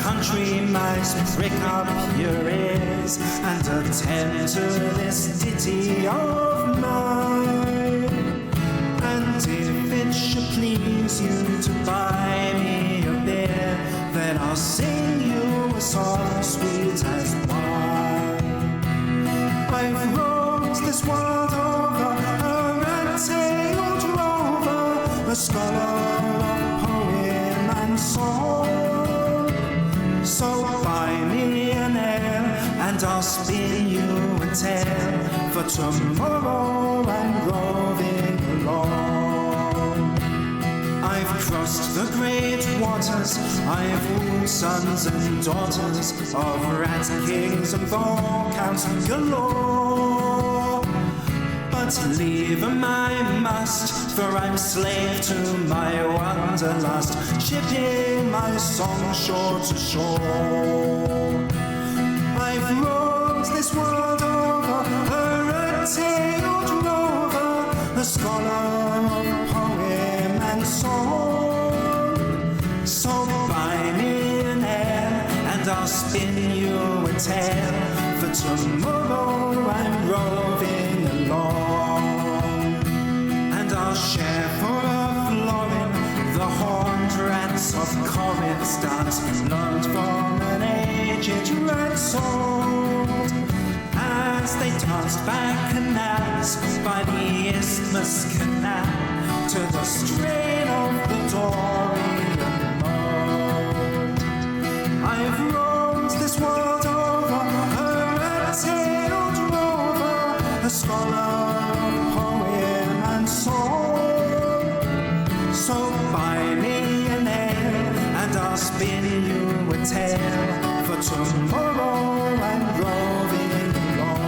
country mice prick up your ears and attend to this ditty of mine. And if it should please you to buy me a beer, then I'll sing you a song sweet as wine. I've roamed this world over, a rat-tailed rover, a scholar of poem and song. So buy me an ale, and I'll spin you a tale, for tomorrow I'm roving along. I've crossed the great waters, I've wooed sons and daughters of rat kings and viscounts galore. But leave 'em I must, for I'm slave to my wanderlust, shipping my song shore to shore. I've roamed this world over, a rat-tailed rover, a scholar of poem and song. So buy me an ale, and I'll spin you a tale, for tomorrow I'm roving along. And I'll share for a florin the horned rats of Corinth's dance, learned from an aged rat song, as they tossed back canals by the Isthmus Canal to the strain of the Dorian mode. I've roamed this world over, a rat-tailed rover, a scholar of poem and song. So buy me an ale, and I'll spin you a tale, for tomorrow I'm roving along.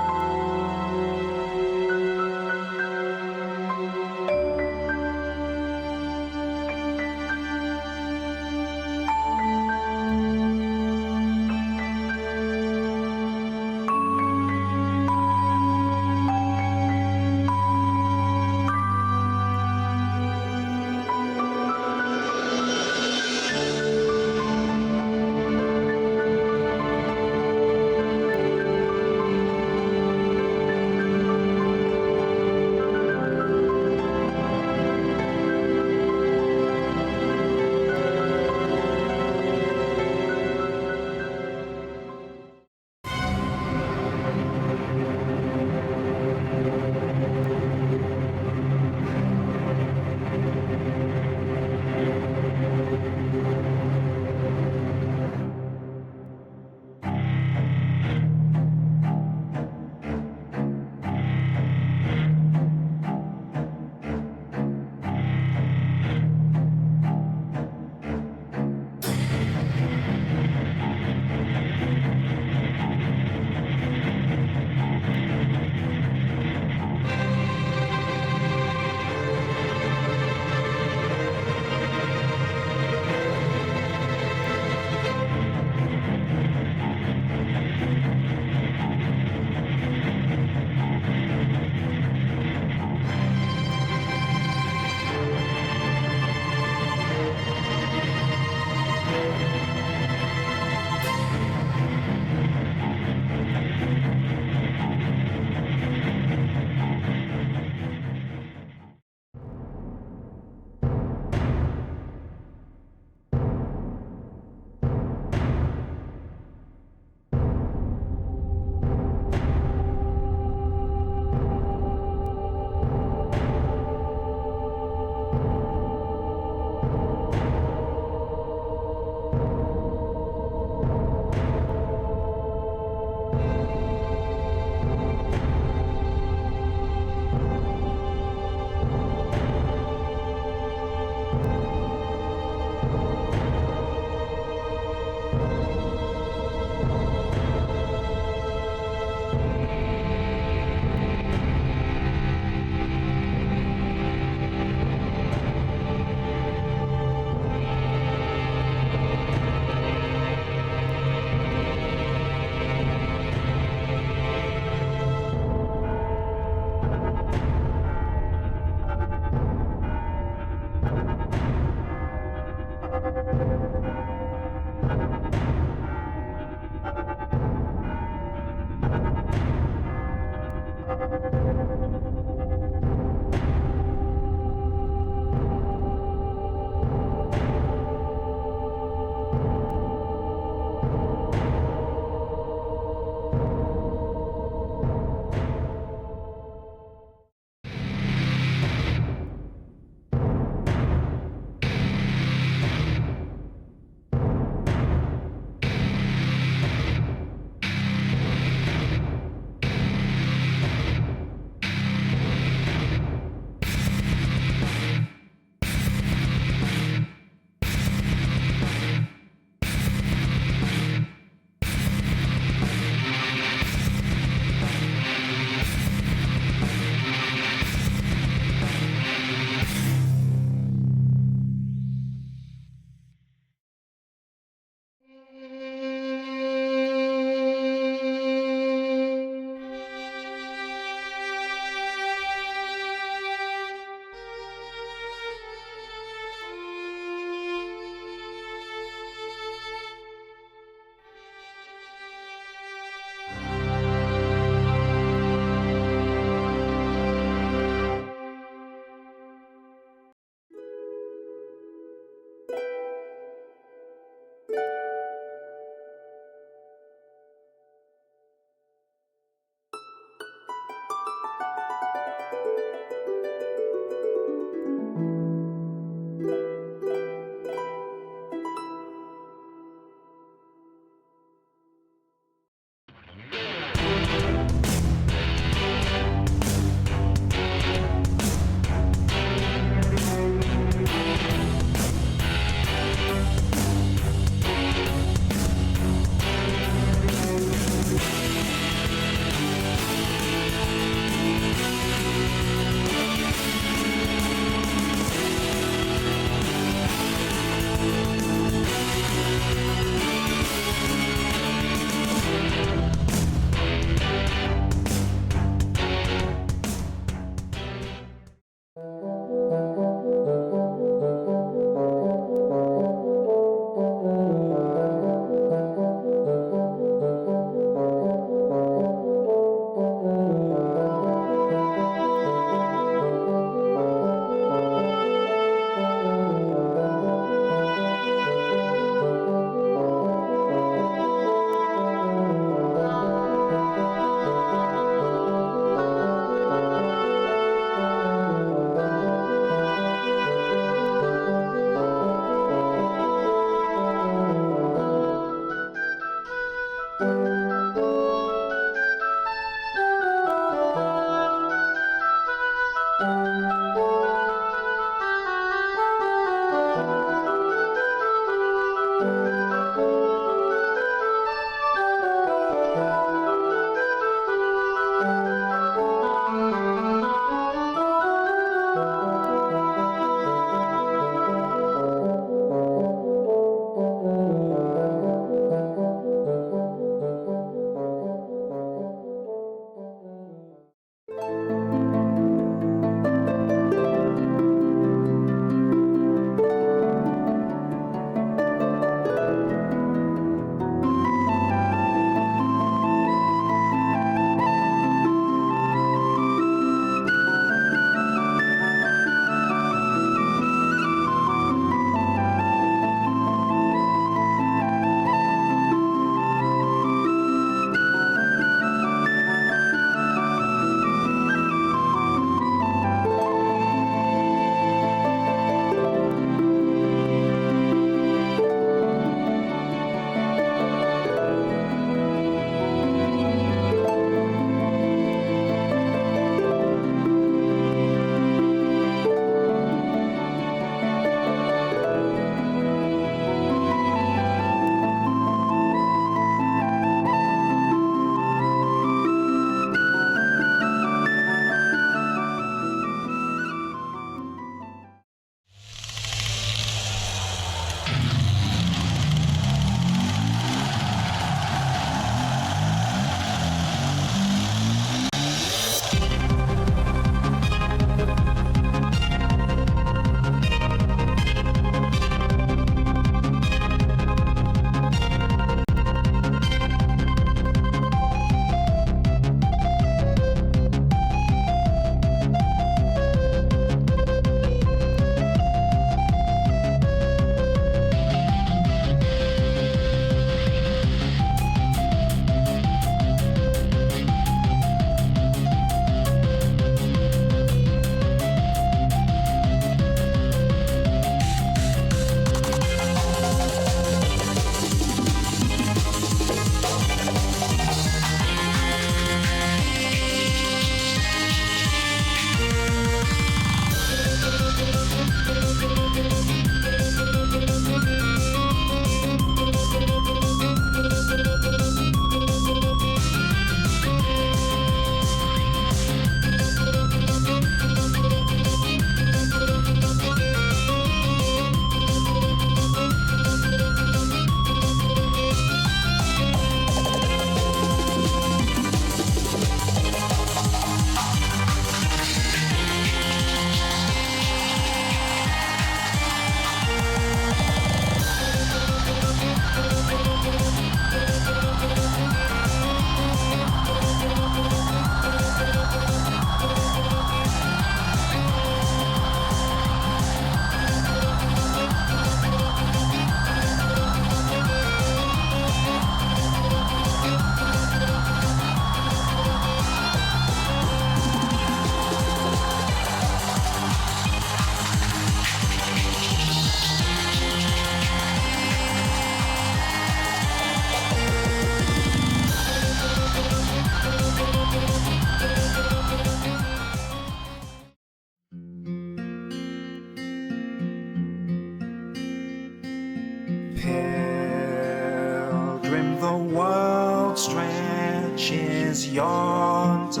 stretches yonder,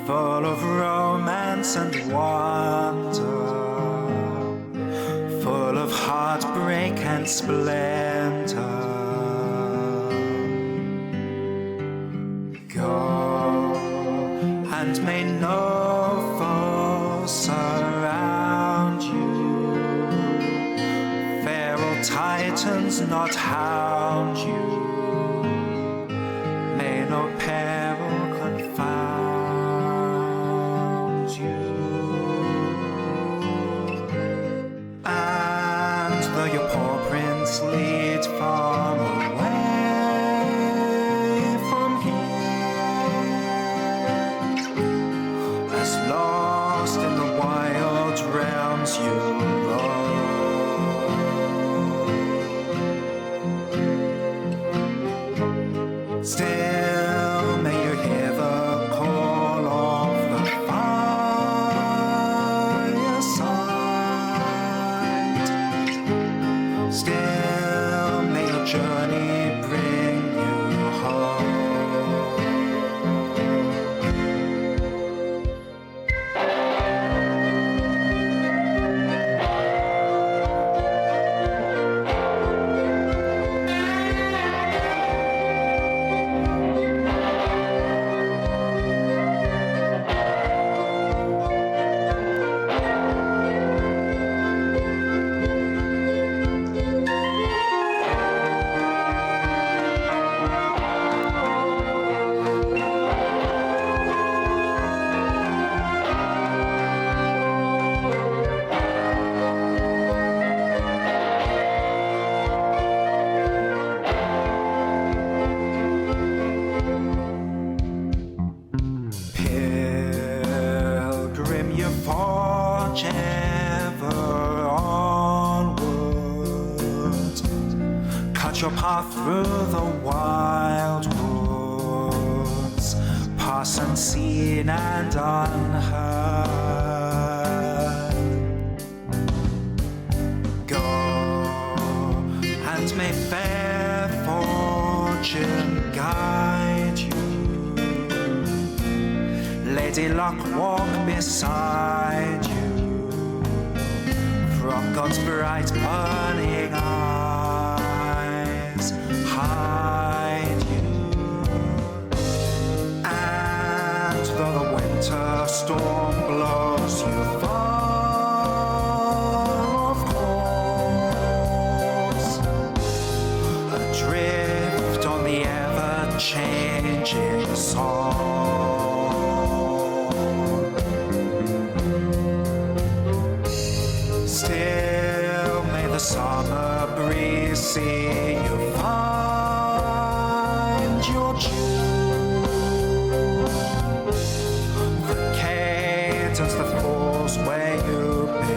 full of romance and wonder, full of heartbreak and splendor. Go, and may no foe surround you, feral titans not hound you, may no peril confound you. And though your poor prince lead far away from here, as lost in the wild realms you roam, still may you hear the call of the fireside. Still may your journey bring you home. Pilgrim, you forge ever onward, cut your path through the wild woods, pass unseen and unheard. Go, and may fair fortune guide you, Lady Luck walk beside you, from God's bright burning eyes hide you. And though the winter storm blows you far, of course, adrift on the ever-changing song, still may the summer breeze see you find your tune, the cadence that falls where you belong.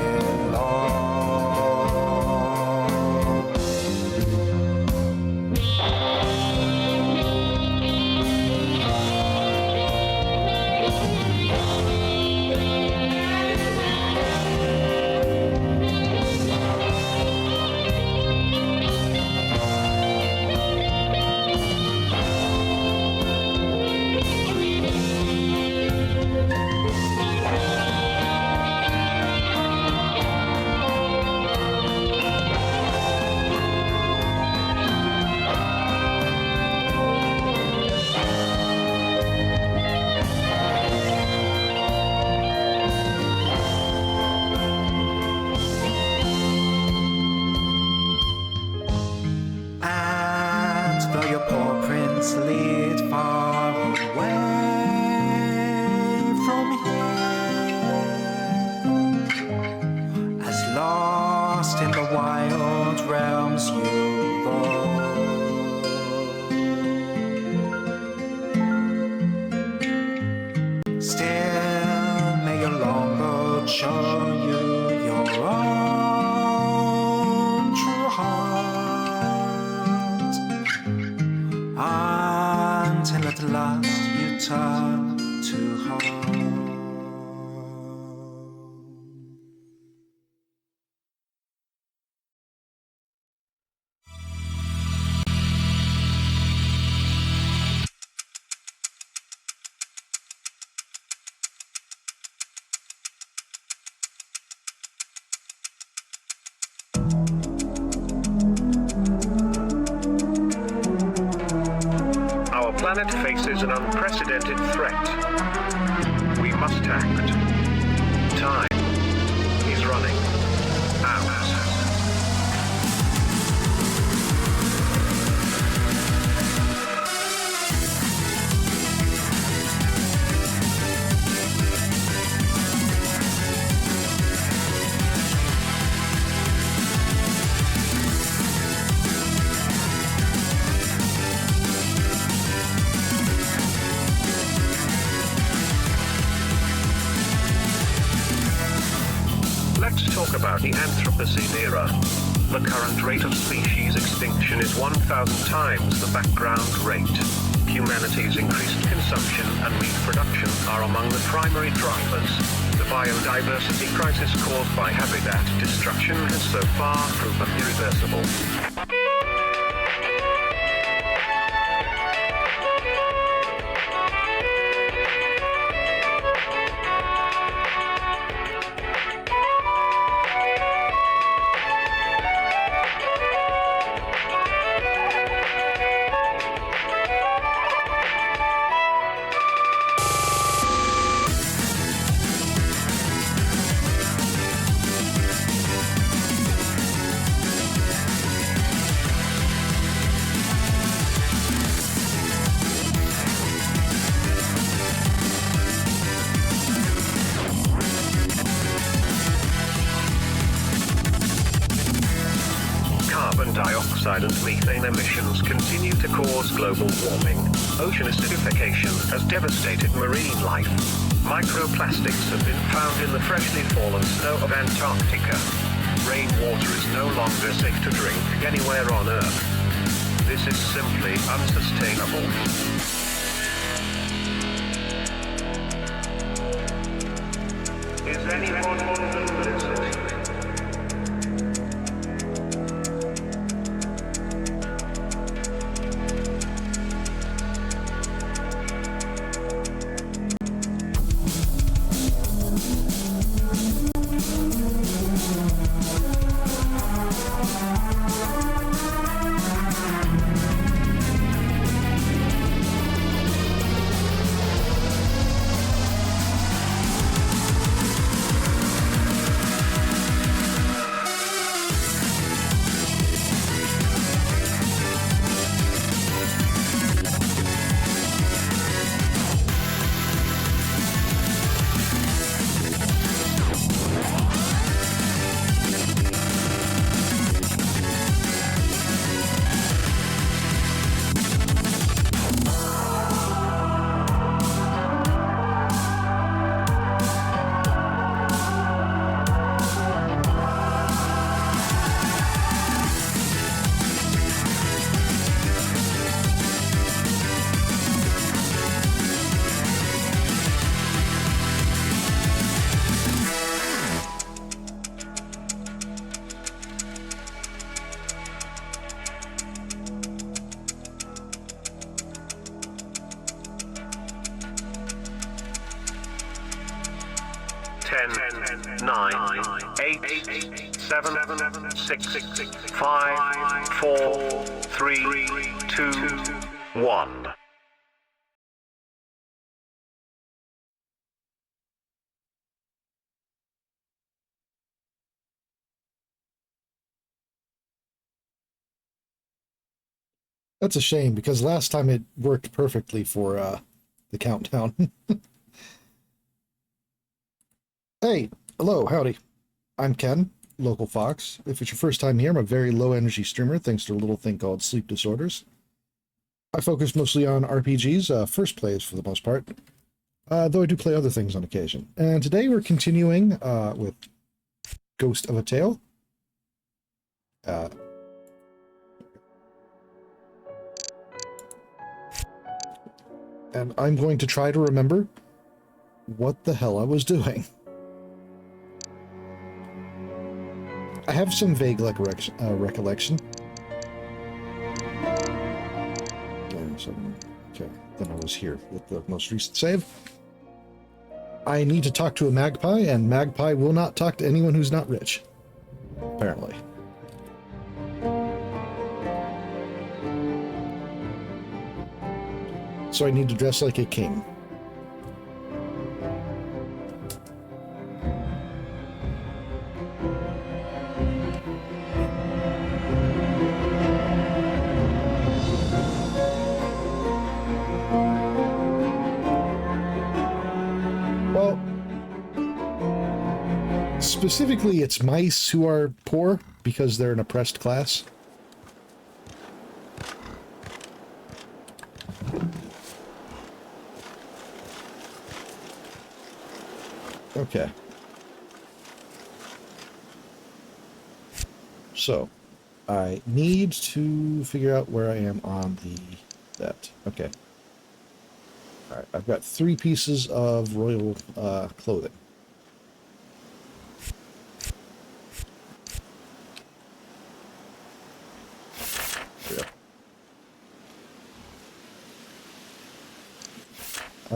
And though your poor prince lead far away from here, as lost in the wild realms you roam, still may your longboat show you your own true heart, until at last you turn to home. planet faces an unprecedented threat. We must act. Time is running out. Let's talk about the Anthropocene era. The current rate of species extinction is 1,000 times the background rate. Humanity's increased consumption and meat production are among the primary drivers. The biodiversity crisis caused by habitat destruction has so far proven irreversible. Carbon dioxide and methane emissions continue to cause global warming. Ocean acidification has devastated marine life. Microplastics have been found in the freshly fallen snow of Antarctica. Rainwater is no longer safe to drink anywhere on Earth. This is simply unsustainable. Is anyone listening? Nine, 8, 7, 6, 5, 4, 3, 2, 1. That's a shame, because last time it worked perfectly for the countdown. Hey, hello, howdy. I'm Ken, local Fox. If it's your first time here, I'm a very low-energy streamer thanks to a little thing called sleep disorders. I focus mostly on RPGs, first plays for the most part, though I do play other things on occasion. And today we're continuing with Ghost of a Tale. And I'm going to try to remember what the hell I was doing. I have some vague recollection. Okay, then I was here with the most recent save. I need to talk to a magpie, and magpie will not talk to anyone who's not rich. Apparently. So I need to dress like a king. Well, specifically, it's mice who are poor because they're an oppressed class. Okay. So, I need to figure out where I am on that. Okay. Alright, I've got 3 pieces of royal clothing. There we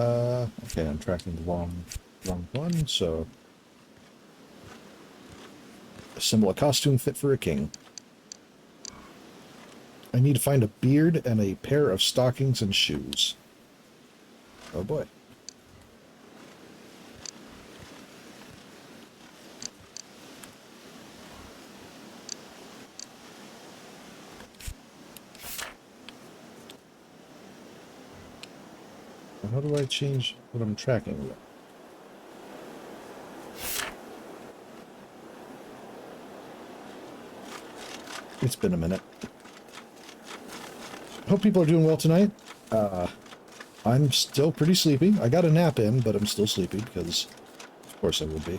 go. Okay, I'm tracking the wrong one, so assemble a costume fit for a king. I need to find a beard and a pair of stockings and shoes. Oh boy. How do I change what I'm tracking? It's been a minute. Hope people are doing well tonight. I'm still pretty sleepy. I got a nap in, but I'm still sleepy because, of course, I would be.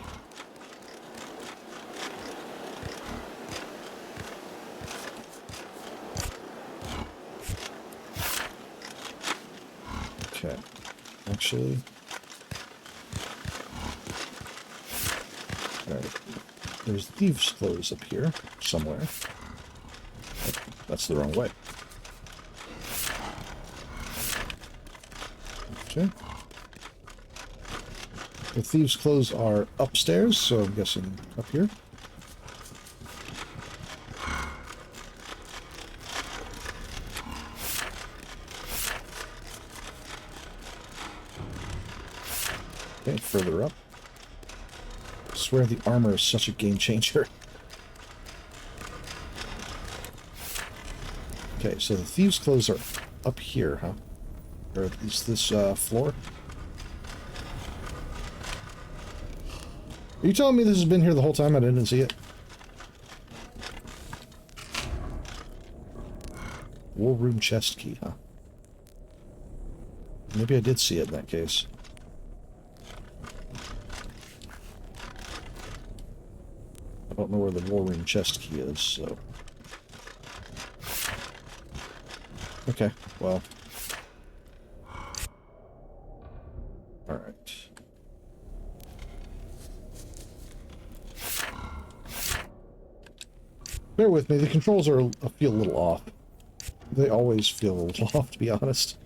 Okay. Actually... Alright. There's thieves' clothes up here, somewhere. Oh, that's the wrong way. Okay. The thieves' clothes are upstairs, so I'm guessing up here. Okay, further up. I swear the armor is such a game changer. Okay, so the thieves' clothes are up here, huh? Or at least this floor. Are you telling me this has been here the whole time? I didn't see it. War room chest key, huh? Maybe I did see it in that case. I don't know where the war room chest key is, so... Okay, well... Alright. Bear with me, the controls are feel a little off. They always feel a little off, to be honest.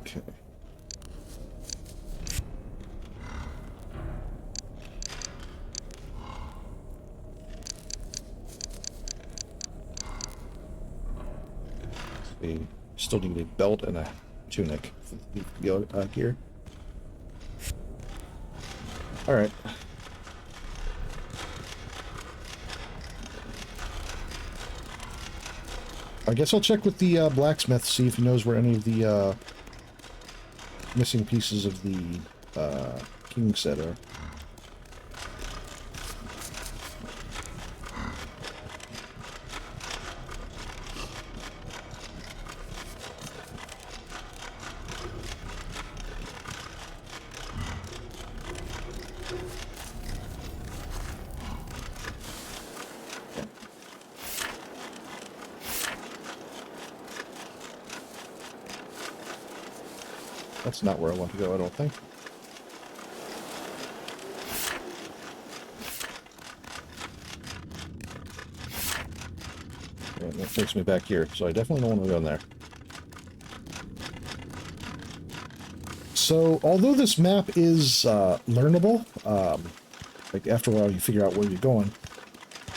Okay. We still need a belt and a tunic for the gear. Alright. I guess I'll check with the blacksmith, see if he knows where any of the missing pieces of the king set are. That's not where I want to go, I don't think. Yeah, that takes me back here, so I definitely don't want to go in there. So, although this map is learnable, like after a while you figure out where you're going,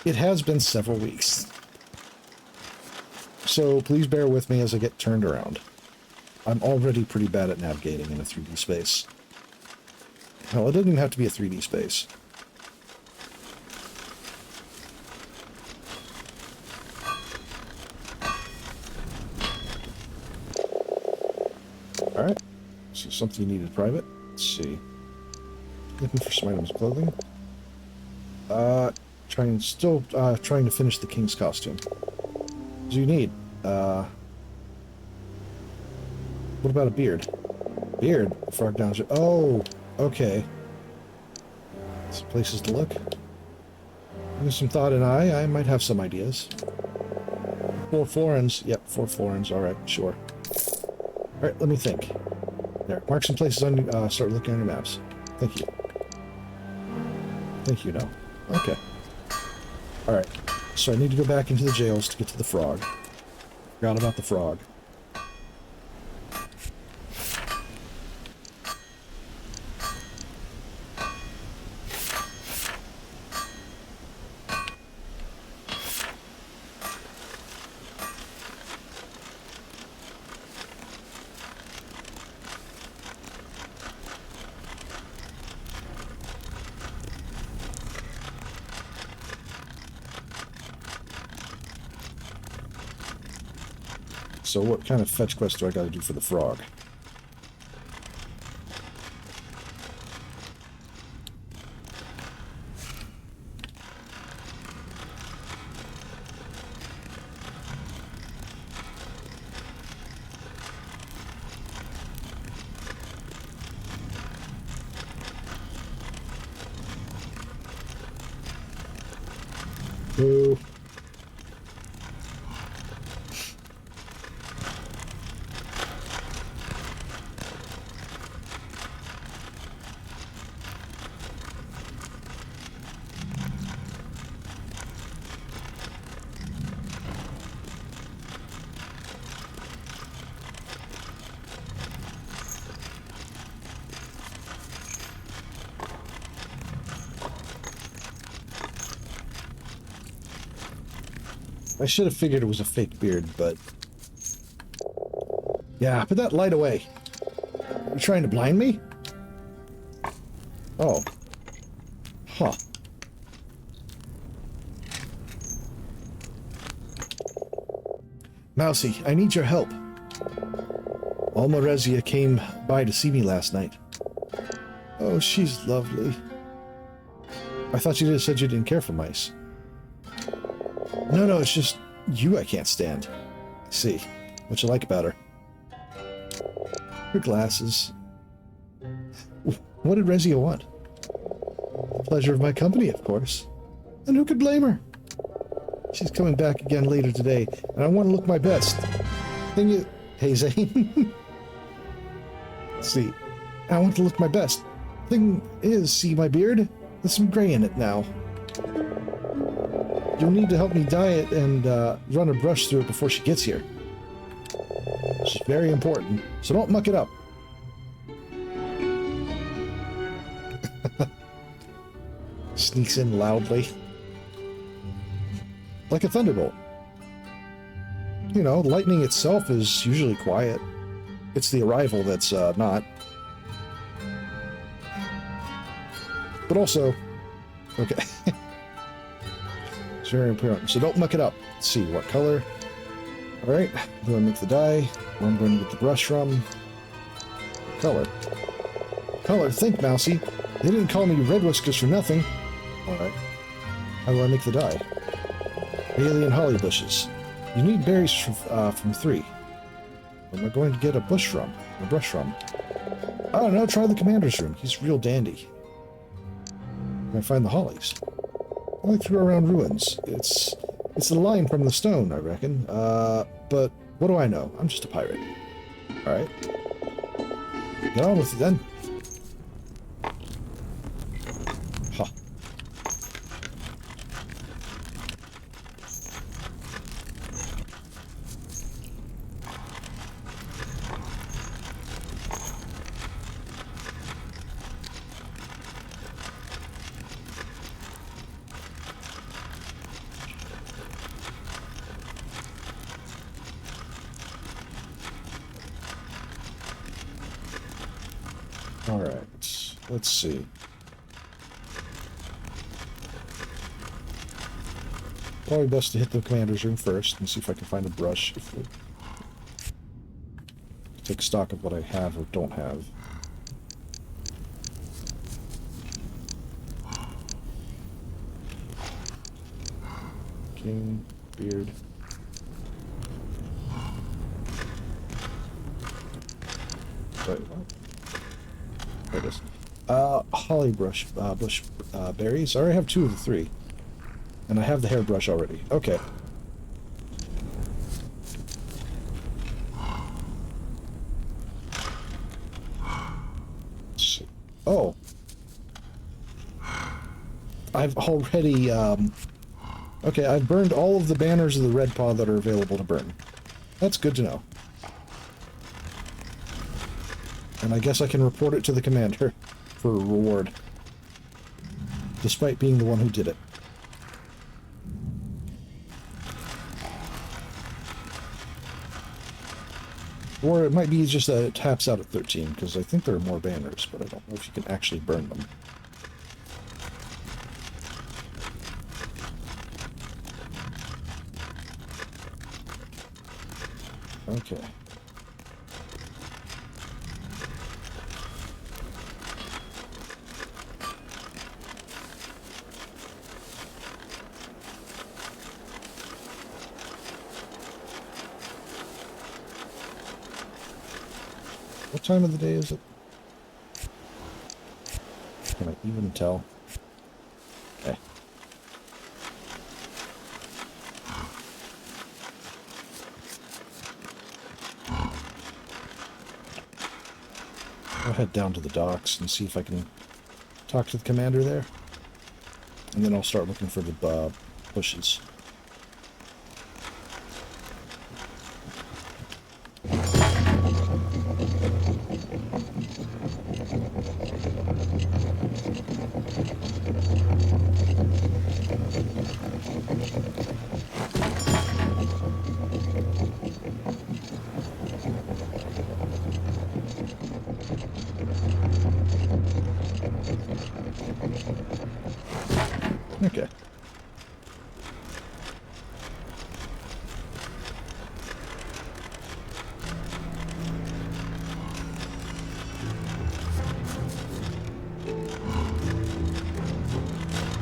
it has been several weeks. so please bear with me as I get turned around. I'm already pretty bad at navigating in a 3D space. Hell, it doesn't even have to be a 3D space. Alright, so something needed private. Let's see. Looking for some items of clothing. Trying to finish the king's costume. What do you need? What about a beard? Beard? Frog down. Oh, okay. Some places to look. With some thought and I might have some ideas. 4 florins. Yep, 4 florins. Alright, sure. Alright, let me think. There, mark some places on, start looking on your maps. Thank you. Thank you, no. Okay. Alright, so I need to go back into the jails to get to the frog. Forgot about the frog. So what kind of fetch quest do I gotta do for the frog? Boo. I should have figured it was a fake beard, but... Yeah, put that light away. You trying to blind me? Oh. Huh. Mousy, I need your help. Almarezia came by to see me last night. Oh, she's lovely. I thought you just said you didn't care for mice. No, it's just you I can't stand. I see. What you like about her? Her glasses. What did Rezia want? The pleasure of my company, of course. And who could blame her? She's coming back again later today, and I want to look my best. Thing is... Hey, Zane. Let's see. I want to look my best. Thing is, see my beard? There's some gray in it now. You'll need to help me dye it and run a brush through it before she gets here. It's very important, so don't muck it up. Sneaks in loudly. Like a thunderbolt. You know, lightning itself is usually quiet. It's the arrival that's not. But also... Okay. It's very important. So don't muck it up. Let's see, what color? Alright, I'm going to make the dye. Where I'm going to get the brush from. Color. Color, think, Mousy. They didn't call me Red Whiskers for nothing. Alright. How do I make the dye? Alien holly bushes. You need berries from 3. Where am I going to get a bush from? A brush from? I don't know, try the commander's room. He's real dandy. Can I find the hollies? I like through around ruins. It's the line from the stone, I reckon. But what do I know? I'm just a pirate. Alright. Get on with it then. Huh. Alright, let's see. Probably best to hit the commander's room first and see if I can find a brush. Take stock of what I have or don't have. King, beard. Wait, what? There it is. Holly bush berries. I already have 2 of the 3. And I have the hairbrush already. Okay. Let's see. Oh. I've already, okay, I've burned all of the banners of the red paw that are available to burn. That's good to know. And I guess I can report it to the commander for a reward. Despite being the one who did it. Or it might be just that it taps out at 13, because I think there are more banners, but I don't know if you can actually burn them. Okay. What time of the day is it? Can I even tell? Okay. I'll head down to the docks and see if I can talk to the commander there. And then I'll start looking for the bushes. Okay.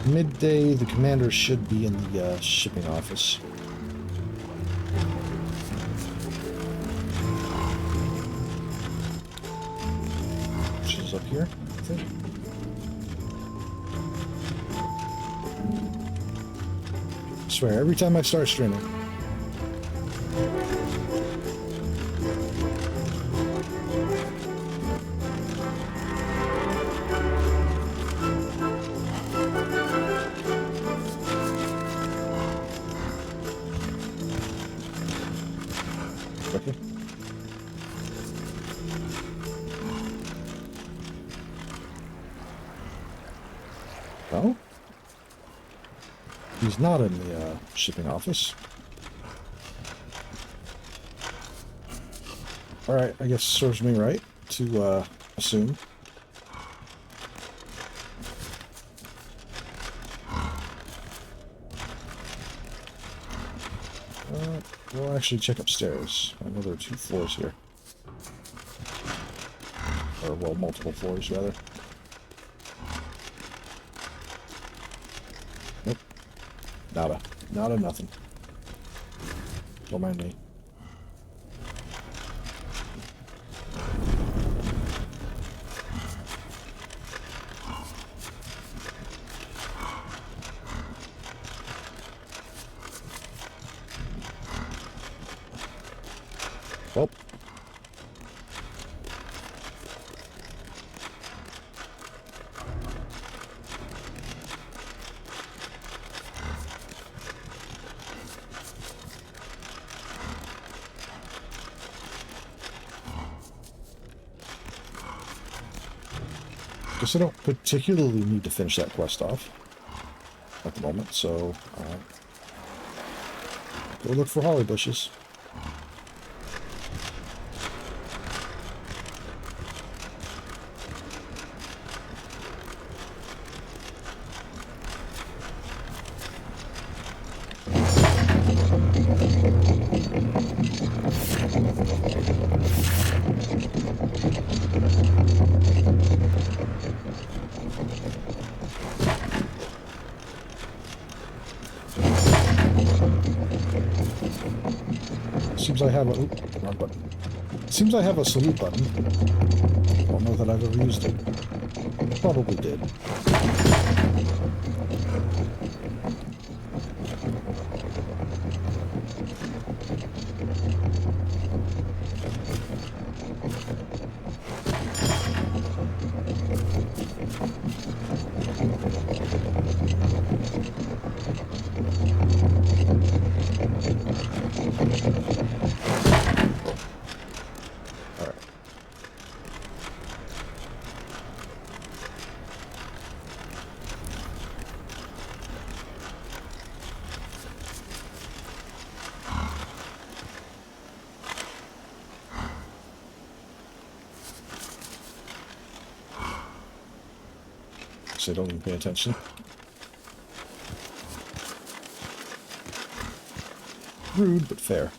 Midday, the commander should be in the shipping office. Which is up here, I think. I swear, every time I start streaming. Okay. Oh? He's not in the shipping office. Alright, I guess it serves me right to assume. We'll actually check upstairs. I know there are 2 floors here. Or, well, multiple floors, rather. Nope. Nada. Nada, nothing. Don't mind me. Well. Guess I don't particularly need to finish that quest off at the moment, so go look for holly bushes. Seems I have a... Oop, wrong button. Seems I have a salute button. Don't know that I've ever used it. Probably did. So don't even pay attention. Rude, but fair.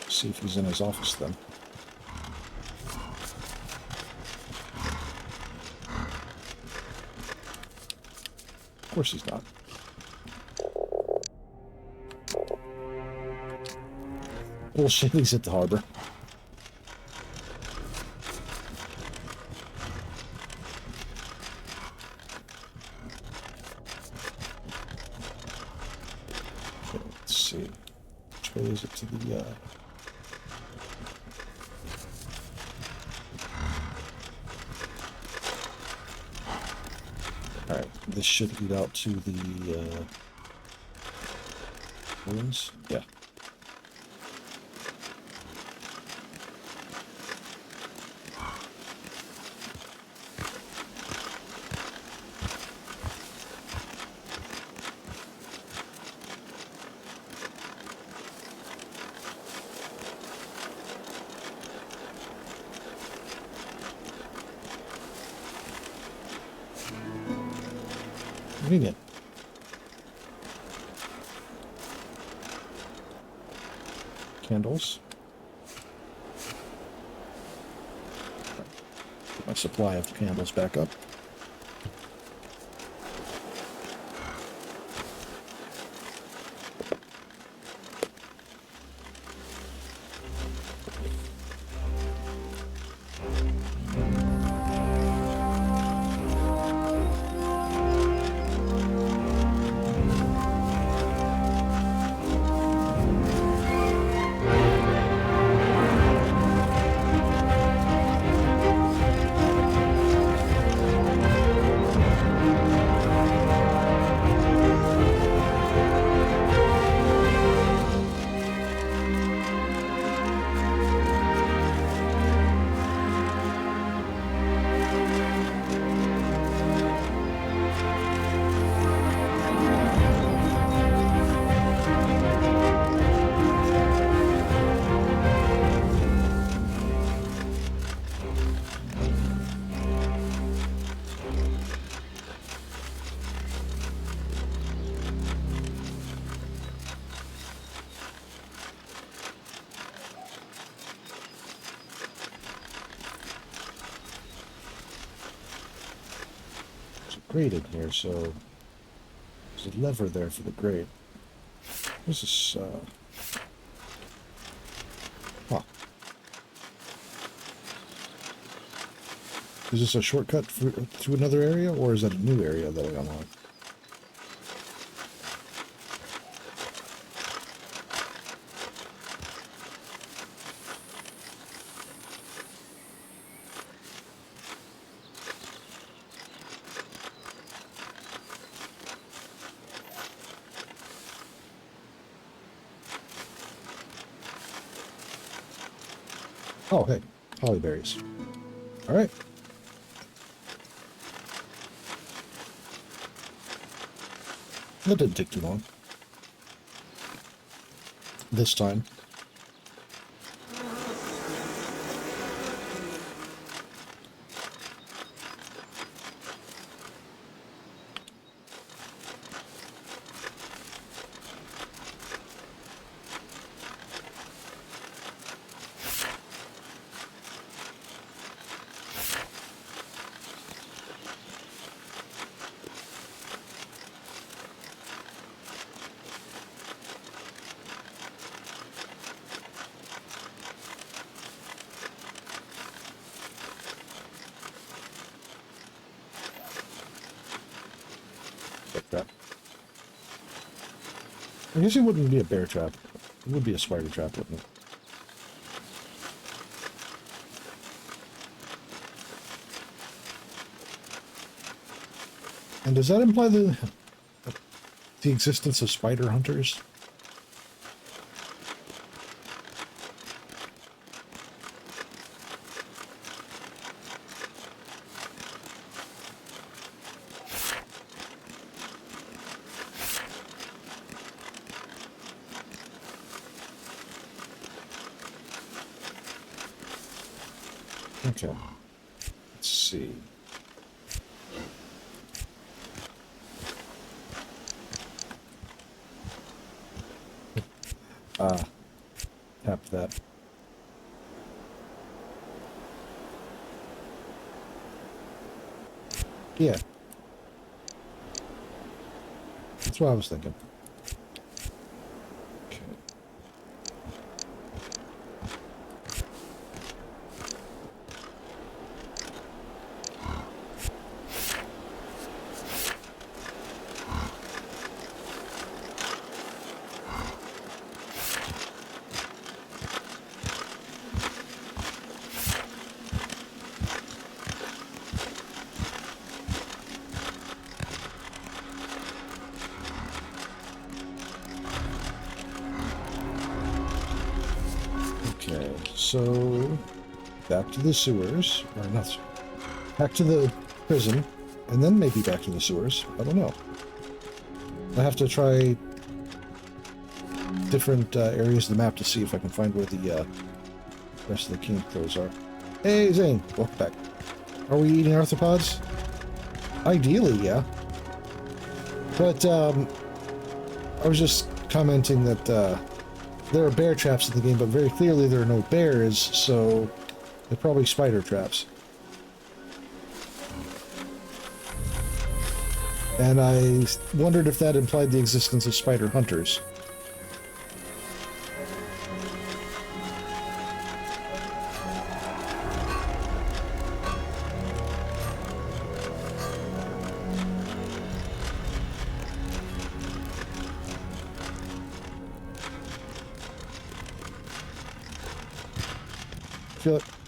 See if he's in his office then. Of course he's not. Bullshit, he's at the harbor. Okay, let's see. Which way is it to the, Alright, this should lead out to the, ruins? Yeah. Convenient. Candles. Put my supply of candles back up. Grate in here, so there's a lever there for the grate. This is huh. Is this a shortcut to another area, or is that a new area that I unlocked? Oh, hey, hollyberries. All right. That didn't take too long. This time. I guess it wouldn't be a bear trap. It would be a spider trap, wouldn't it? And does that imply the existence of spider hunters? Okay. Let's see. Tap that. Yeah. That's what I was thinking. Okay. Okay, so back to the sewers, or not, back to the prison, and then maybe back to the sewers. I don't know. I have to try different areas of the map to see if I can find where the rest of the king clothes are. Hey, Zane, welcome back. Are we eating arthropods? Ideally, yeah. But I was just commenting that there are bear traps in the game, but very clearly there are no bears, so they're probably spider traps. And I wondered if that implied the existence of spider hunters.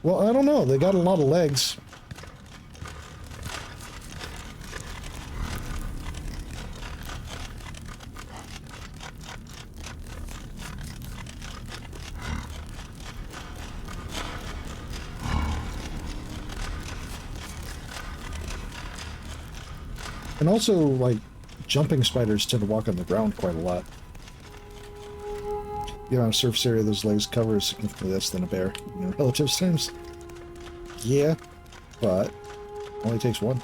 Well, I don't know. They got a lot of legs. And also, like, jumping spiders tend to walk on the ground quite a lot. The amount of surface area those legs cover is significantly less than a bear in relative terms. Yeah, but only takes one.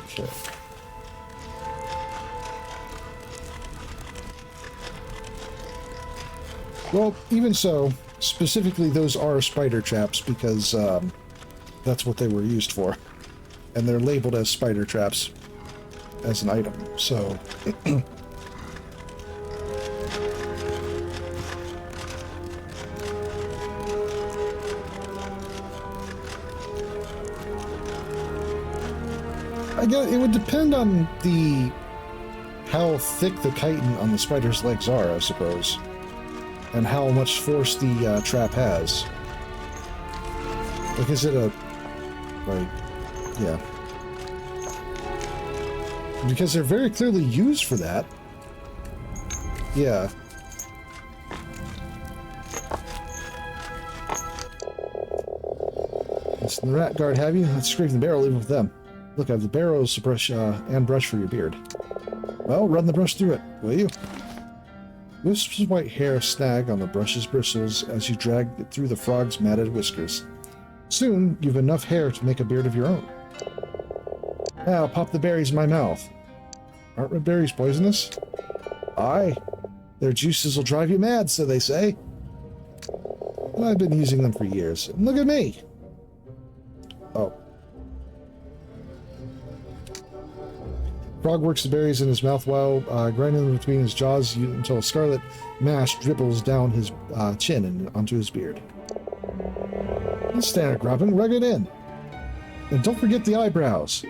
Okay. Well, even so, specifically those are spider traps because that's what they were used for. And they're labeled as spider traps as an item, so I guess it would depend on how thick the chitin on the spider's legs are, I suppose, and how much force the trap has. Like, is it a, like, yeah. Because they're very clearly used for that. Yeah. It's the rat guard, have you? Let's scrape the barrel, leave it with them. Look, I have the barrows to brush, and brush for your beard. Well, run the brush through it, will you? Wisps of white hair snag on the brush's bristles as you drag it through the frog's matted whiskers. Soon, you've enough hair to make a beard of your own. Now, pop the berries in my mouth. Aren't red berries poisonous? Aye. Their juices will drive you mad, so they say. But I've been using them for years. And look at me! Oh. Frog works the berries in his mouth while grinding them between his jaws until a scarlet mash dribbles down his chin and onto his beard. Standard grubbing, rug it in. And don't forget the eyebrows.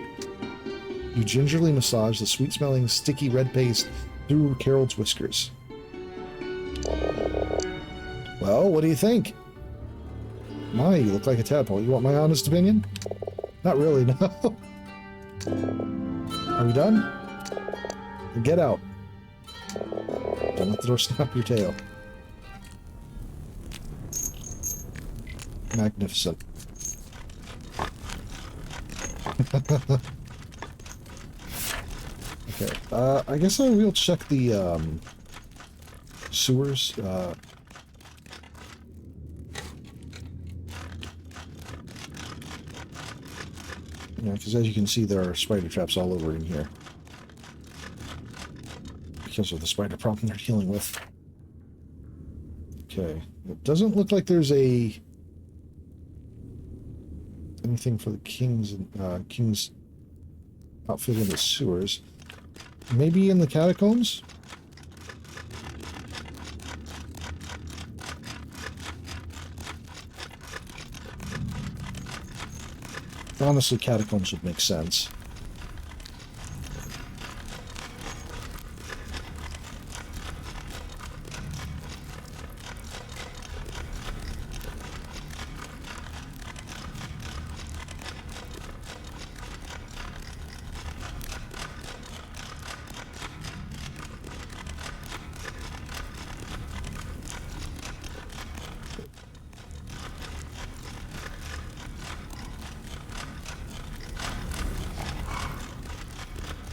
You gingerly massage the sweet-smelling, sticky red paste through Carol's whiskers. Well, what do you think? My, you look like a tadpole. You want my honest opinion? Not really, no. Are we done? Then get out. Don't let the door snap your tail. Magnificent. Okay, I guess I will check the, sewers, yeah, because as you can see, there are spider traps all over in here. Because of the spider problem they're dealing with. Okay, it doesn't look like there's anything for the king's outfit in the sewers. Maybe in the catacombs? Honestly, catacombs would make sense.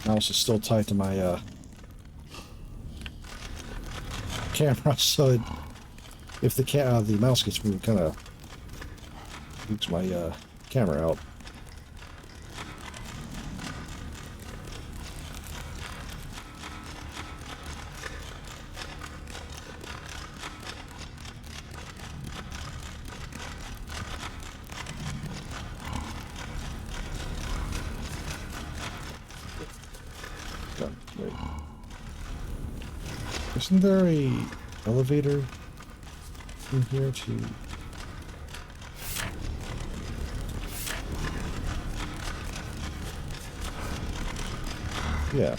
Mouse is still tied to my camera, so if the mouse gets moved, kind of boots my camera out. Wait. Isn't there a elevator in here to... Yeah.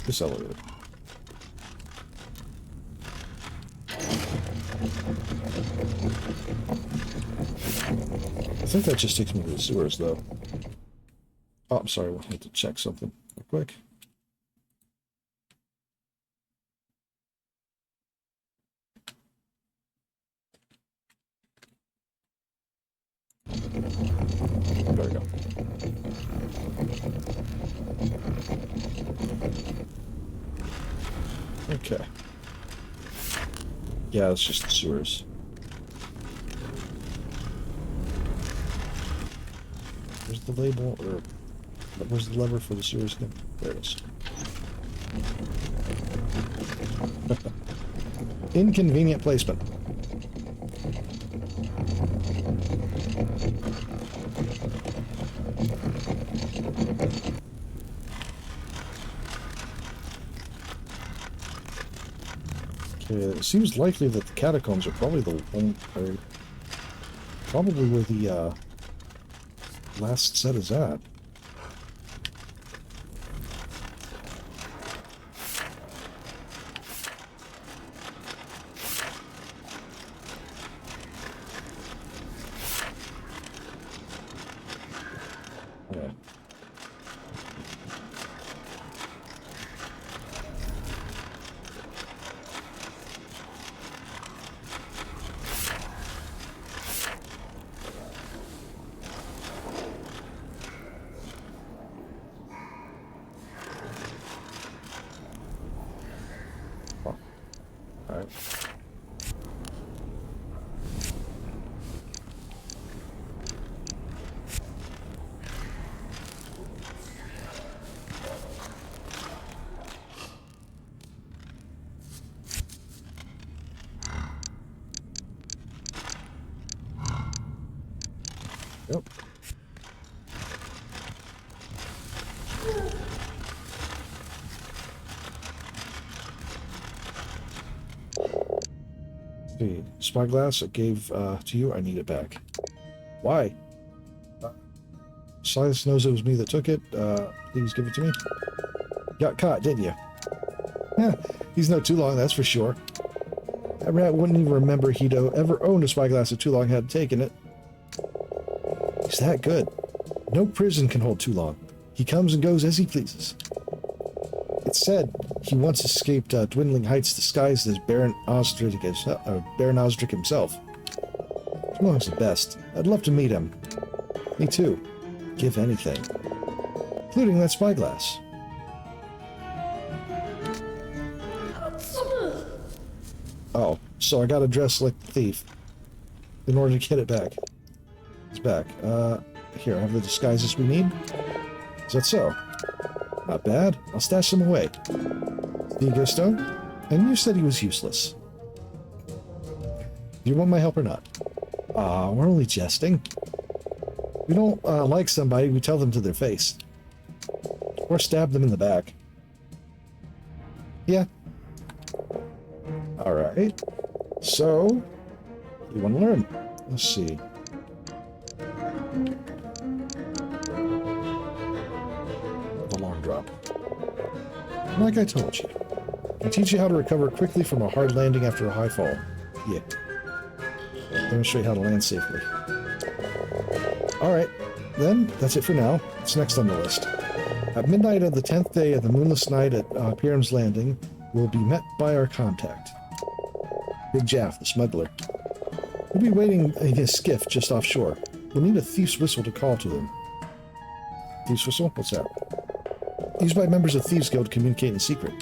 This elevator. I think that just takes me to the sewers, though. Oh, I'm sorry, I had to check something real quick. There we go. Okay. Yeah, it's just the sewers. Where's the label, or where's the lever for the sewers again? There it is. Inconvenient placement. Okay, it seems likely that the catacombs are probably the one, or probably where the last set is at. Yeah. Alright. Yep. The spyglass I gave to you, I need it back. Why? Silas knows it was me that took it. Please give it to me. Got caught, didn't you? Yeah, he's no too long, that's for sure. That rat wouldn't even remember he'd ever owned a spyglass if too long had taken it. He's that good. No prison can hold too long. He comes and goes as he pleases. It's said he once escaped Dwindling Heights disguised as Baron Osric himself. Too long's the best. I'd love to meet him. Me too. Give anything. Including that spyglass. Oh, so I gotta dress like the thief in order to get it back. It's back. Here, I have the disguises we need. Is that so? Not bad. I'll stash them away. See, Gusto? And you said he was useless. Do you want my help or not? We're only jesting. We don't like somebody, we tell them to their face. Or stab them in the back. Yeah. Alright. So, you want to learn? Let's see. The long drop. Like I told you, I can teach you how to recover quickly from a hard landing after a high fall. Yeah. Demonstrate how to land safely. Alright, then, that's it for now. What's next on the list? At midnight of the 10th day of the moonless night at Pyram's Landing, we'll be met by our contact. Big Jaff, the smuggler. We'll be waiting in his skiff just offshore. We'll need a thief's whistle to call to him. Thief's whistle? What's that? Used by members of Thieves Guild to communicate in secret.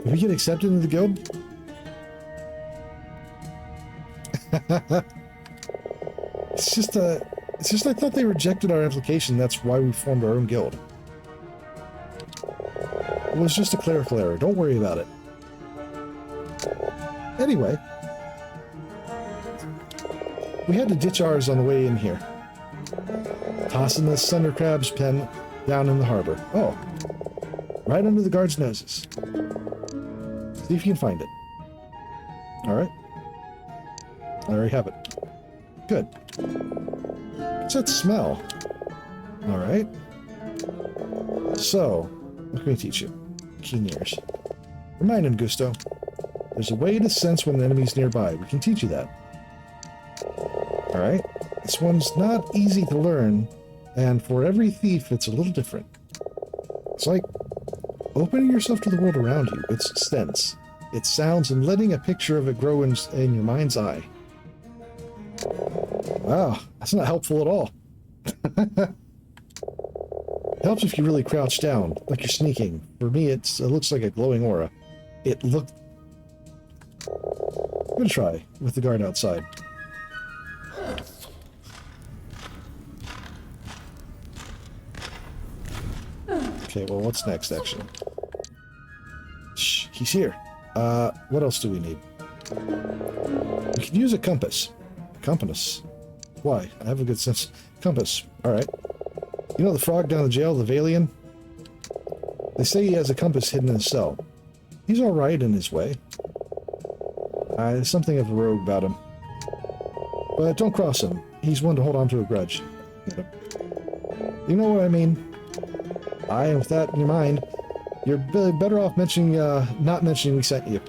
If we get accepted into the guild? It's just I thought they rejected our application, that's why we formed our own guild. It was just a clerical error, don't worry about it. Anyway, we had to ditch ours on the way in here. Tossing the Thunder Crab's pen down in the harbor. Oh, right under the guards' noses. See if you can find it. Alright. I already have it. Good. What's that smell? Alright. So, what can we teach you? Keen ears. Remind him, Gusto. There's a way to sense when an enemy's nearby. We can teach you that. Alright. This one's not easy to learn, and for every thief, it's a little different. It's like opening yourself to the world around you. Its sense, its sounds, and letting a picture of it grow in your mind's eye. Wow, that's not helpful at all. It helps if you really crouch down, like you're sneaking. For me, it looks like a glowing aura. It looked... I'm gonna try with the guard outside. Okay, well, what's next, actually? Shh, he's here. What else do we need? We could use a compass. A compass? Why? I have a good sense. Compass. Alright. You know the frog down the jail, the Valian? They say he has a compass hidden in his cell. He's alright in his way. There's something of a rogue about him. But don't cross him. He's one to hold on to a grudge. You know what I mean? Aye, with that in your mind, you're better off mentioning, not mentioning we sent you.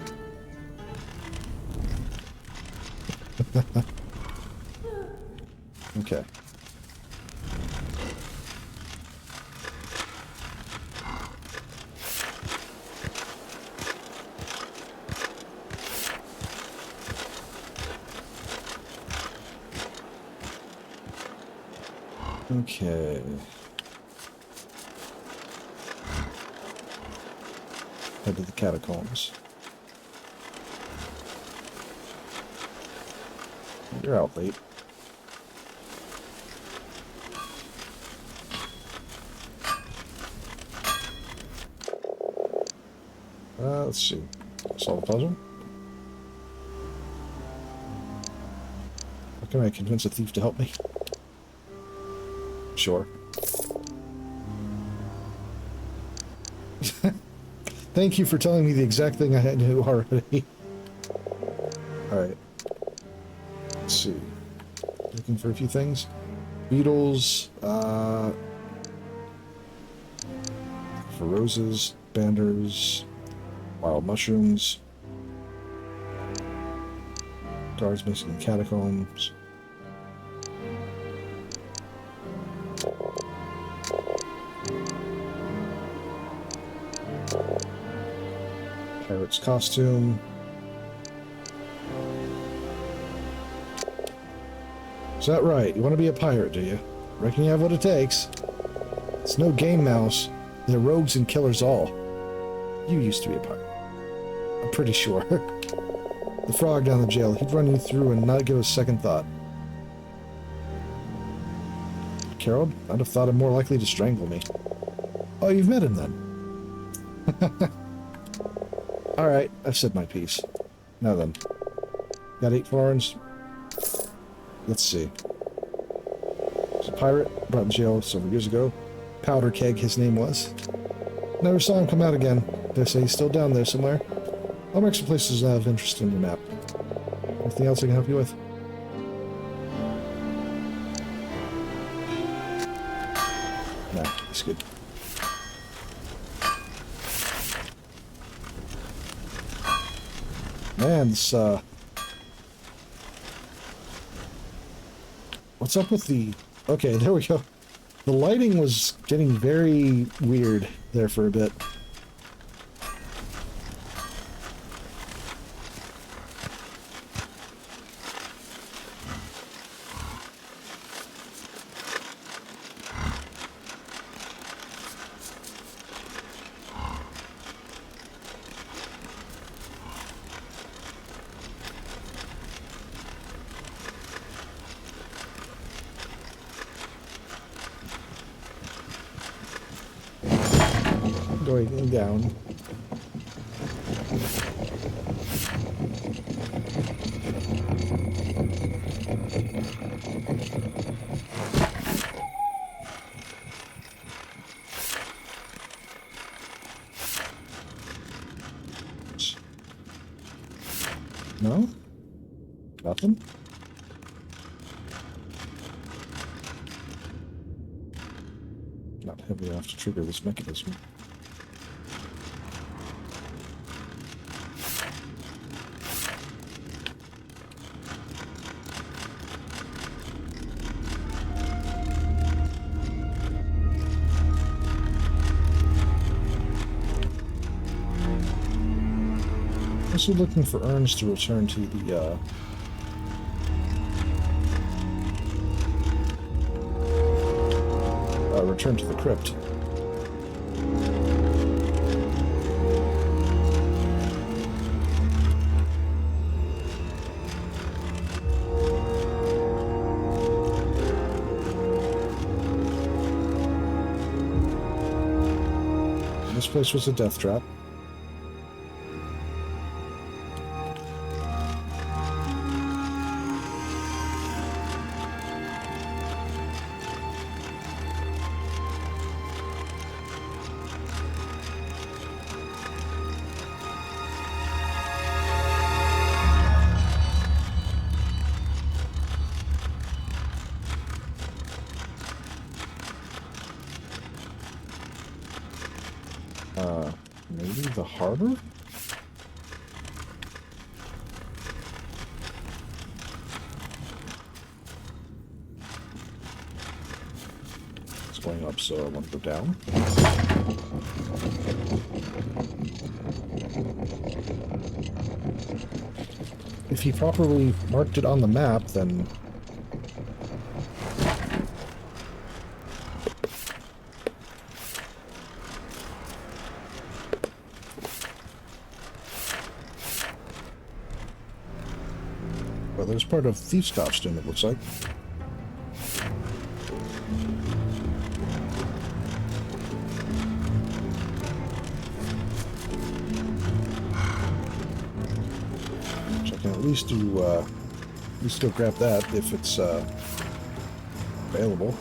Okay. Okay. Head to the catacombs. You're out late. Let's see. Solve the puzzle. How can I convince a thief to help me? Sure. Thank you for telling me the exact thing I knew already. Alright. Let's see. Looking for a few things. Beetles, for roses, banders, wild mushrooms, guards missing in catacombs. Pirate's costume. Is that right? You want to be a pirate, do you? Reckon you have what it takes? It's no game, mouse. They're rogues and killers all. You used to be a pirate. I'm pretty sure. The frog down the jail, he'd run you through and not give a second thought. Carol, I'd have thought him more likely to strangle me. Oh, you've met him then. Alright, I've said my piece. Now then. Got 8 florins. Let's see. He's a pirate, brought in jail several years ago. Powder Keg, his name was. Never saw him come out again. They say he's still down there somewhere. I'll make some places of interest in your map. Anything else I can help you with? No, it's good. Man, this, what's up with the... Okay, there we go. The lighting was getting very weird there for a bit. Going down. No? Nothing? Not heavy enough to trigger this mechanism. Also looking for urns to return to the, return to the crypt. This place was a death trap. Maybe the harbor? It's going up, so I want to go down. If he properly marked it on the map, then... Well, there's part of Thief's costume, it looks like. So I can at least do, at least go grab that if it's, available.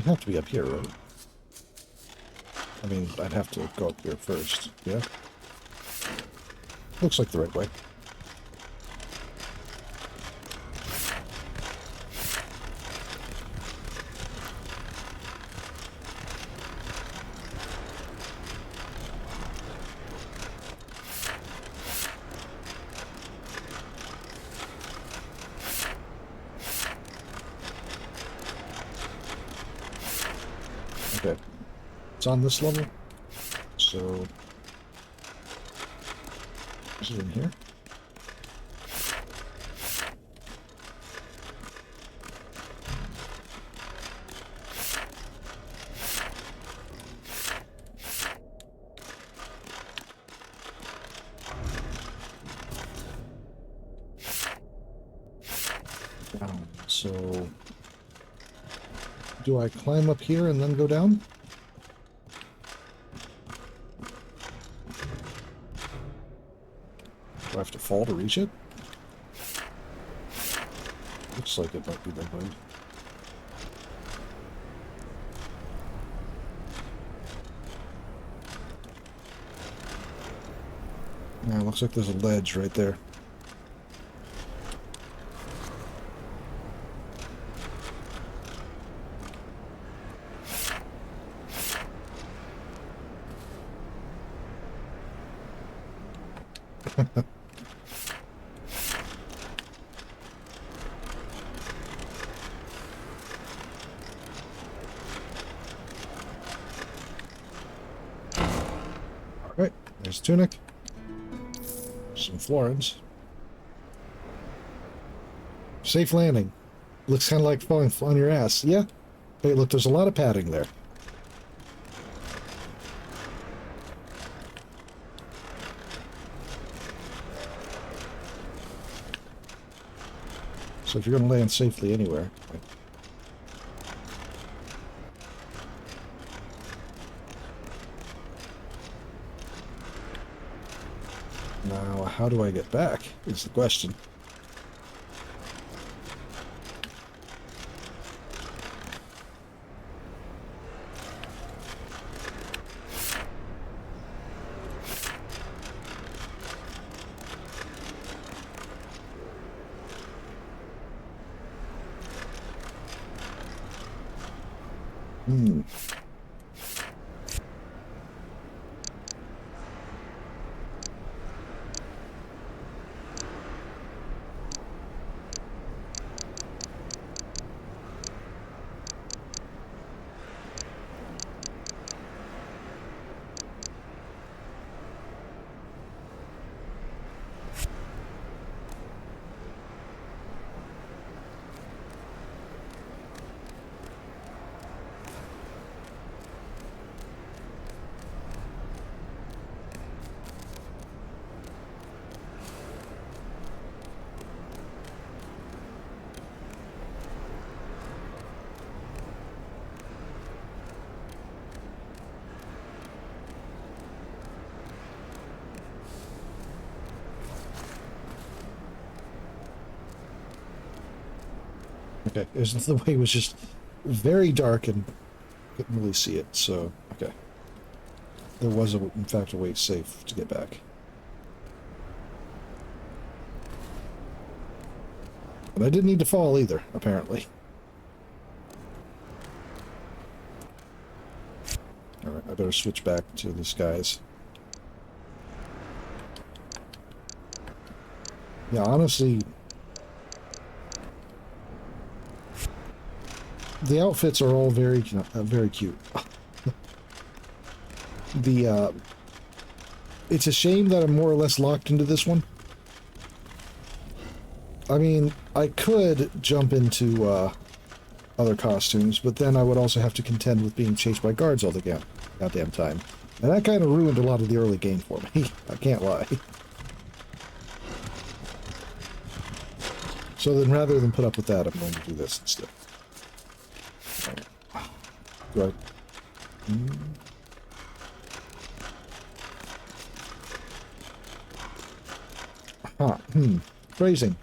have to be up here, right? I mean, I'd have to go up here first, yeah? Looks like the right way. Okay. It's on this level, so is it in here? Down. So do I climb up here and then go down? Do I have to fall to reach it? Looks like it might be that way. Yeah, looks like there's a ledge right there. Alright, there's tunic. Some florins. Safe landing. Looks kind of like falling on your ass. Yeah. Hey, look, there's a lot of padding there. So if you're going to land safely anywhere... Right. Now, how do I get back, is the question. Okay, the way was just very dark and couldn't really see it, so, okay. There was, in fact, a way safe to get back. But I didn't need to fall either, apparently. Alright, I better switch back to the skies. Yeah, honestly... the outfits are all very cute. It's a shame that I'm more or less locked into this one. I mean, I could jump into other costumes, but then I would also have to contend with being chased by guards all the goddamn time. And that kind of ruined a lot of the early game for me. I can't lie. So then rather than put up with that, I'm going to do this instead. Right. Huh. Phrasing.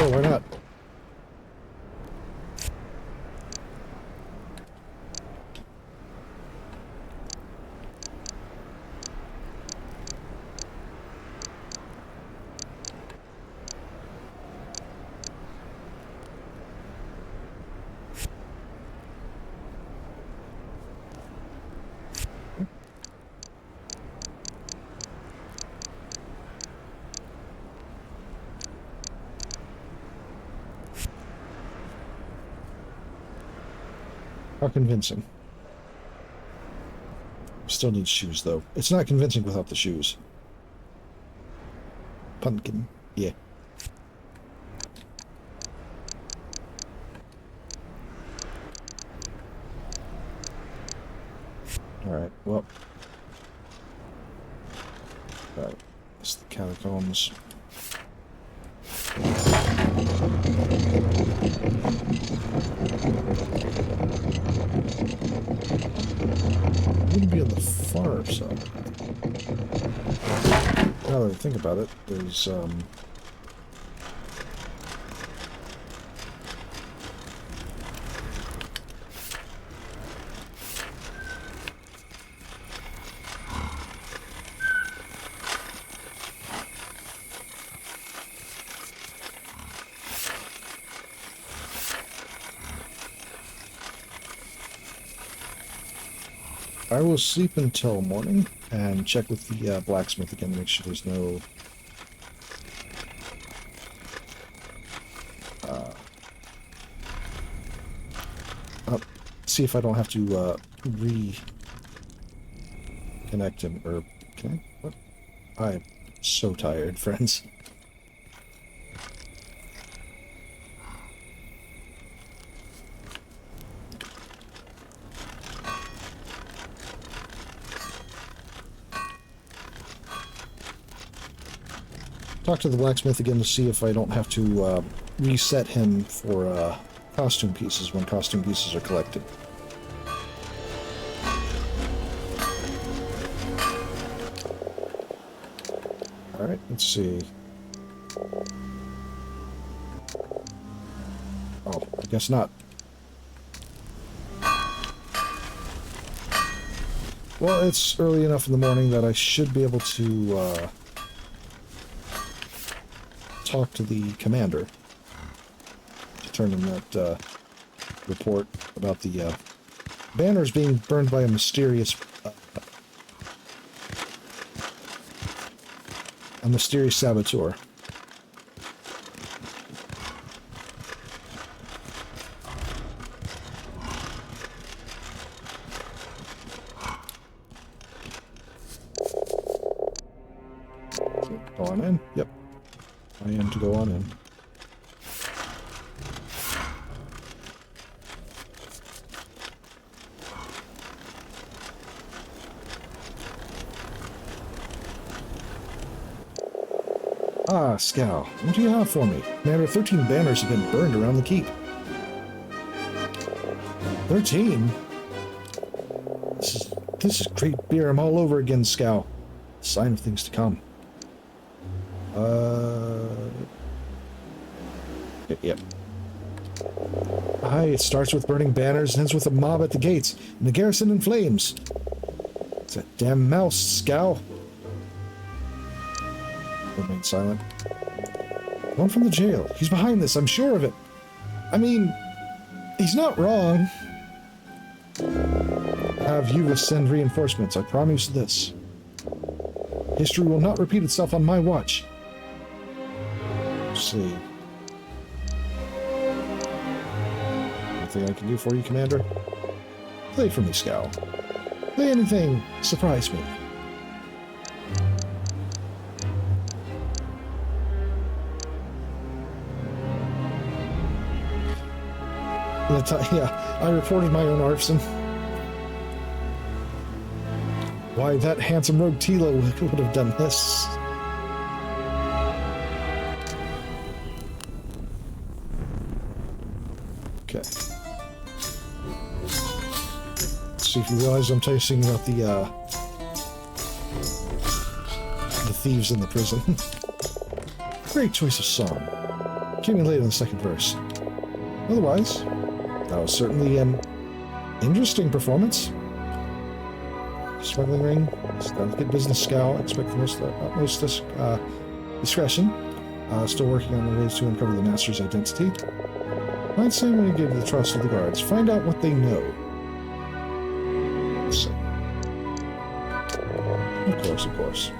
Sure, why not? How convincing. Still needs shoes, though. It's not convincing without the shoes. Pumpkin. Yeah. Alright, well. Alright. It's the catacombs. It would be on the far side. Now that I think about it, there's, I will sleep until morning and check with the blacksmith again to make sure there's no see if I don't have to reconnect him, or can I? What? I'm so tired, friends. Talk to the blacksmith again to see if I don't have to reset him for costume pieces when costume pieces are collected. Alright, let's see. Oh, I guess not. Well, it's early enough in the morning that I should be able to talk to the commander to turn in that report about the banners being burned by a mysterious saboteur. Go on in. Yep. I am to go on in. Ah, Scow, what do you have for me? Commander, 13 banners have been burned around the keep. 13? This is great beer. I'm all over again, Scow. Sign of things to come. Yep. Aye, it starts with burning banners and ends with a mob at the gates, and the garrison in flames. It's that damn mouse, Scow. Remain silent. One from the jail. He's behind this, I'm sure of it. I mean, he's not wrong. Have you send reinforcements, I promise this. History will not repeat itself on my watch. Let's see. Anything I can do for you, Commander? Play for me, Scow. Play anything. Surprise me. Yeah, I reported my own arson. Why, that handsome rogue Tilo would have done this. Okay. Let's see if you realize I'm talking about the thieves in the prison. Great choice of song. Came in late in the second verse. Otherwise, that was certainly an interesting performance. Smuggling ring, delicate business scowl, expect the utmost discretion. Still working on the ways to uncover the master's identity. I'd say when you give the trust of the guards, find out what they know. So, of course, of course.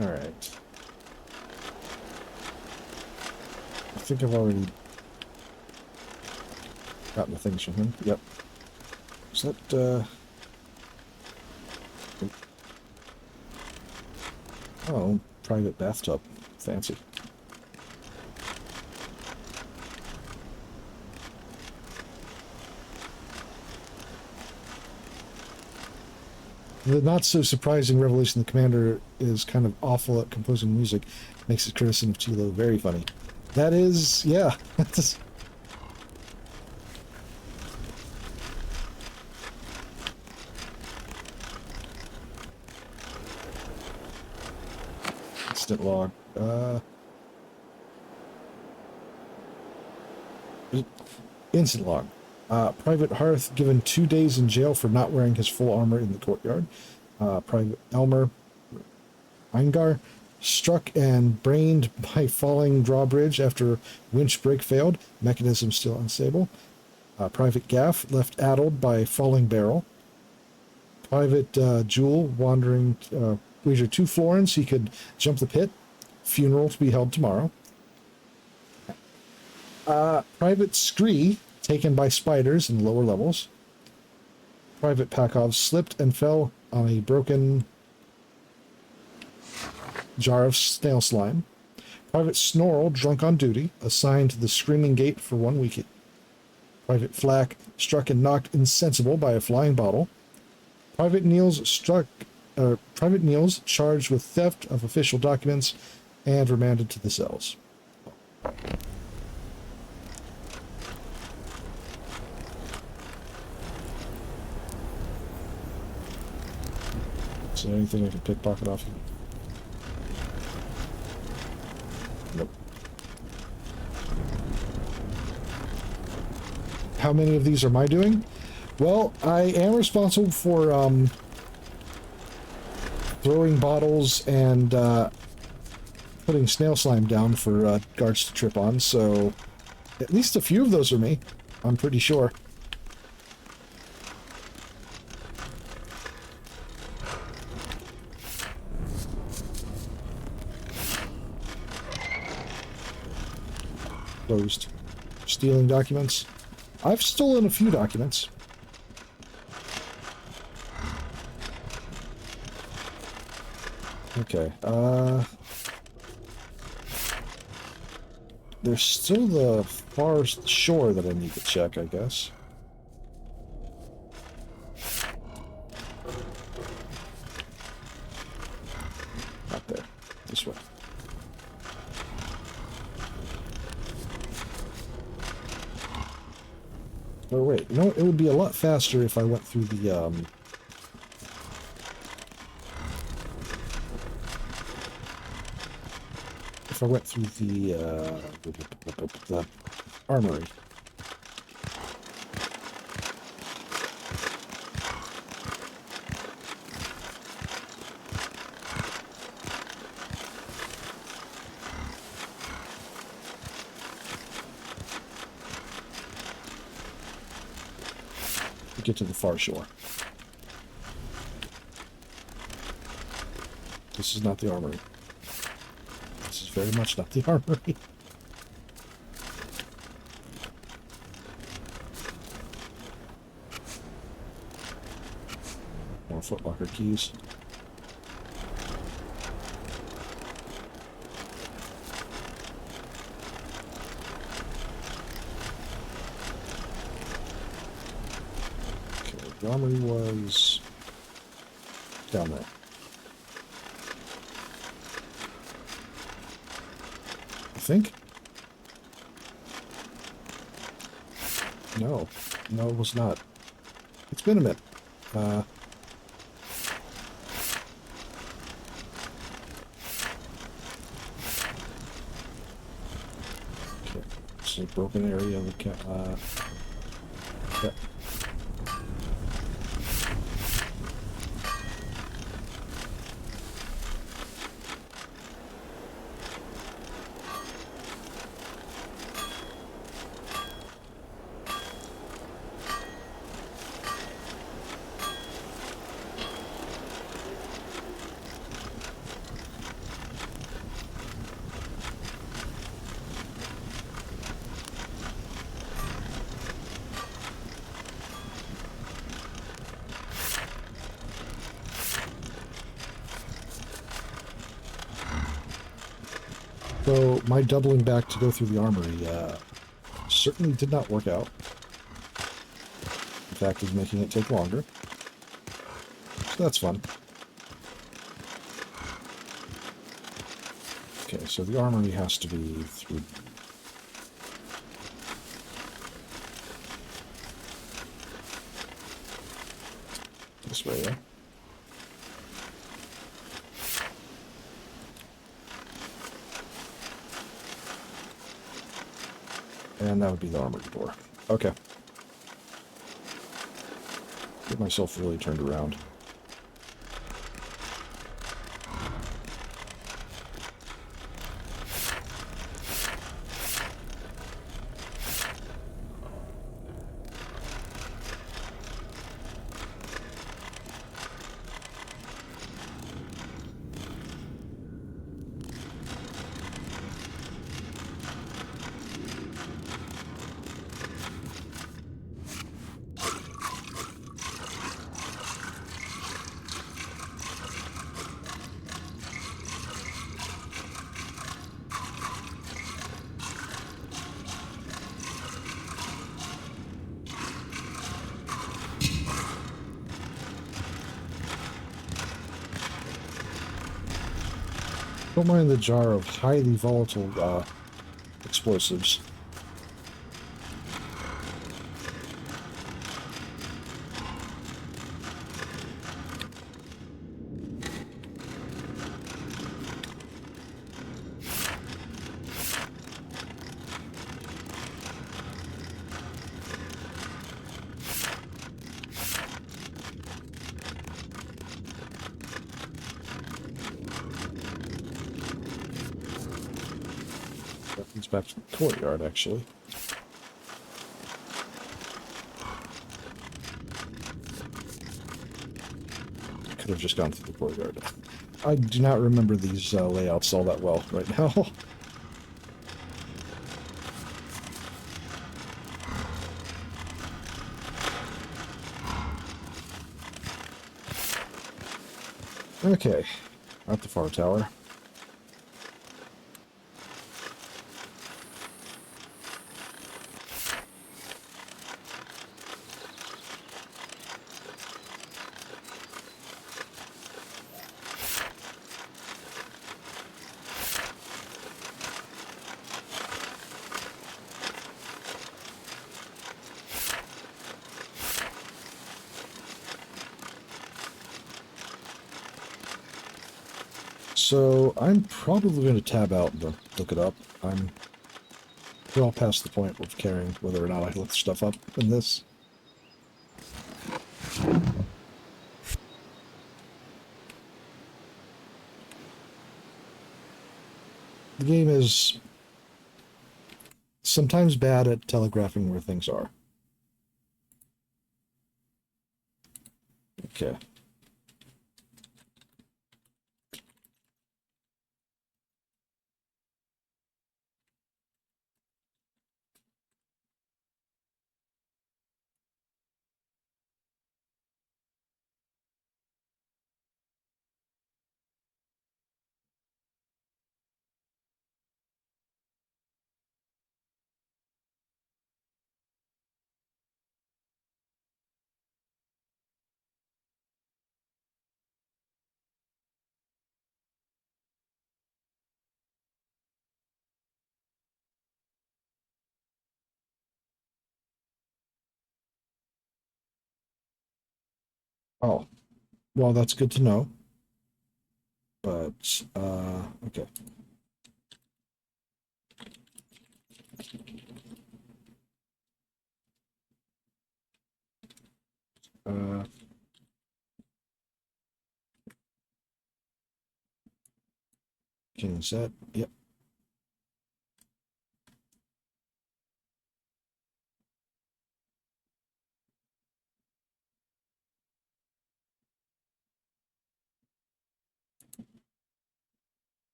Alright. I think I've already gotten the things from him. Yep. Is that, oh, private bathtub. Fancy. The not-so-surprising revelation the commander is kind of awful at composing music makes his criticism of Tilo very funny. That is, yeah. Instant log. Instant log. Private Hearth given 2 days in jail for not wearing his full armor in the courtyard. Private Elmer Eingar struck and brained by falling drawbridge after winch brake failed. Mechanism still unstable. Private Gaff left addled by falling barrel. Private Jewel wandering wagered 2 florins. He could jump the pit. Funeral to be held tomorrow. Private Scree taken by spiders in lower levels. Private Pakov slipped and fell on a broken jar of snail slime. Private Snorrel drunk on duty, assigned to the Screaming Gate for 1 week. Private Flack struck and knocked insensible by a flying bottle. Private Niels charged with theft of official documents and remanded to the cells. Is there anything I can pickpocket off you? Nope. How many of these am I doing? Well, I am responsible for throwing bottles and putting snail slime down for guards to trip on, so at least a few of those are me, I'm pretty sure. Closed. Stealing documents. I've stolen a few documents. Okay, there's still the far shore that I need to check, I guess. Not there. This way. Oh wait, you know, it would be a lot faster if I went through the, if I went through the armory. Get to the far shore. This is not the armory. This is very much not the armory. More footlocker keys. The armory was down there. I think? No. No, it was not. It's been a minute. broken area of the yeah. So my doubling back to go through the armory certainly did not work out. In fact, is making it take longer. So that's fun. Okay, so the armory has to be through... this way, yeah? And that would be the armory door. Okay. Get myself really turned around. Don't mind the jar of highly volatile explosives. Back to the courtyard, actually. Could have just gone through the courtyard. I do not remember these layouts all that well right now. Okay, at the far tower. So I'm probably going to tab out and look it up. I'm well past the point of caring whether or not I look stuff up in this. The game is sometimes bad at telegraphing where things are. Okay. Oh, well, that's good to know. But, okay. King set. Yep.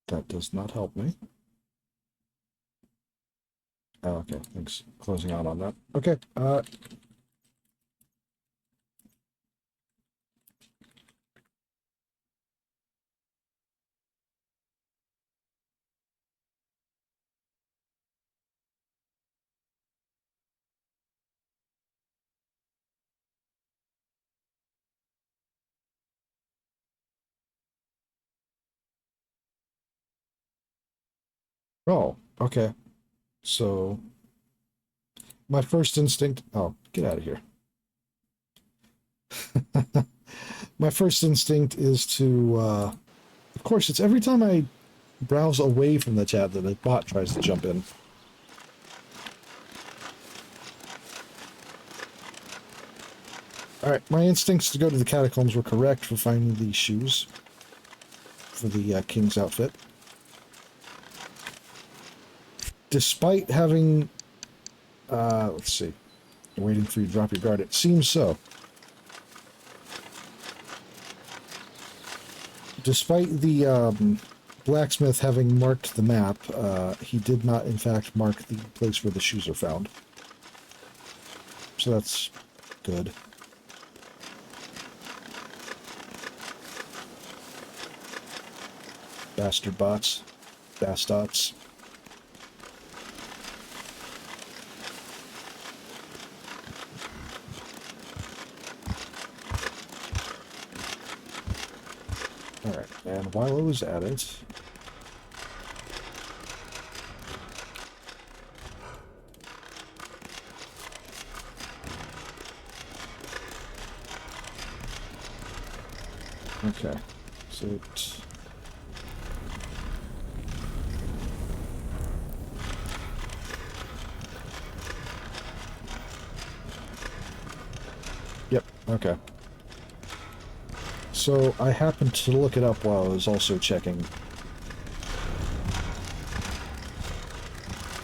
That does not help me. Oh, okay, thanks. Closing out on that. Okay, oh, okay. So, my first instinct... Oh, get out of here. My first instinct is to, of course, it's every time I browse away from the chat that a bot tries to jump in. Alright, my instincts to go to the catacombs were correct for finding these shoes for the king's outfit. Despite having... let's see. Waiting for you to drop your guard. It seems so. Despite the blacksmith having marked the map, he did not, in fact, mark the place where the shoes are found. So that's good. Bastard bots. Bastots. Alright, and while I was at it... Okay, so it... Yep, okay. So I happened to look it up while I was also checking.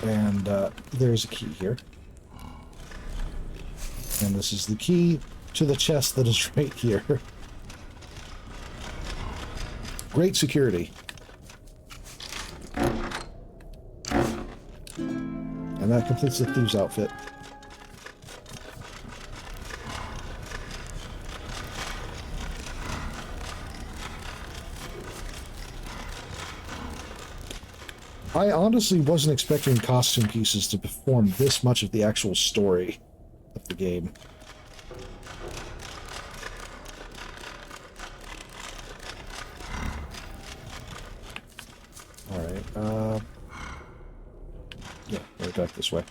And there's a key here. And this is the key to the chest that is right here. Great security. And that completes the thieves outfit. I honestly wasn't expecting costume pieces to perform this much of the actual story of the game. Alright, yeah, right back this way.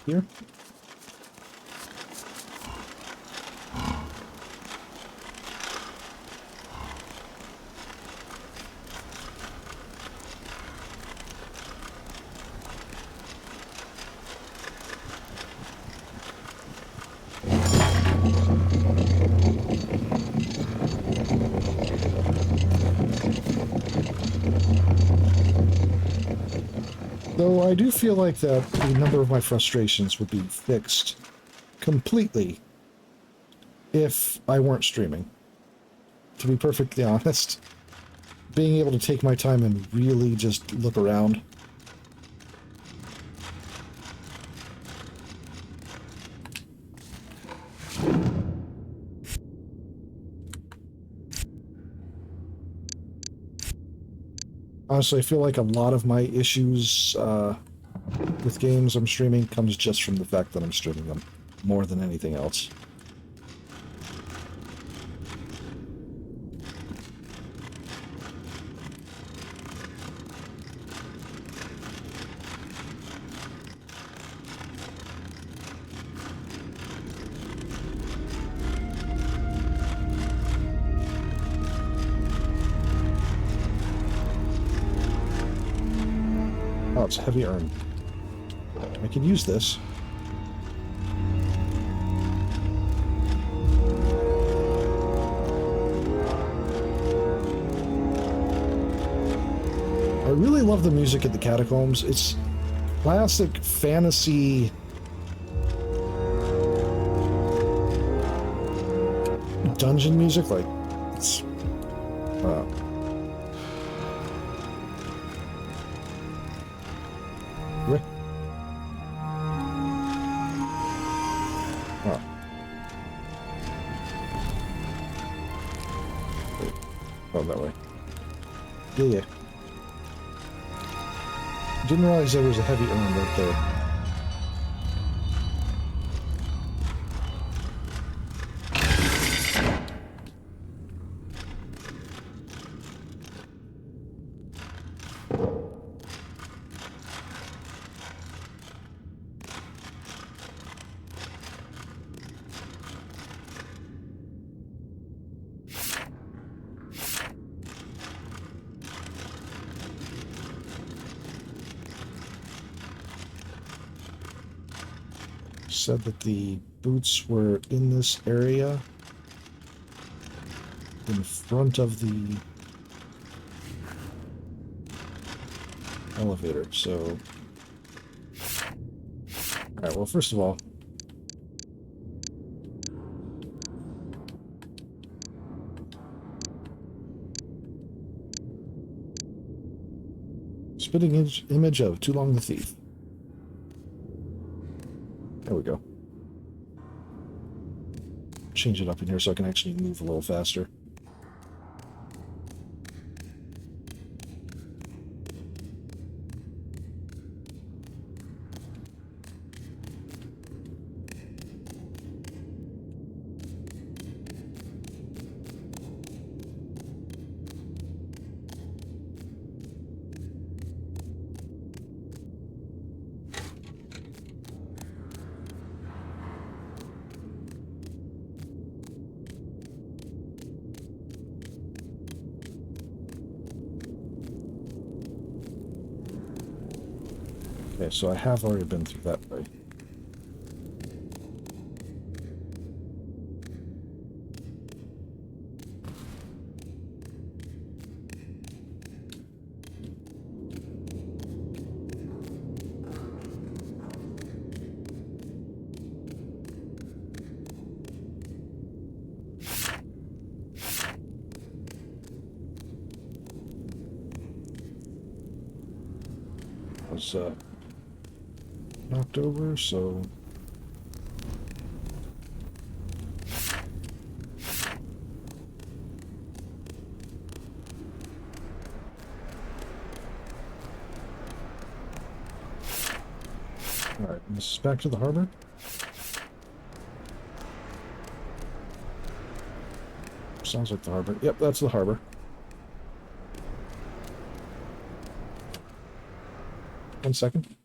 Here. Though I do feel like that a number of my frustrations would be fixed completely if I weren't streaming. To be perfectly honest, being able to take my time and really just look around. Honestly, I feel like a lot of my issues with games I'm streaming comes just from the fact that I'm streaming them, more than anything else. Oh, it's a heavy urn. I can use this. I really love the music at the catacombs. It's classic fantasy dungeon music. Like, it's Rick. Oh. Wait. Oh, that way. Yeah, yeah. Didn't realize there was a heavy urn right there. Said that the boots were in this area in front of the elevator, so... Alright, well, first of all... Spitting image of Too Long the Thief. There we go. Change it up in here so I can actually move a little faster. Okay, so I have already been through that way. Was knocked over, so alright, this is back to the harbor. Sounds like the harbor. Yep, that's the harbor. One second.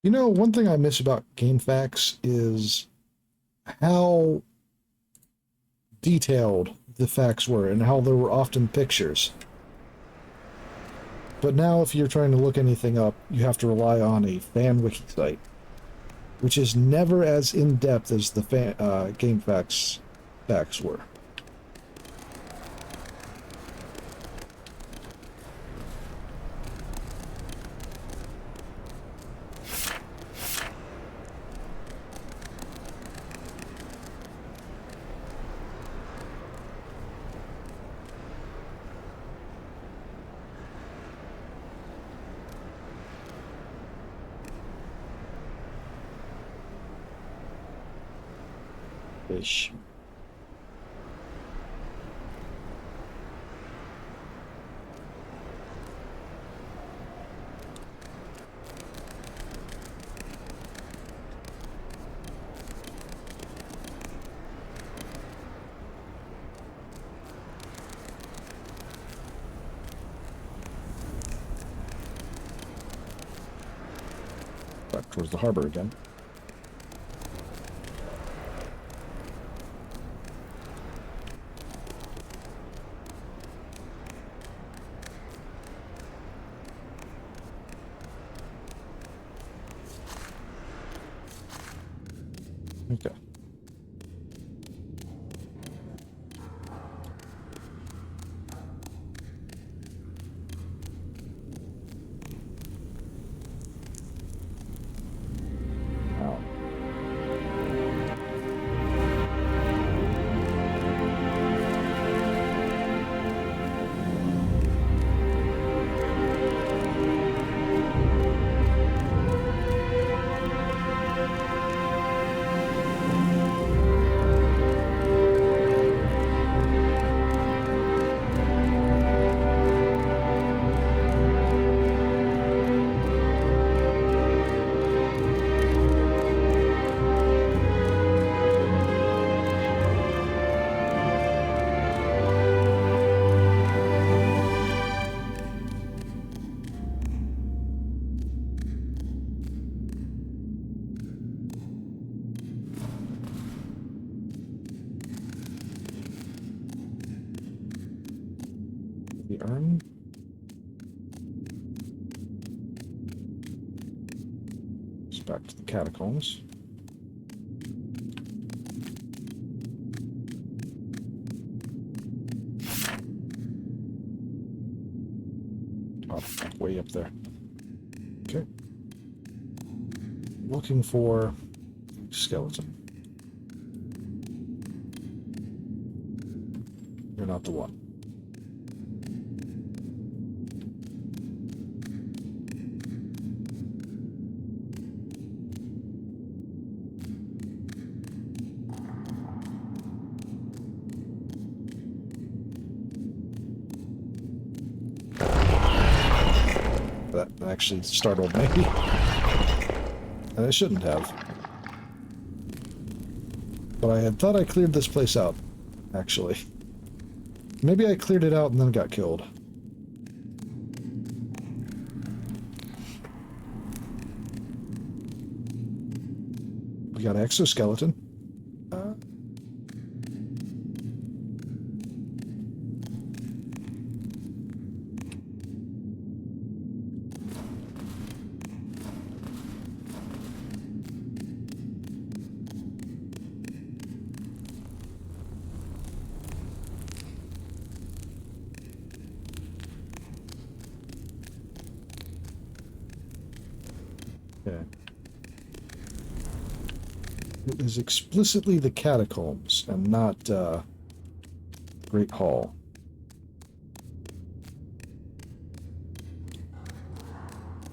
You know, one thing I miss about GameFAQs is how detailed the facts were and how there were often pictures. But now if you're trying to look anything up, you have to rely on a fan wiki site, which is never as in-depth as the GameFAQs facts were. Fish. Back towards the harbor again. Okay. Wow. The urn. It's back to the catacombs. Top, way up there. Okay. Looking for skeleton. You're not the one. That actually startled me. And I shouldn't have. But I had thought I cleared this place out, actually. Maybe I cleared it out and then got killed. We got an exoskeleton. Okay. It is explicitly the catacombs and not Great Hall.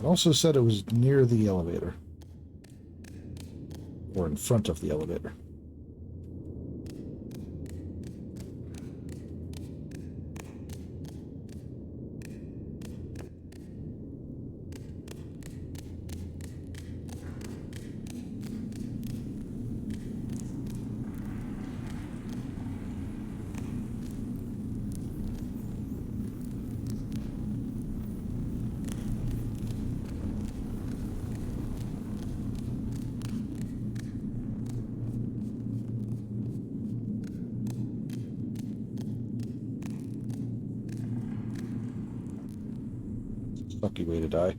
It also said it was near the elevator. Or in front of the elevator. Lucky way to die.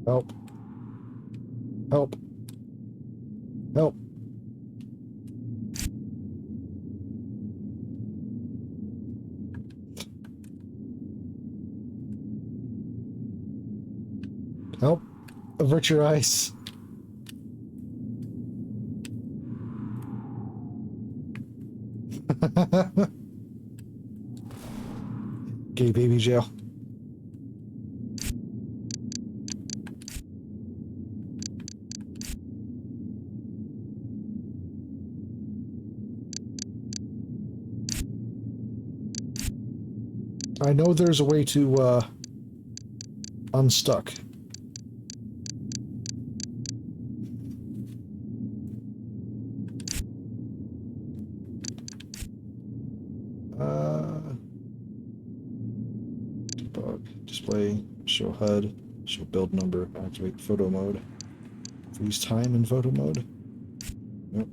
Help. Help. Help. Help. Avert your eyes. Gay baby jail. I know there's a way to unstuck. Debug, display, show HUD, show build number, activate photo mode. Freeze time in photo mode. Nope.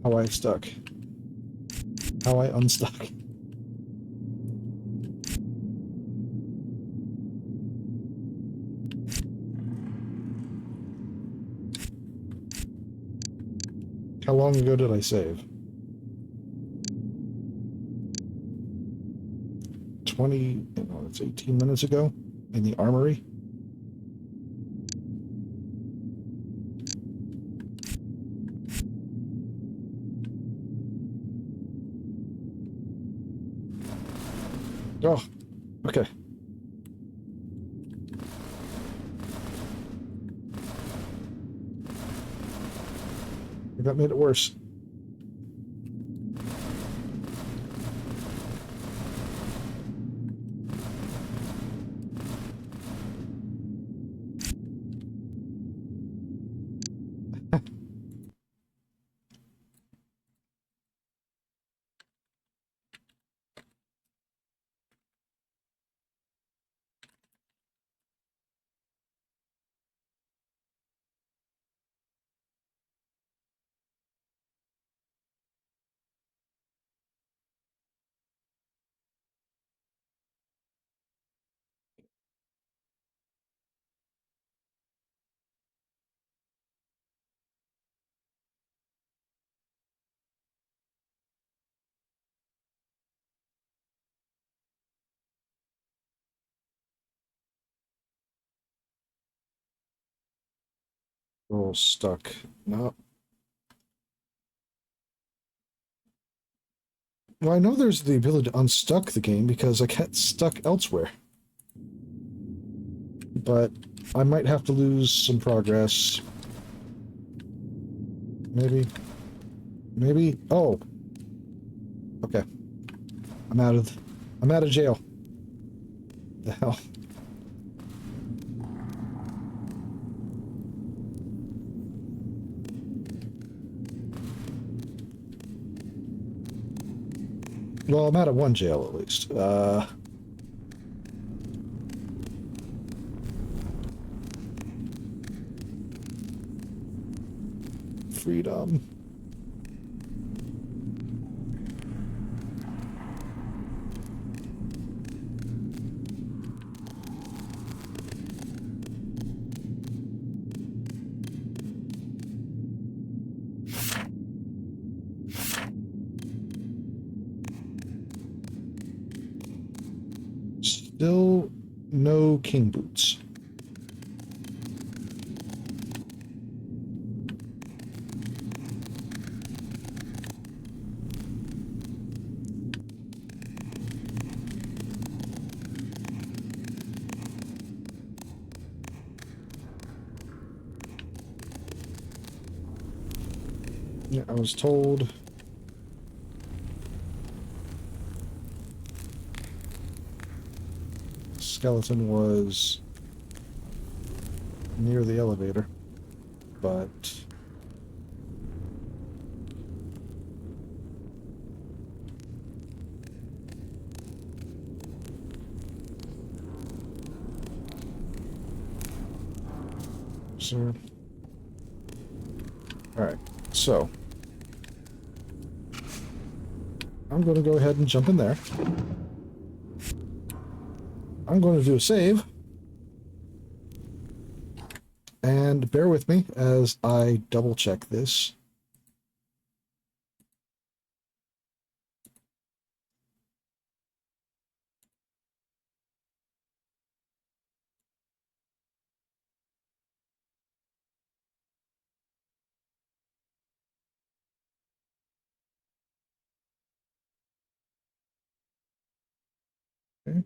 How I stuck. How I unstuck. How long ago did I save? 20, no, it's 18 minutes ago in the armory. Oh, okay. That made it worse. Oh, stuck. No. Well, I know there's the ability to unstuck the game because I get stuck elsewhere. But I might have to lose some progress. Maybe. Maybe. Oh. Okay. I'm out of jail. The hell. Well, I'm out of one jail at least. Freedom. Still no king boots. Yeah, I was told. Skeleton was near the elevator, but sir. Alright, so I'm going to go ahead and jump in there. I'm going to do a save. And bear with me as I double check this. Okay.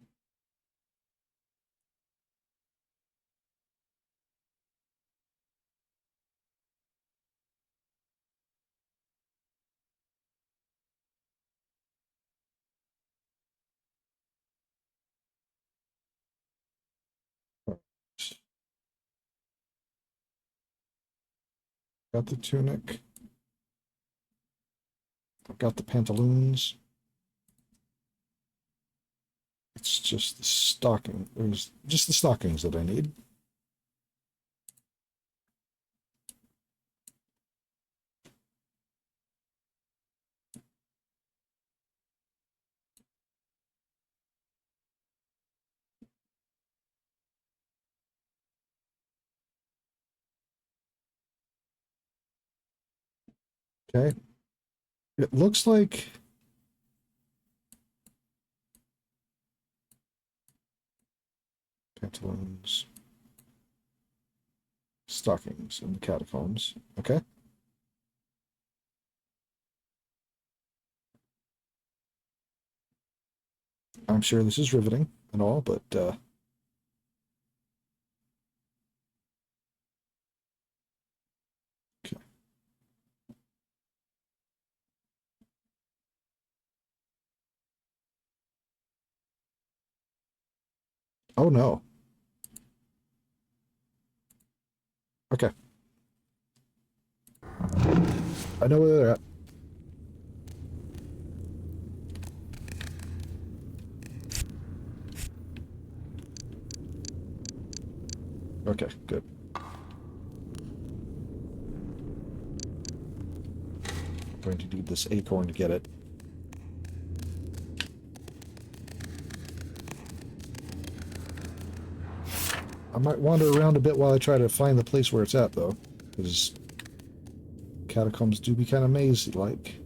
Got the tunic. I've got the pantaloons. It's just the stocking. There's just the stockings that I need. Okay. It looks like pantaloons, stockings, and catacombs. Okay. I'm sure this is riveting and all, but okay. Oh no. Okay. I know where they're at. Okay, good. I'm going to need this acorn to get it. I might wander around a bit while I try to find the place where it's at, though, because catacombs do be kind of mazy-like.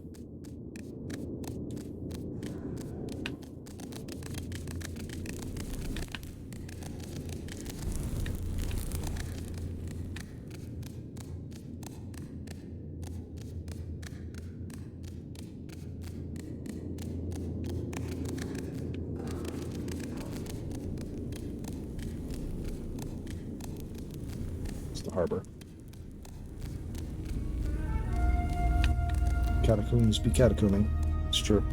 Harbor. Catacombs be catacombing. It's true.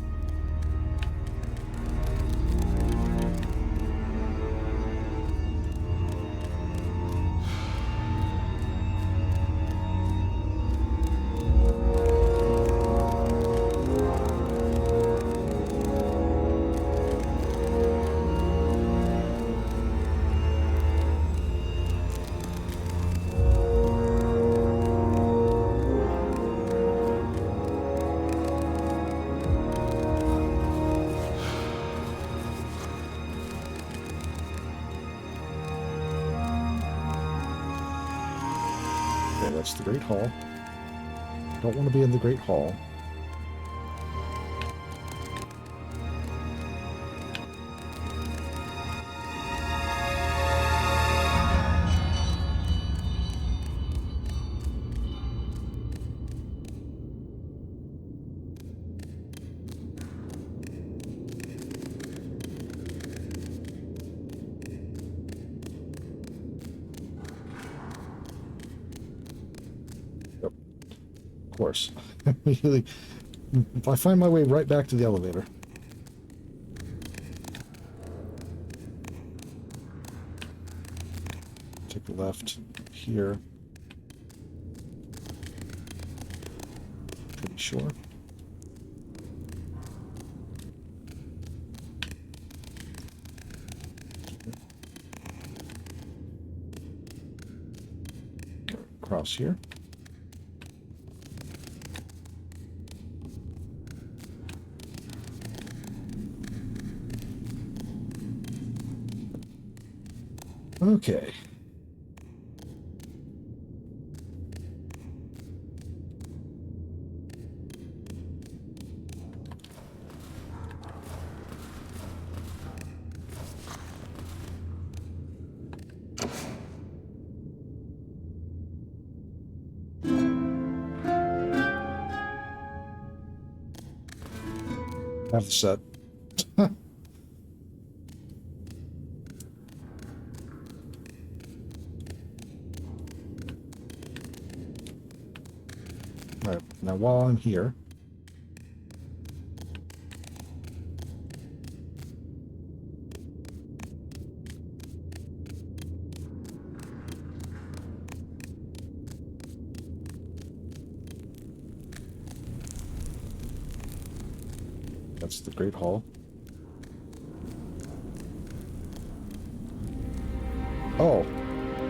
That's the Great Hall. Don't want to be in the Great Hall. Of course. I find my way right back to the elevator. Take the left here. Pretty sure. else here. Okay. Have the set. Alright, now while I'm here, that's the Great Hall. Oh,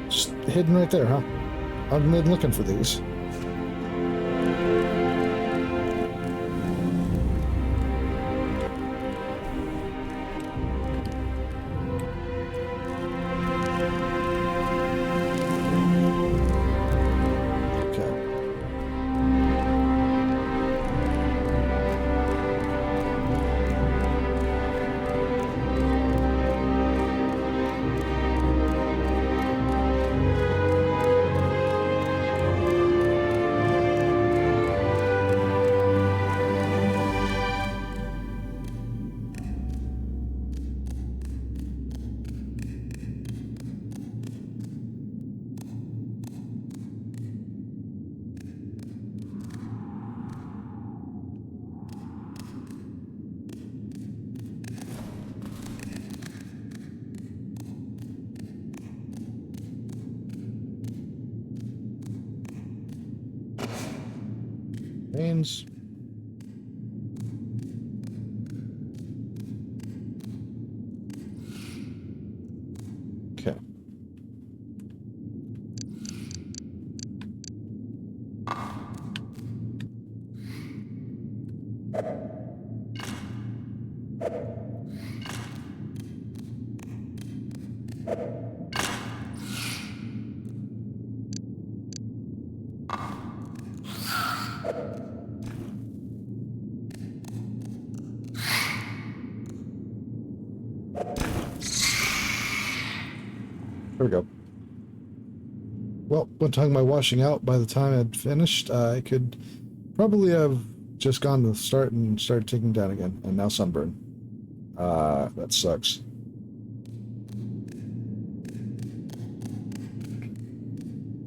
just hidden right there, huh? I've been looking for these. Veins. Okay. There we go. Well, when talking about washing out, by the time I'd finished, I could probably have just gone to the start and started taking down again, and now sunburn. That sucks.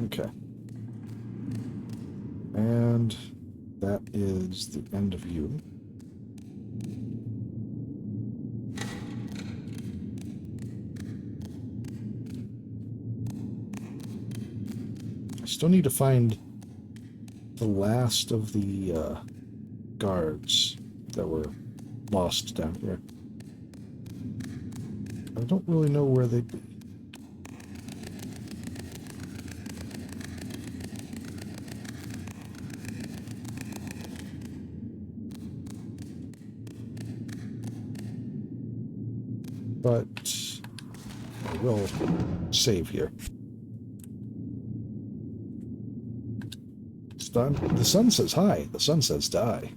Okay. And that is the end of you. Still need to find the last of the guards that were lost down here. I don't really know where they'd be. But I will save here. The sun says hi. The sun says die.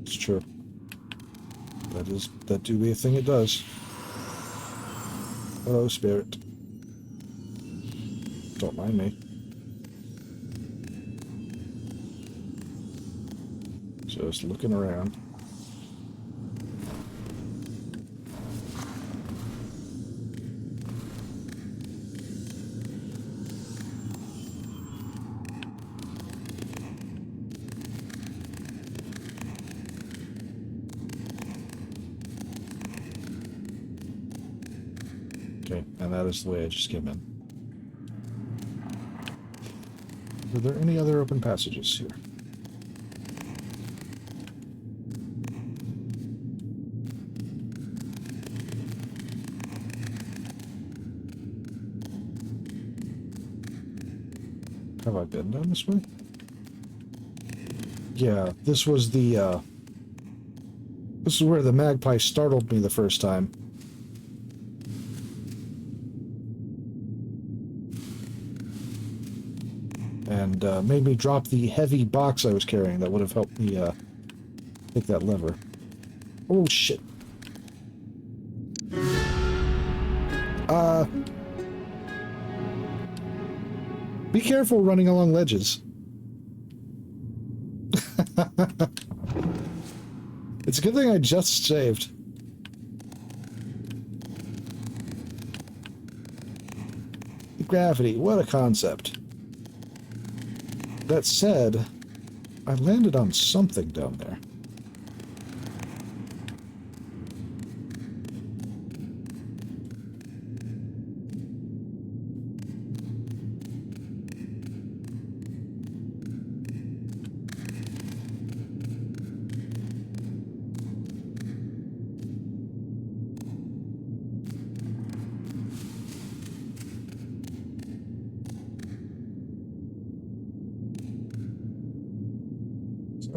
It's true. That do be a thing it does. Hello, spirit. Don't mind me. Just looking around. Okay, and that is the way I just came in. Are there any other open passages here? Have I been down this way? Yeah, this was the, this is where the magpie startled me the first time. And, made me drop the heavy box I was carrying that would have helped me, take that lever. Oh, shit. Be careful running along ledges. It's a good thing I just saved. Gravity, what a concept. That said, I landed on something down there.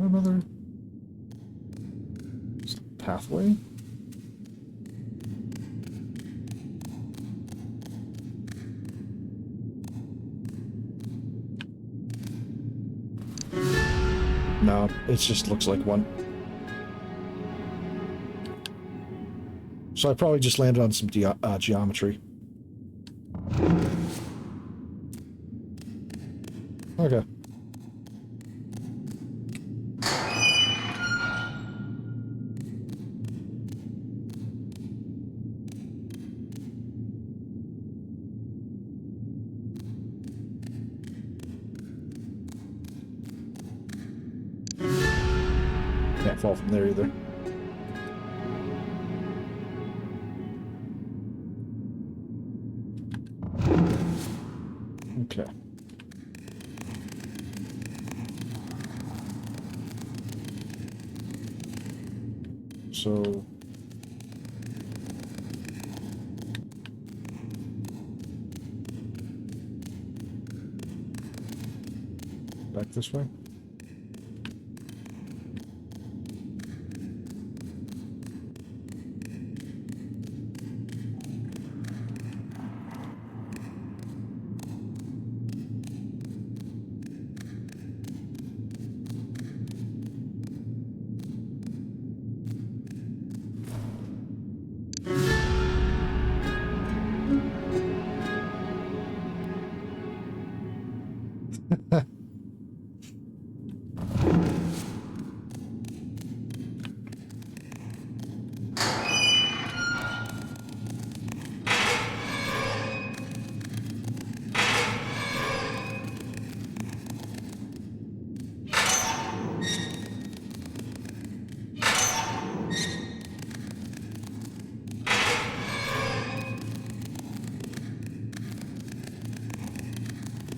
Another pathway? No, it just looks like one. So I probably just landed on some geometry. Okay. Can't fall from there either. Okay. So... back this way?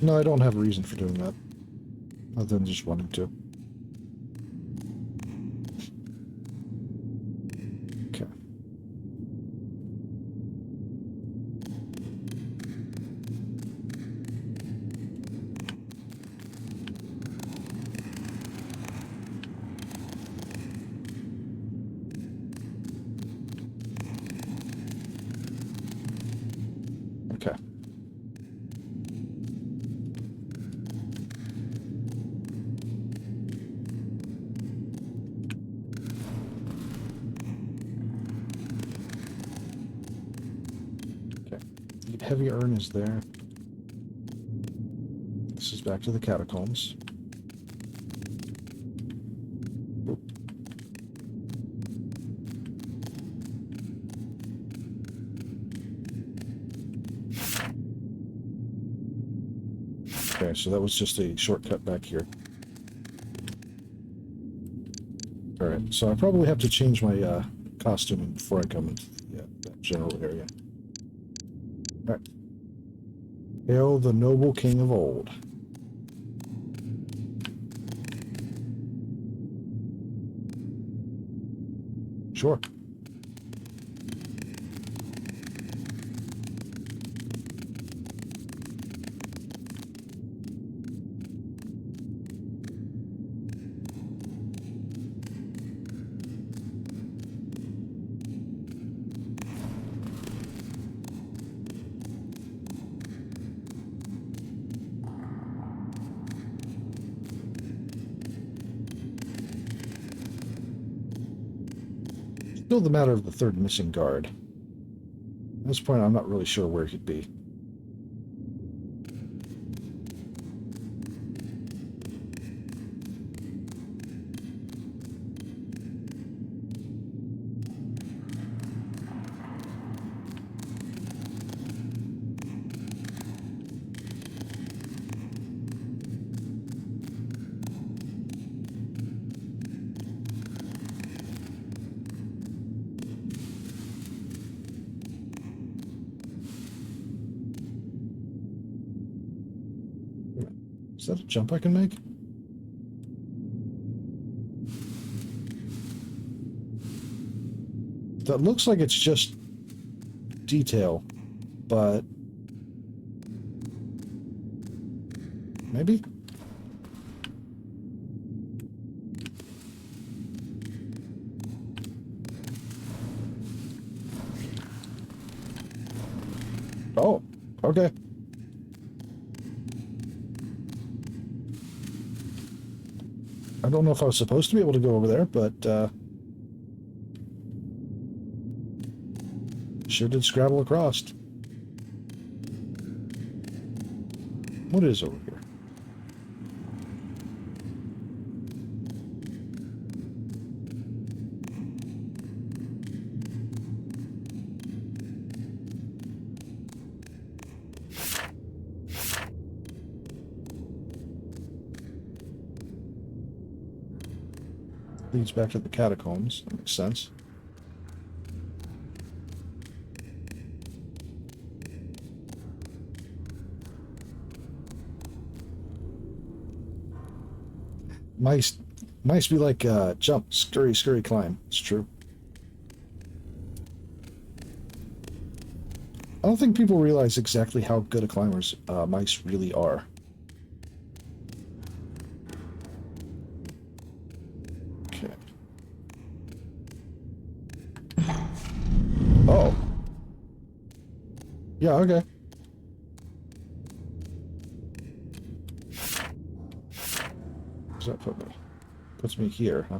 No, I don't have a reason for doing that, other than just wanting to. Okay. Okay. Heavy urn is there. This is back to the catacombs. Oop. Okay, so that was just a shortcut back here. Alright, so I probably have to change my costume before I come into that general area. Alright. Hail the noble king of old. Sure. Still the matter of the third missing guard. At this point, I'm not really sure where he'd be. Is that a jump I can make? That looks like it's just detail, but maybe? Oh, okay. I don't know if I was supposed to be able to go over there, but sure did scrabble across. What is over here? Leads back to the catacombs. That makes sense. Mice be like jump, scurry, scurry, climb. It's true. I don't think people realize exactly how good of climbers mice really are. Okay. Oh. Yeah, okay. Where's that put me? Puts me here, huh?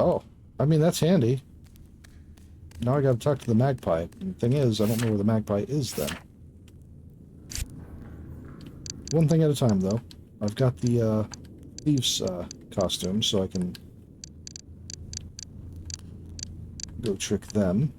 Oh, I mean, that's handy. Now I gotta talk to the magpie. And the thing is, I don't know where the magpie is then. One thing at a time, though. I've got the thieves costume, so I can go trick them.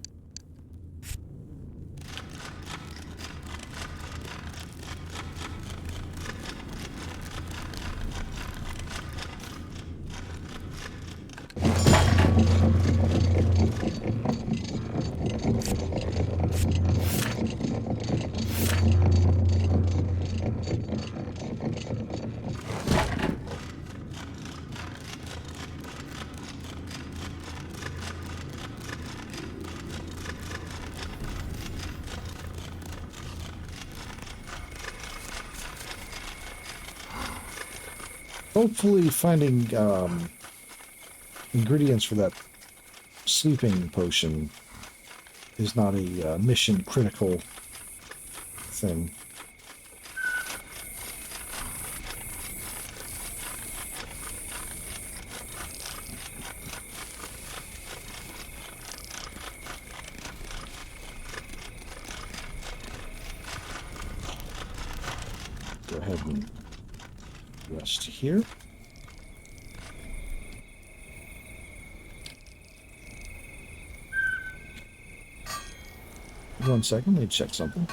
Hopefully finding ingredients for that sleeping potion is not a mission critical thing. Go ahead and rest here. One second, let me check something.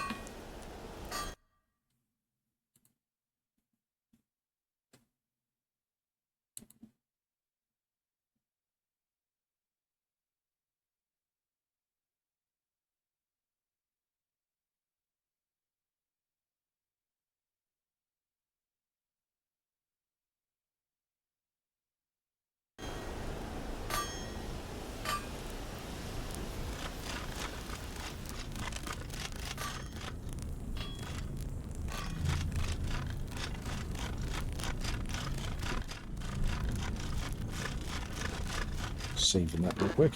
Saving that real quick.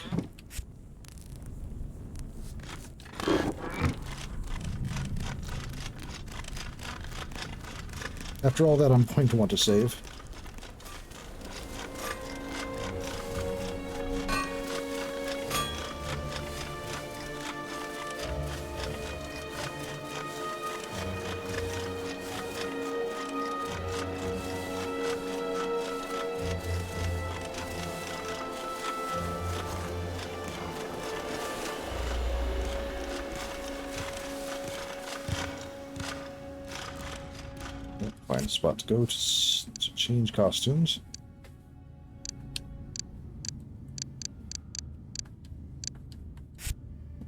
After all that, I'm going to want to save. Find a spot to go to change costumes.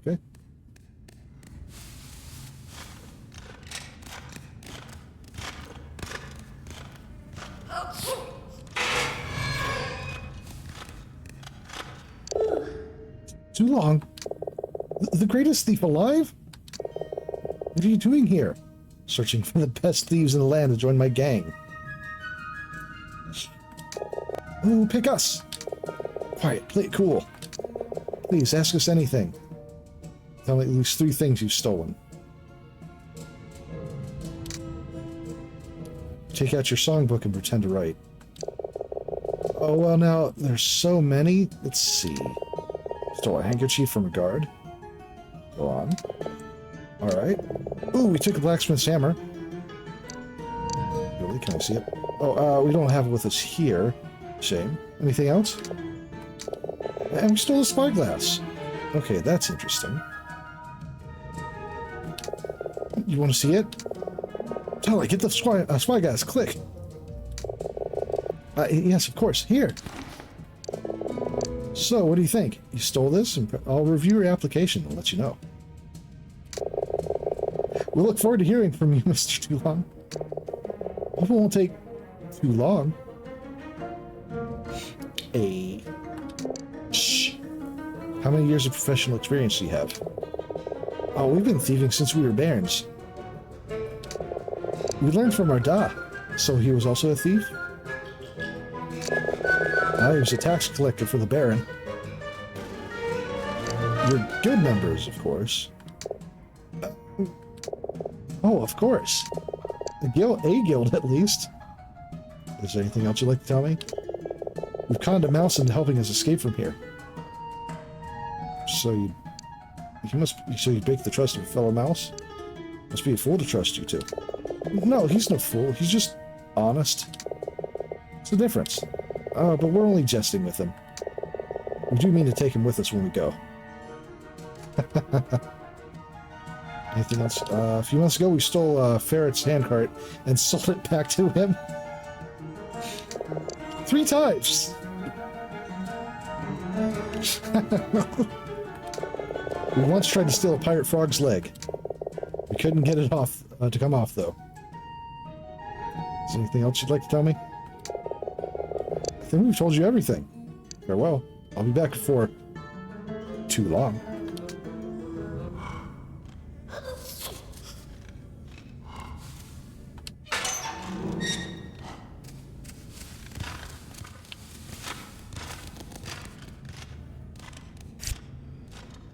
Okay. Too long. The greatest thief alive? What are you doing here? Searching for the best thieves in the land to join my gang. Ooh, pick us! Quiet, play it cool. Please, ask us anything. Tell me at least 3 things you've stolen. Take out your songbook and pretend to write. Oh, well now, there's so many. Let's see. Stole a handkerchief from a guard. Go on. Alright. Ooh, we took a blacksmith's hammer. Really? Can I see it? Oh, we don't have it with us here. Shame. Anything else? And we stole a spyglass. Okay, that's interesting. You want to see it? Tilo, get the spyglass. Click. Yes, of course. Here. So, what do you think? You stole this? And I'll review your application and let you know. We'll look forward to hearing from you, Mr. Too Long. Hope it won't take too long. Shh. How many years of professional experience do you have? Oh, we've been thieving since we were bairns. We learned from our Da. So he was also a thief? He was a tax collector for the Baron. You're guild members, of course. Oh, of course. A guild at least. Is there anything else you'd like to tell me? We've conned a mouse into helping us escape from here. So you break the trust of a fellow mouse? Must be a fool to trust you two. No, he's no fool. He's just honest. What's the difference? But we're only jesting with him. We do mean to take him with us when we go. Anything else? A few months ago, we stole Ferret's handcart and sold it back to him. 3 times! We once tried to steal a pirate frog's leg. We couldn't get it off to come off, though. Is there anything else you'd like to tell me? I think we've told you everything. Farewell. I'll be back before too long.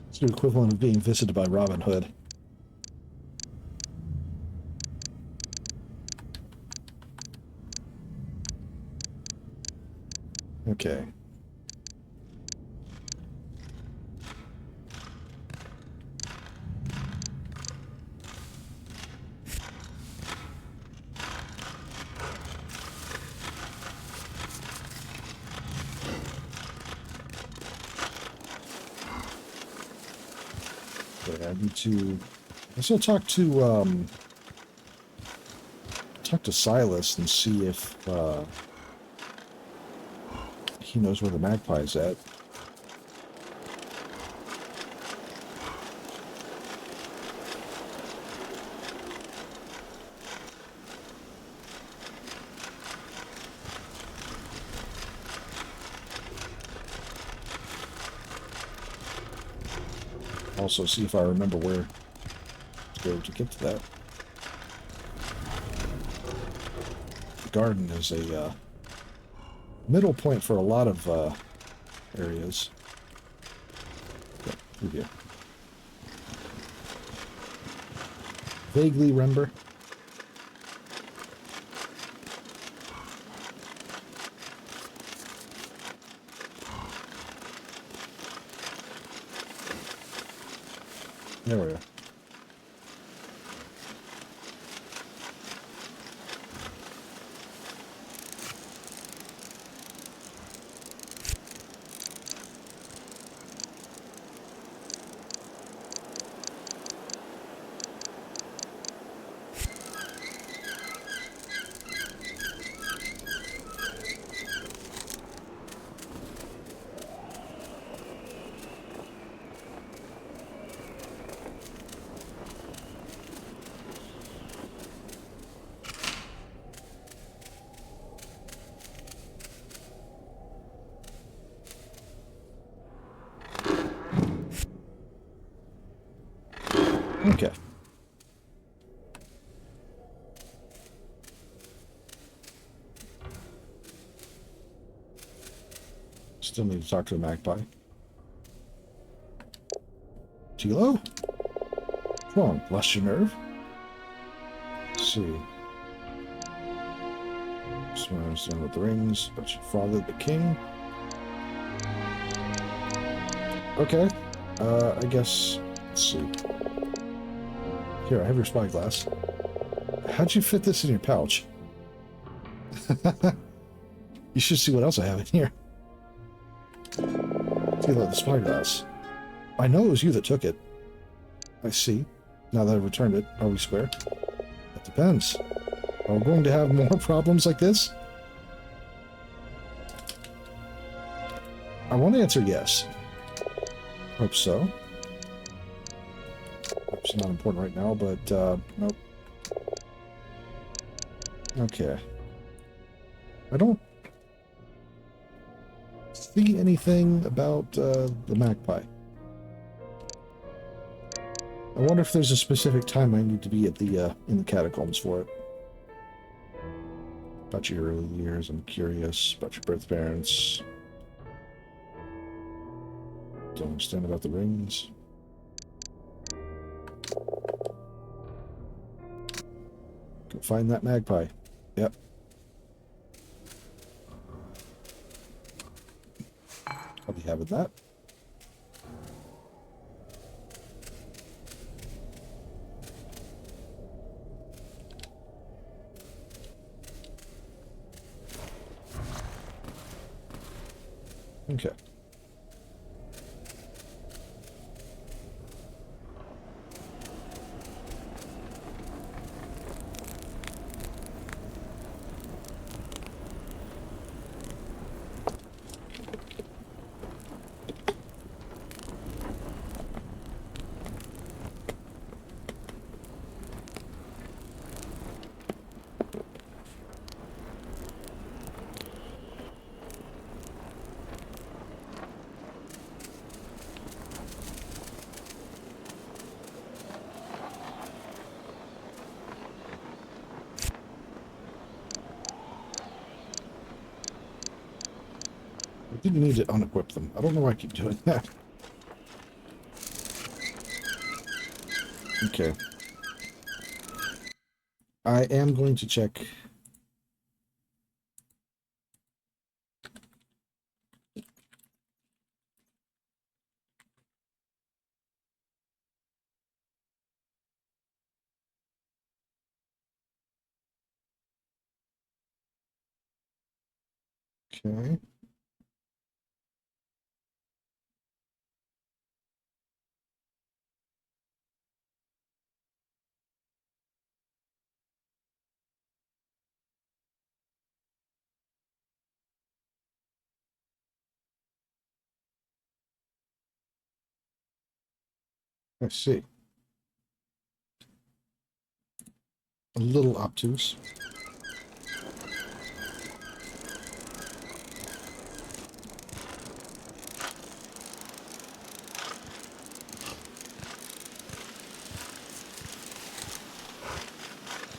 It's the equivalent of being visited by Robin Hood. Okay. I need to also talk to Silas and see if he knows where the magpie's at. Also see if I remember where to go to get to that. The garden is a middle point for a lot of areas. Okay, through here. Vaguely remember. There we are. Okay. Still need to talk to the magpie. Tilo? What's wrong? Lost your nerve? Let's see. Swears in with the rings, but your father, the king. Okay. I guess. Let's see. Here, I have your spyglass. How'd you fit this in your pouch? You should see what else I have in here. Tilo, the spyglass. I know it was you that took it. I see. Now that I've returned it, are we square? That depends. Are we going to have more problems like this? I want to answer yes. Hope so. It's not important right now, but, nope. Okay. I don't see anything about, the magpie. I wonder if there's a specific time I need to be at the, in the catacombs for it. About your early years, I'm curious. About your birth parents. Don't understand about the rings. Go find that magpie. Yep. I'll be having that. Okay. I didn't need to unequip them. I don't know why I keep doing that. Okay. I am going to check. Okay. I see. A little obtuse.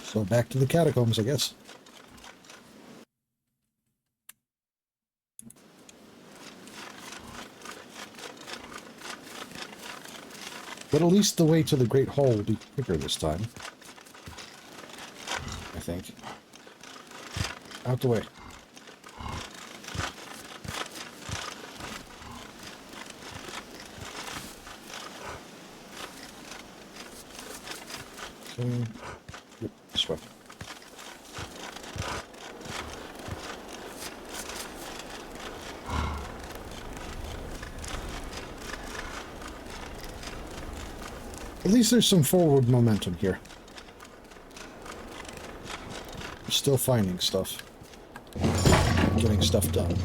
So back to the catacombs, I guess. But at least the way to the Great Hall will be quicker this time. I think. Out the way. Okay. Yep, this way. At least there's some forward momentum here. We're still finding stuff. Getting stuff done.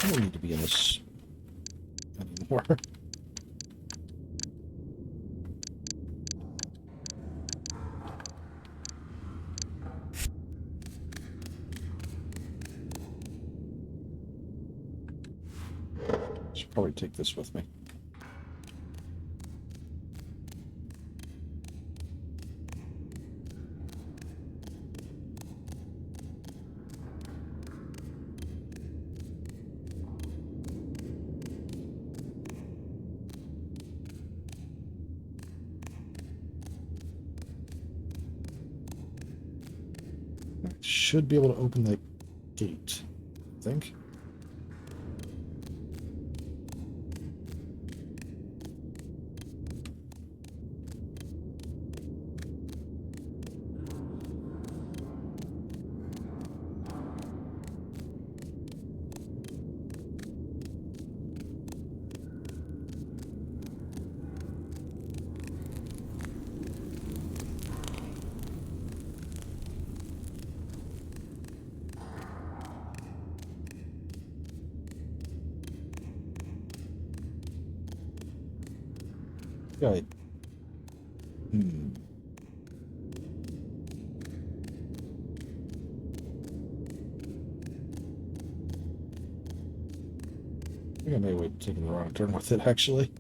I don't need to be in this anymore. Should probably take this with me. Should be able to open that gate, I think. Right. I think I may have taken the wrong turn with it, actually.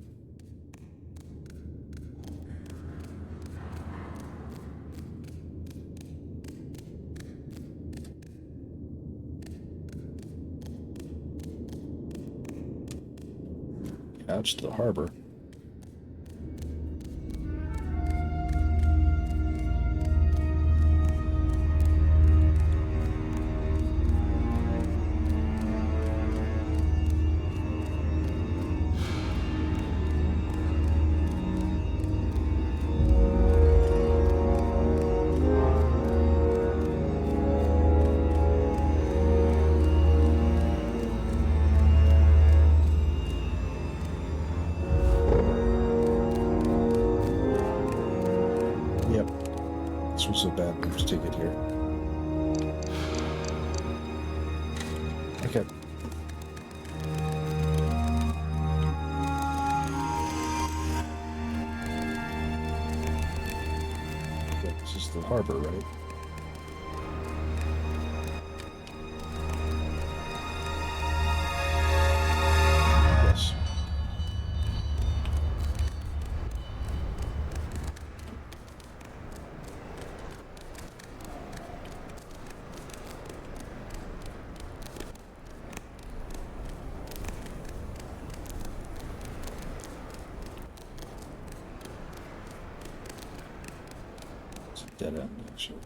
Ouch to the harbor. This was a bad move to get here. Okay. Yeah, this is the harbor, right? Yes. Dead end, actually.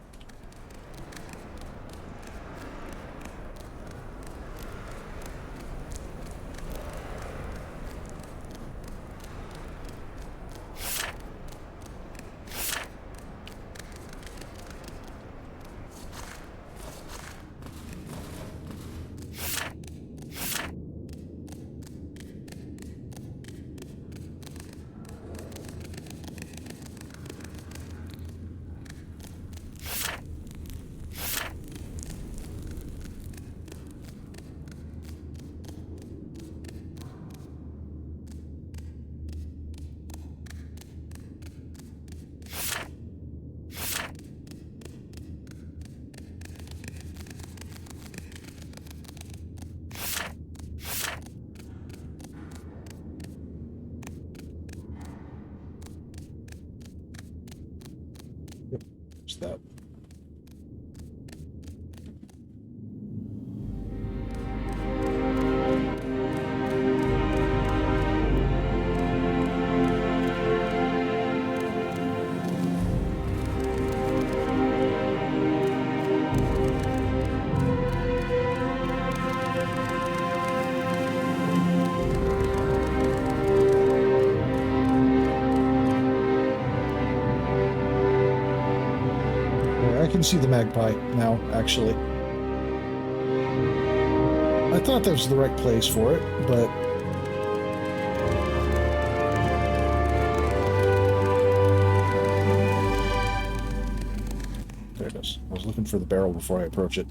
What's that? can see the magpie now, actually. I thought that was the right place for it, but... There it is. I was looking for the barrel before I approach it.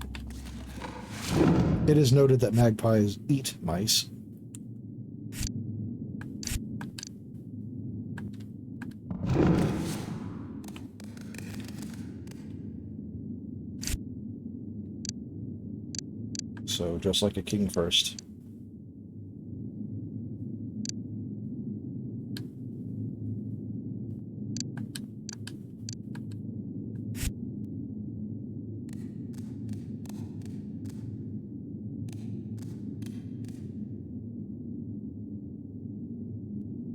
It is noted that magpies eat mice. So, just like a king first.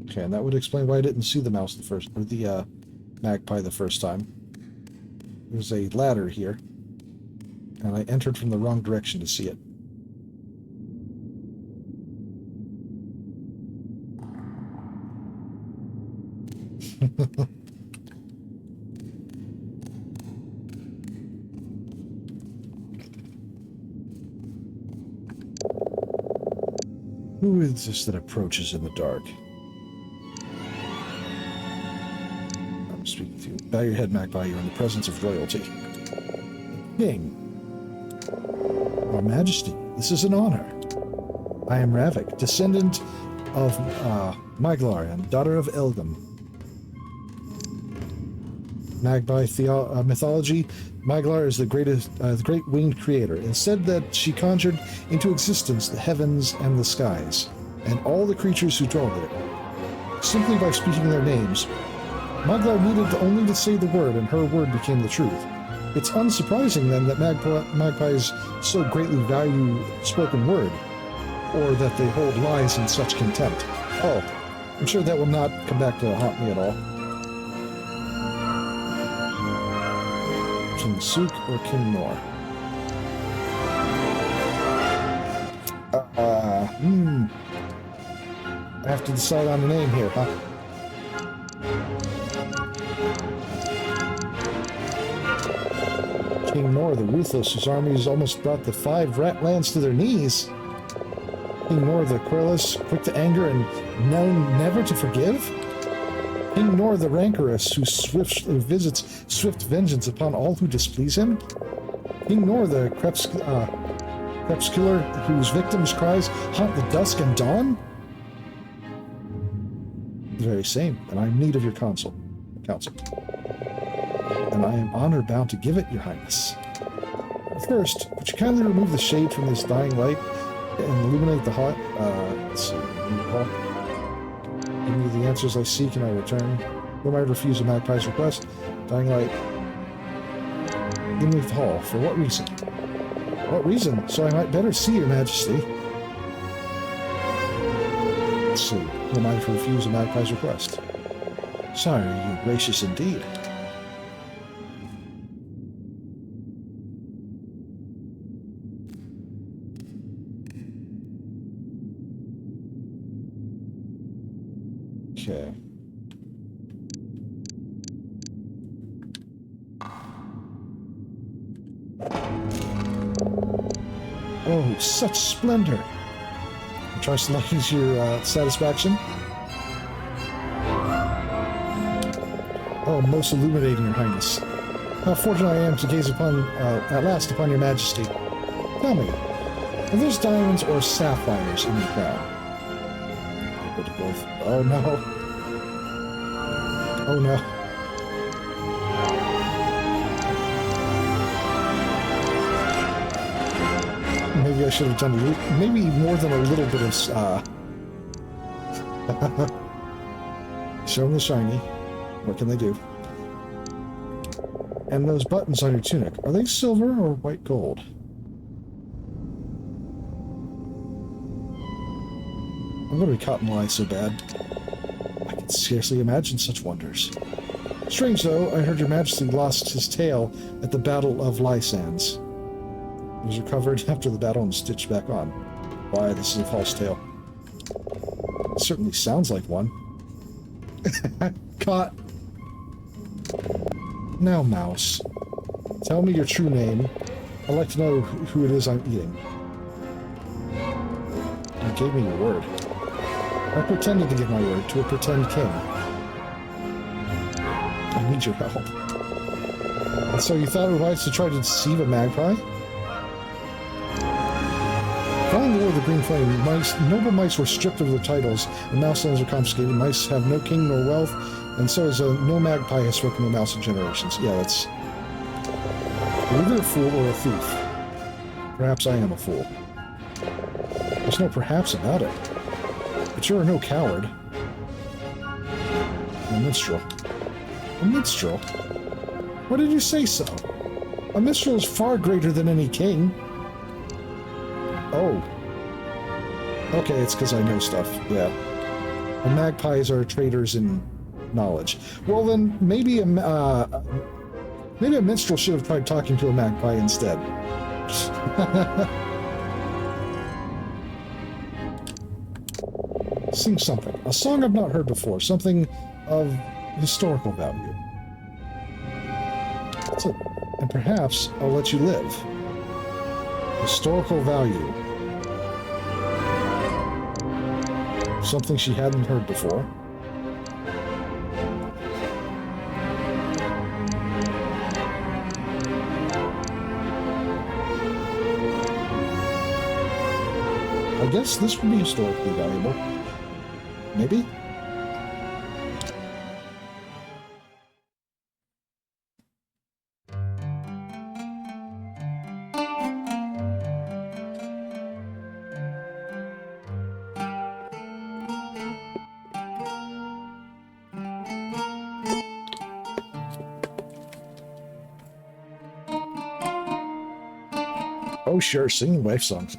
Okay, and that would explain why I didn't see the mouse the first, or the magpie the first time. There's a ladder here, and I entered from the wrong direction to see it. Who is this that approaches in the dark? I'm speaking to you. Bow your head, magpie. You're in the presence of royalty. King. Your Majesty, this is an honor. I am Ravik, descendant of Maglar and daughter of Elgum. Magpie mythology, Maglar is the great winged creator. It is said that she conjured into existence the heavens and the skies, and all the creatures who dwell there. Simply by speaking their names, Maglar needed only to say the word, and her word became the truth. It's unsurprising, then, that magpies so greatly value spoken word, or that they hold lies in such contempt. Oh, I'm sure that will not come back to haunt me at all. King Suk or King Nor? I have to decide on a name here, huh? King Nor, the ruthless, whose armies almost brought the 5 rat lands to their knees. King Nor, the querulous, quick to anger and known never to forgive. King Nor, the rancorous, who visits swift vengeance upon all who displease him. King Nor, the crepuscular, whose victims' cries haunt the dusk and dawn. The very same, and I am in need of your counsel. And I am honor-bound to give it, your highness. First, would you kindly remove the shade from this dying light and illuminate the hut? Let's see. Give me the answers I seek and I return. Or might refuse a magpie's request. Dying light. Illuminate the hall. For what reason? What reason? So I might better see your majesty. Let's see. Who am I to refuse a magpie's request? Sorry, you're gracious indeed. Okay. Oh, such splendor! I'll try to use your satisfaction. Oh, most illuminating, your highness. How fortunate I am to gaze upon, at last, upon your majesty. Tell me, are those diamonds or sapphires in your crown? Both. Oh no. Oh no. Maybe I should have done maybe more than a little bit of show them the shiny. What can they do? And those buttons on your tunic, are they silver or white gold? I'm going to be caught in lies so bad. I can scarcely imagine such wonders. Strange, though, I heard your majesty lost his tail at the Battle of Lysands. It was recovered after the battle and stitched back on. Why, this is a false tale. It certainly sounds like one. Caught. Now, mouse. Tell me your true name. I'd like to know who it is I'm eating. You gave me your word. I pretended to give my word to a pretend king. I need your help. And so you thought it was wise to try to deceive a magpie? Following the war of the Green Flame, noble mice were stripped of their titles, and mouse lands were confiscated. Mice have no king nor wealth, and so is no magpie has spoken to mouse in generations. Yeah, that's... You're either a fool or a thief. Perhaps I am a fool. There's no perhaps about it. But you're no coward. A minstrel. A minstrel? Why did you say so? A minstrel is far greater than any king. Oh. Okay, it's because I know stuff. Yeah. And magpies are traders in knowledge. Well, then maybe a minstrel should have tried talking to a magpie instead. Sing something. A song I've not heard before. Something of historical value. That's it. And perhaps I'll let you live. Historical value. Something she hadn't heard before. I guess this would be historically valuable. Maybe? Oh, sure, singing wife songs.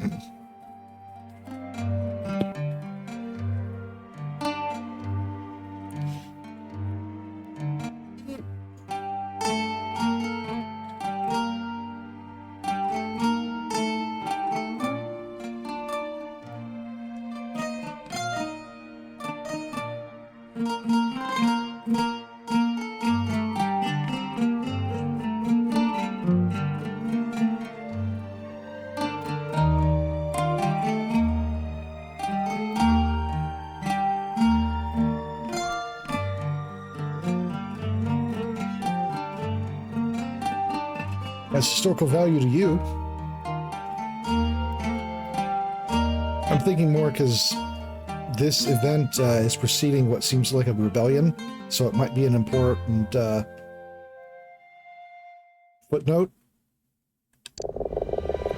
Has historical value to you. I'm thinking more because this event is preceding what seems like a rebellion, so it might be an important footnote.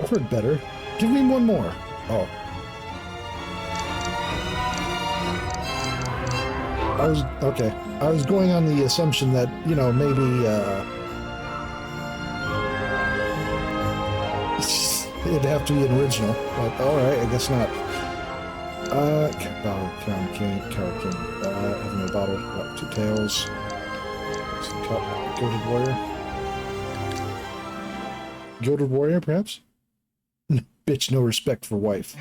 I've heard better. Give me one more. Oh. I was going on the assumption that, you know, maybe it'd have to be an original, but alright, I guess not. Crown King, having a bottle, two tails, some cup, gilded warrior. Gilded warrior, perhaps? Bitch, no respect for wife.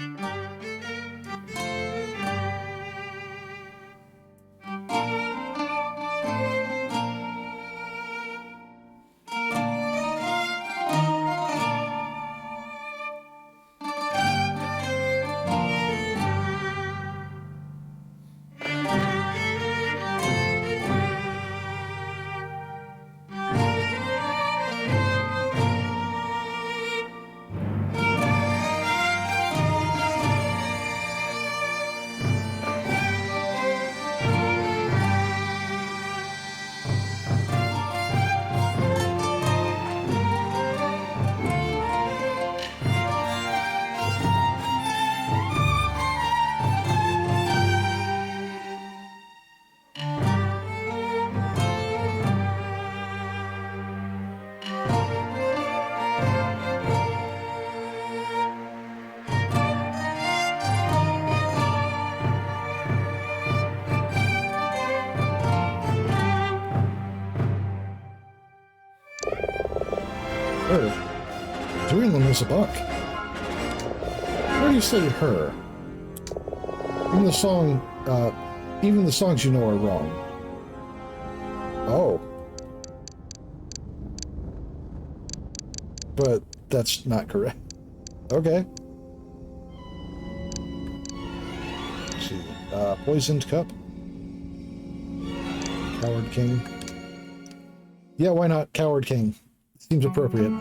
Her. Dwindling was a buck. Why do you say her? Even the songs you know are wrong. Oh. but that's not correct. Okay. Let's see. Poisoned cup. Coward King. Yeah, why not Coward King? Seems appropriate.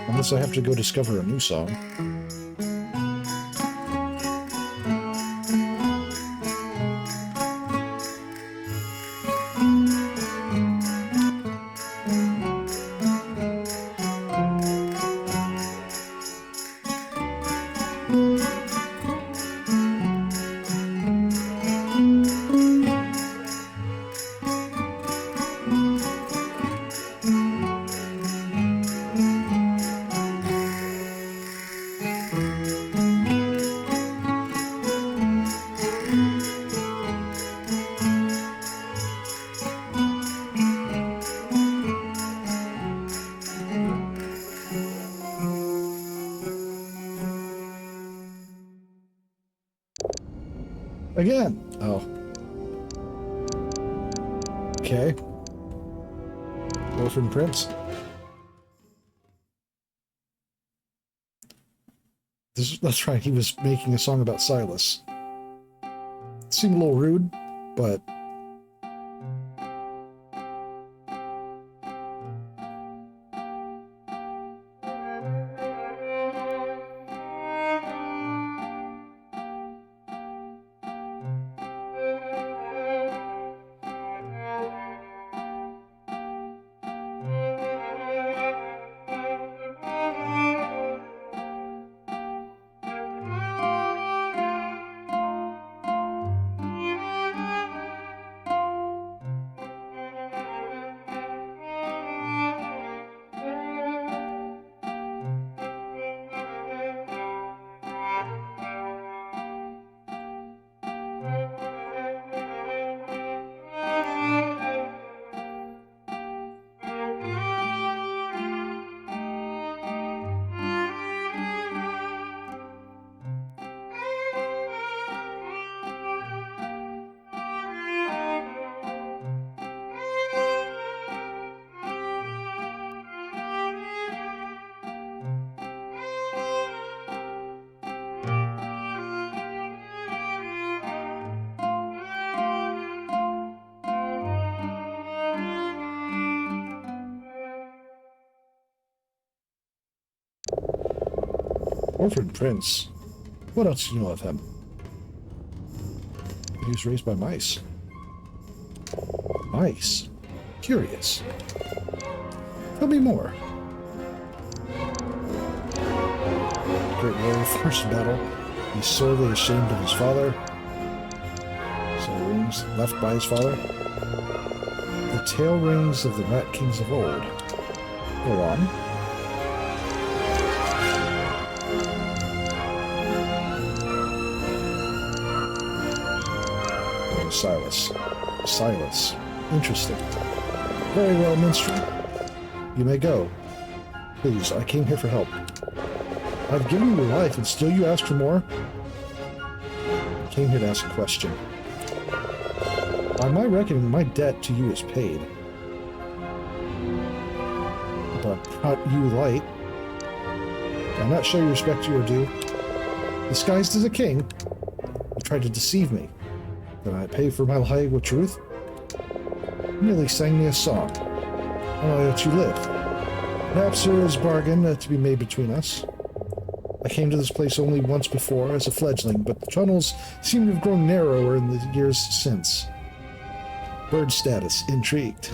Unless I have to go discover a new song. Again. Oh. Okay. Orphan Prince. That's right, he was making a song about Silas. It seemed a little rude, but... Orphan Prince. What else do you know of him? He was raised by mice. Mice? Curious. Tell me more. Great warrior, first battle. He's sorely ashamed of his father. So rings left by his father. The tail rings of the rat kings of old. Go on. Silas. Silas. Interesting. Very well, minstrel. You may go. Please, I came here for help. I've given you your life, and still you ask for more? I came here to ask a question. By my reckoning, my debt to you is paid. But brought you light. I'll not show you respect you are due. Disguised as a king, you tried to deceive me. Then I pay for my lie with truth? You merely sang me a song. I let you live. Perhaps there is a bargain to be made between us. I came to this place only once before as a fledgling, but the tunnels seem to have grown narrower in the years since. Bird status, intrigued.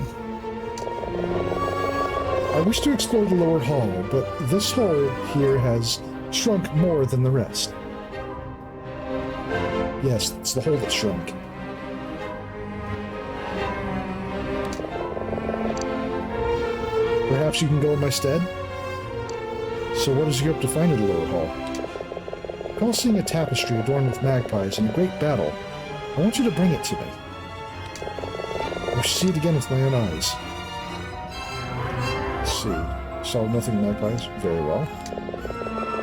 I wish to explore the lower hall, but this hole here has shrunk more than the rest. Yes, it's the hole that shrunk. Perhaps you can go in my stead? So what is you up to find in the lower hall? I recall seeing a tapestry adorned with magpies in a great battle. I want you to bring it to me. I wish to see it again with my own eyes. Let's see. Saw nothing magpies. Very well.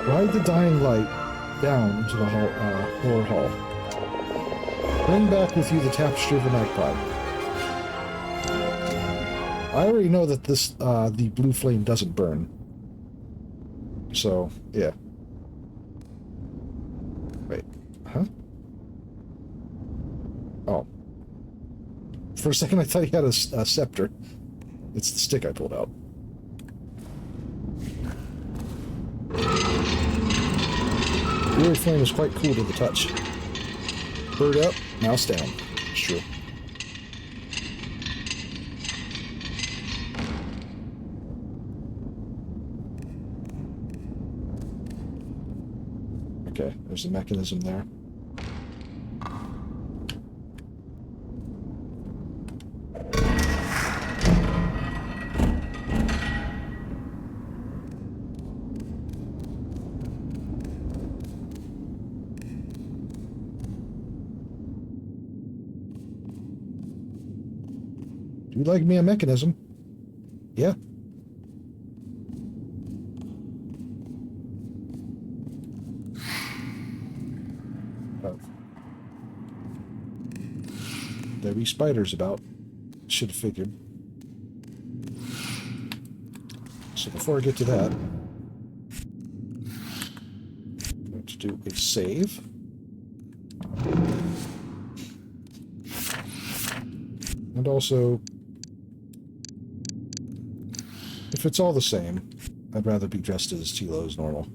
Ride the dying light down into the horror hall. Bring back with you the tapestry of the magpie. I already know that this, the blue flame doesn't burn. So, yeah. Wait, huh? Oh. For a second I thought he had a scepter. It's the stick I pulled out. The blue flame is quite cool to the touch. Bird up, mouse down. It's true. Okay, there's a mechanism there. Do you like me a mechanism? Yeah. There be spiders about. Should have figured. So before I get to that, I'm going to do a save. And also, if it's all the same, I'd rather be dressed as Tilo as normal.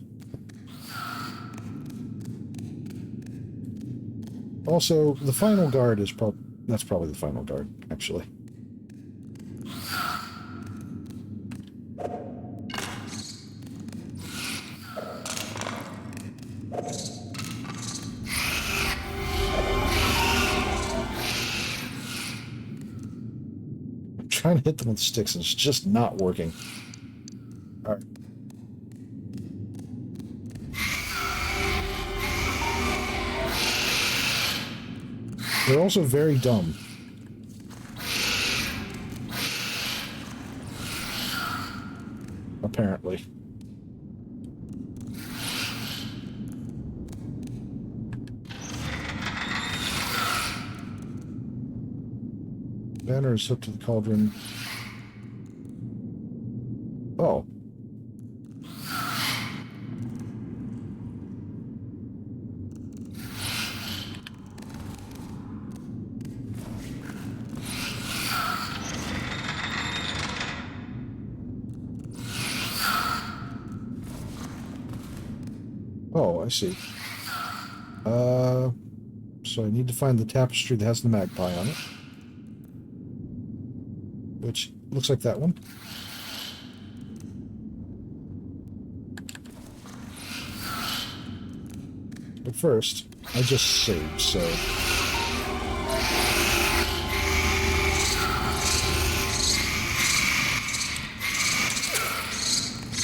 Also, the final guard is that's probably the final guard, actually. I'm trying to hit them with sticks and it's just not working. Alright. They're also very dumb. Apparently. Banner is hooked to the cauldron. Oh. Oh, I see. So I need to find the tapestry that has the magpie on it. Which looks like that one. But first, I just saved, so...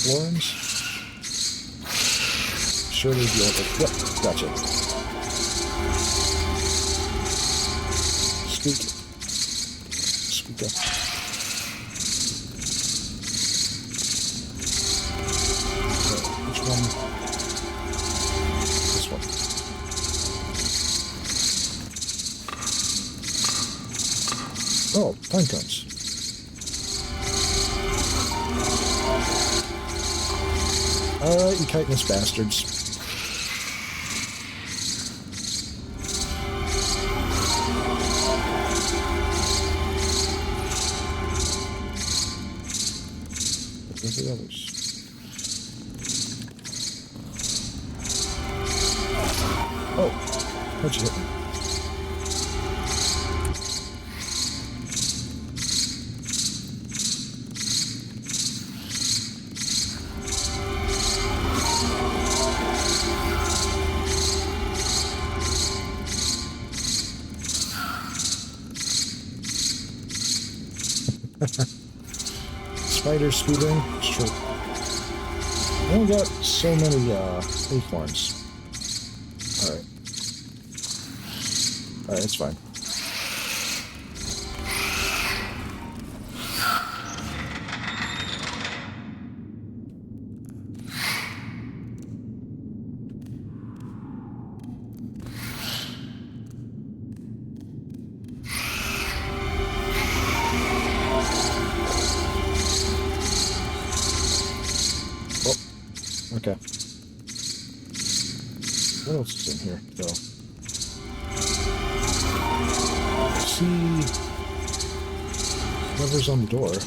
Florins? Surely the other... Yep, gotcha. Squeak. Squeak up. Which one? This one. Oh, pine cones. Alright, you chitinous bastards. Where's the others? Oh, how'd you hit me? Spiders swooping. It's true. I only got so many acorns. Alright. Alright, it's fine. Okay. What else is in here, though? See... whoever's on the doors.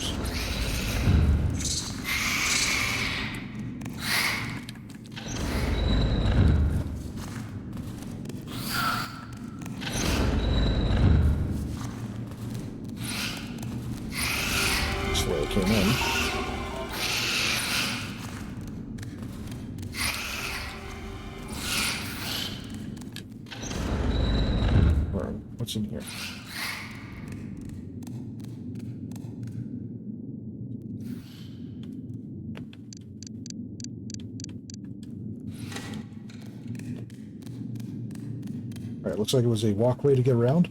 That's where I came in. What's in here? Alright, looks like it was a walkway to get around.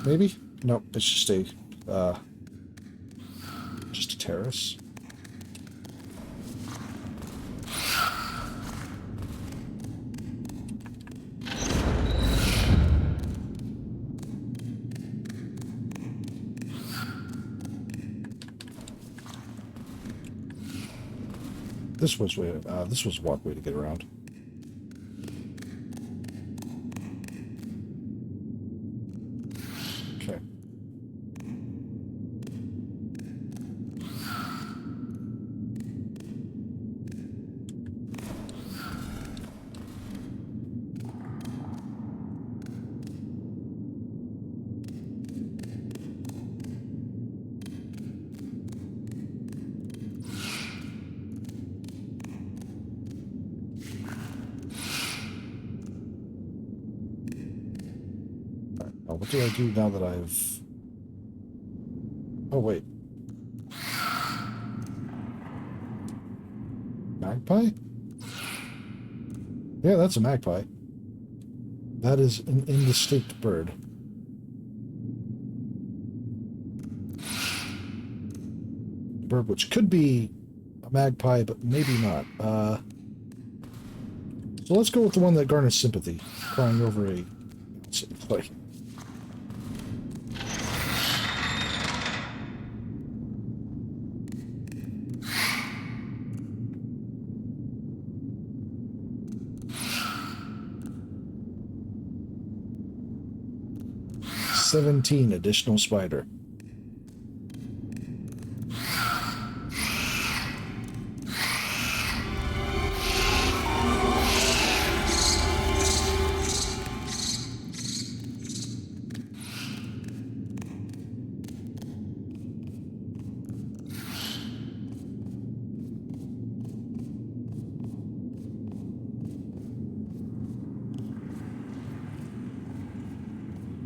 Maybe? Nope, it's just a terrace. This was a walkway to get around. Okay. What do I do now that I've... Oh, wait. Magpie? Yeah, that's a magpie. That is an indistinct bird. Bird which could be a magpie, but maybe not. So let's go with the one that garners sympathy, crying over a play. $17 additional spider.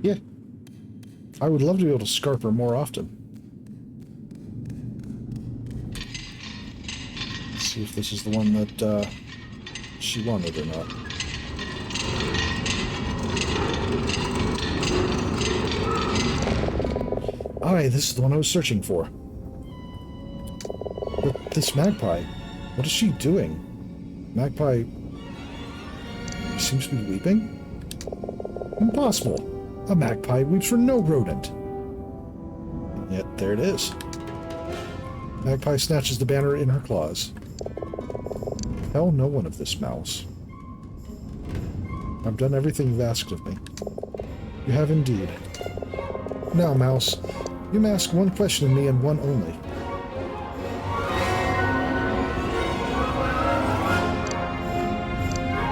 Yeah. I would love to be able to scarp her more often. Let's see if this is the one that she wanted or not. Aye, this is the one I was searching for. But this magpie, what is she doing? Magpie seems to be weeping? Impossible. A magpie weeps for no rodent. And yet, there it is. Magpie snatches the banner in her claws. Tell no one of this, Mouse. I've done everything you've asked of me. You have indeed. Now, Mouse, you may ask one question of me and one only.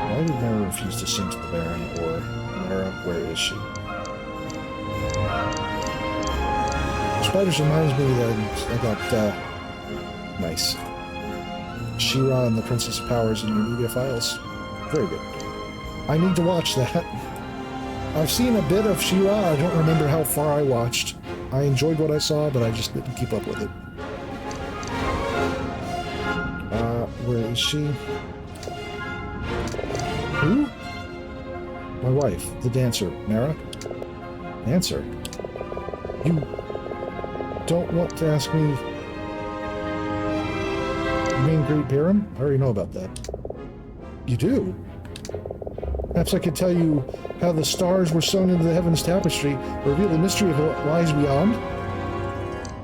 Why did Merra refuse to sing to the Baron, or Merra, where is she? Spiders reminds me that I got, nice. She-Ra and the Princess of Powers in your media files. Very good. I need to watch that. I've seen a bit of She-Ra. I don't remember how far I watched. I enjoyed what I saw, but I just didn't keep up with it. Where is she? Who? My wife, the dancer, Merra. Dancer? You don't want to ask me... You mean Great Baron? I already know about that. You do? Perhaps I could tell you how the stars were sewn into the heavens tapestry, reveal the mystery of what lies beyond?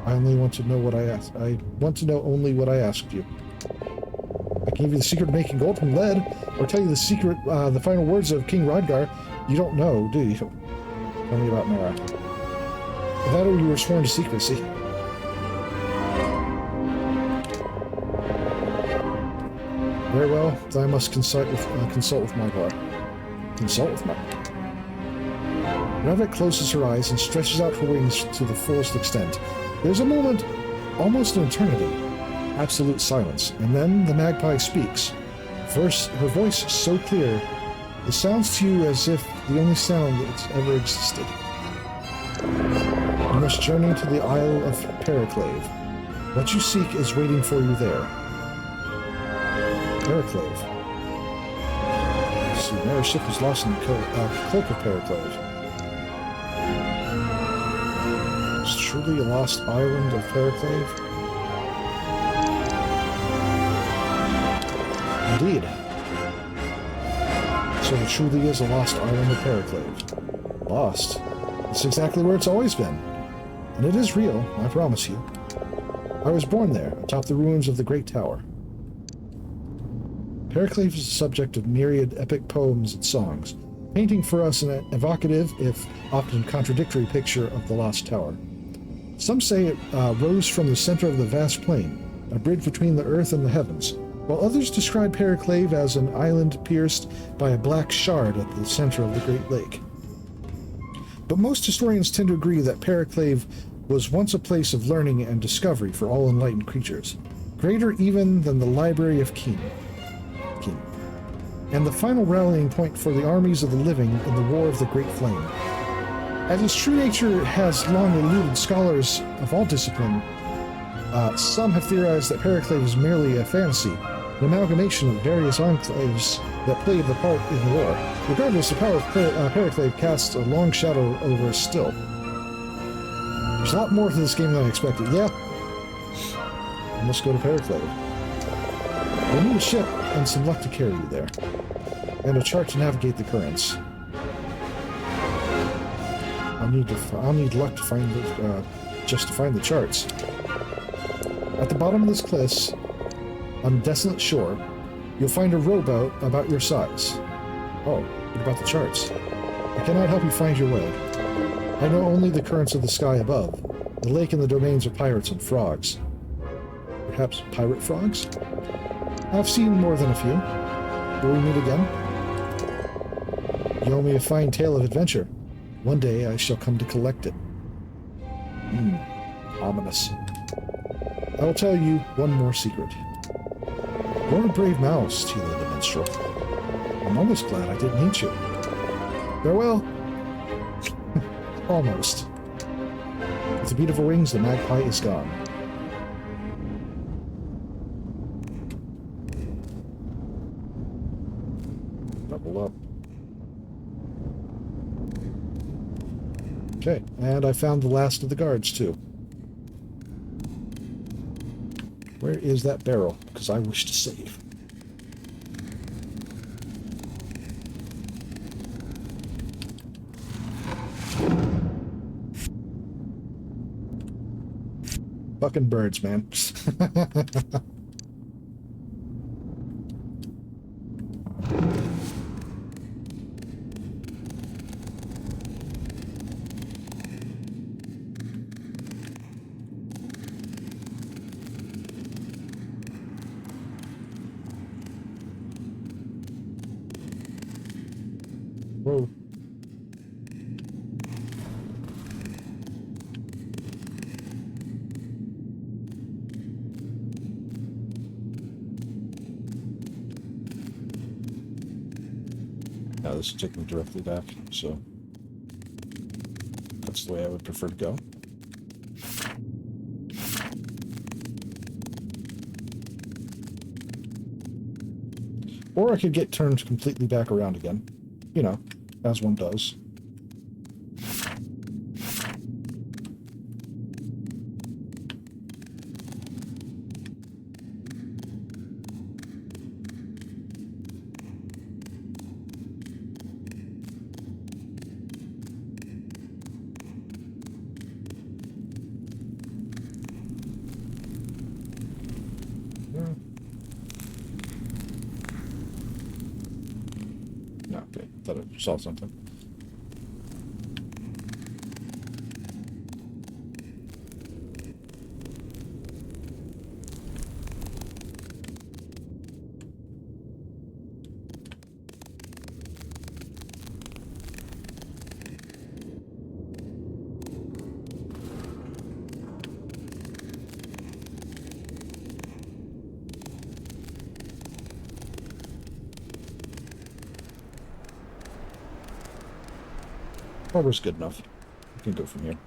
I only want to know what I asked. I want to know only what I asked you. gave you the secret of making gold from lead, or tell you the secret, the final words of King Rodgar, you don't know, do you? Tell me about Merra. That or you were sworn to secrecy. Very well, then I must consult with Margar. Consult with Margar. Rabbit closes her eyes and stretches out her wings to the fullest extent. There's a moment, almost an eternity, absolute silence, and then the magpie speaks. Her voice so clear, it sounds to you as if the only sound that's ever existed. You must journey to the Isle of Periclave. What you seek is waiting for you there. Periclave. See, Merra's ship was lost in the cloak of Periclave. Is truly a lost island of Periclave? Indeed. So it truly is a lost island of Periclave. Lost? It's exactly where it's always been. And it is real, I promise you. I was born there, atop the ruins of the Great Tower. Periclave is the subject of myriad epic poems and songs, painting for us an evocative, if often contradictory, picture of the lost tower. Some say it rose from the center of the vast plain, a bridge between the earth and the heavens, while others describe Periclave as an island pierced by a black shard at the center of the Great Lake. But most historians tend to agree that Periclave was once a place of learning and discovery for all enlightened creatures, greater even than the Library of King, and the final rallying point for the armies of the living in the War of the Great Flame. As its true nature has long eluded scholars of all discipline, some have theorized that Periclave is merely a fantasy, an amalgamation of various enclaves that played the part in the war. Regardless, the power of Periclave casts a long shadow over us still. There's a lot more to this game than I expected. Yeah, I must go to Periclave. We'll need a ship and some luck to carry you there, and a chart to navigate the currents. I'll need luck to find just to find the charts. At the bottom of this cliff, on a desolate shore, you'll find a rowboat about your size. Oh, what about the charts? I cannot help you find your way. I know only the currents of the sky above. The lake and the domains of pirates and frogs. Perhaps pirate frogs? I've seen more than a few. Will we meet again? You owe me a fine tale of adventure. One day I shall come to collect it. Ominous. I will tell you one more secret. You're a brave mouse, Tilo the minstrel. I'm almost glad I didn't eat you. Farewell. Almost. With the beat of her wings, the magpie is gone. Double up. Okay, and I found the last of the guards, too. Where is that barrel? Because I wish to save. Fucking birds, man. Whoa. Now this will take me directly back, so that's the way I would prefer to go. Or I could get turned completely back around again. You know, as one does. saw something. Harbor's good enough. We can go from here.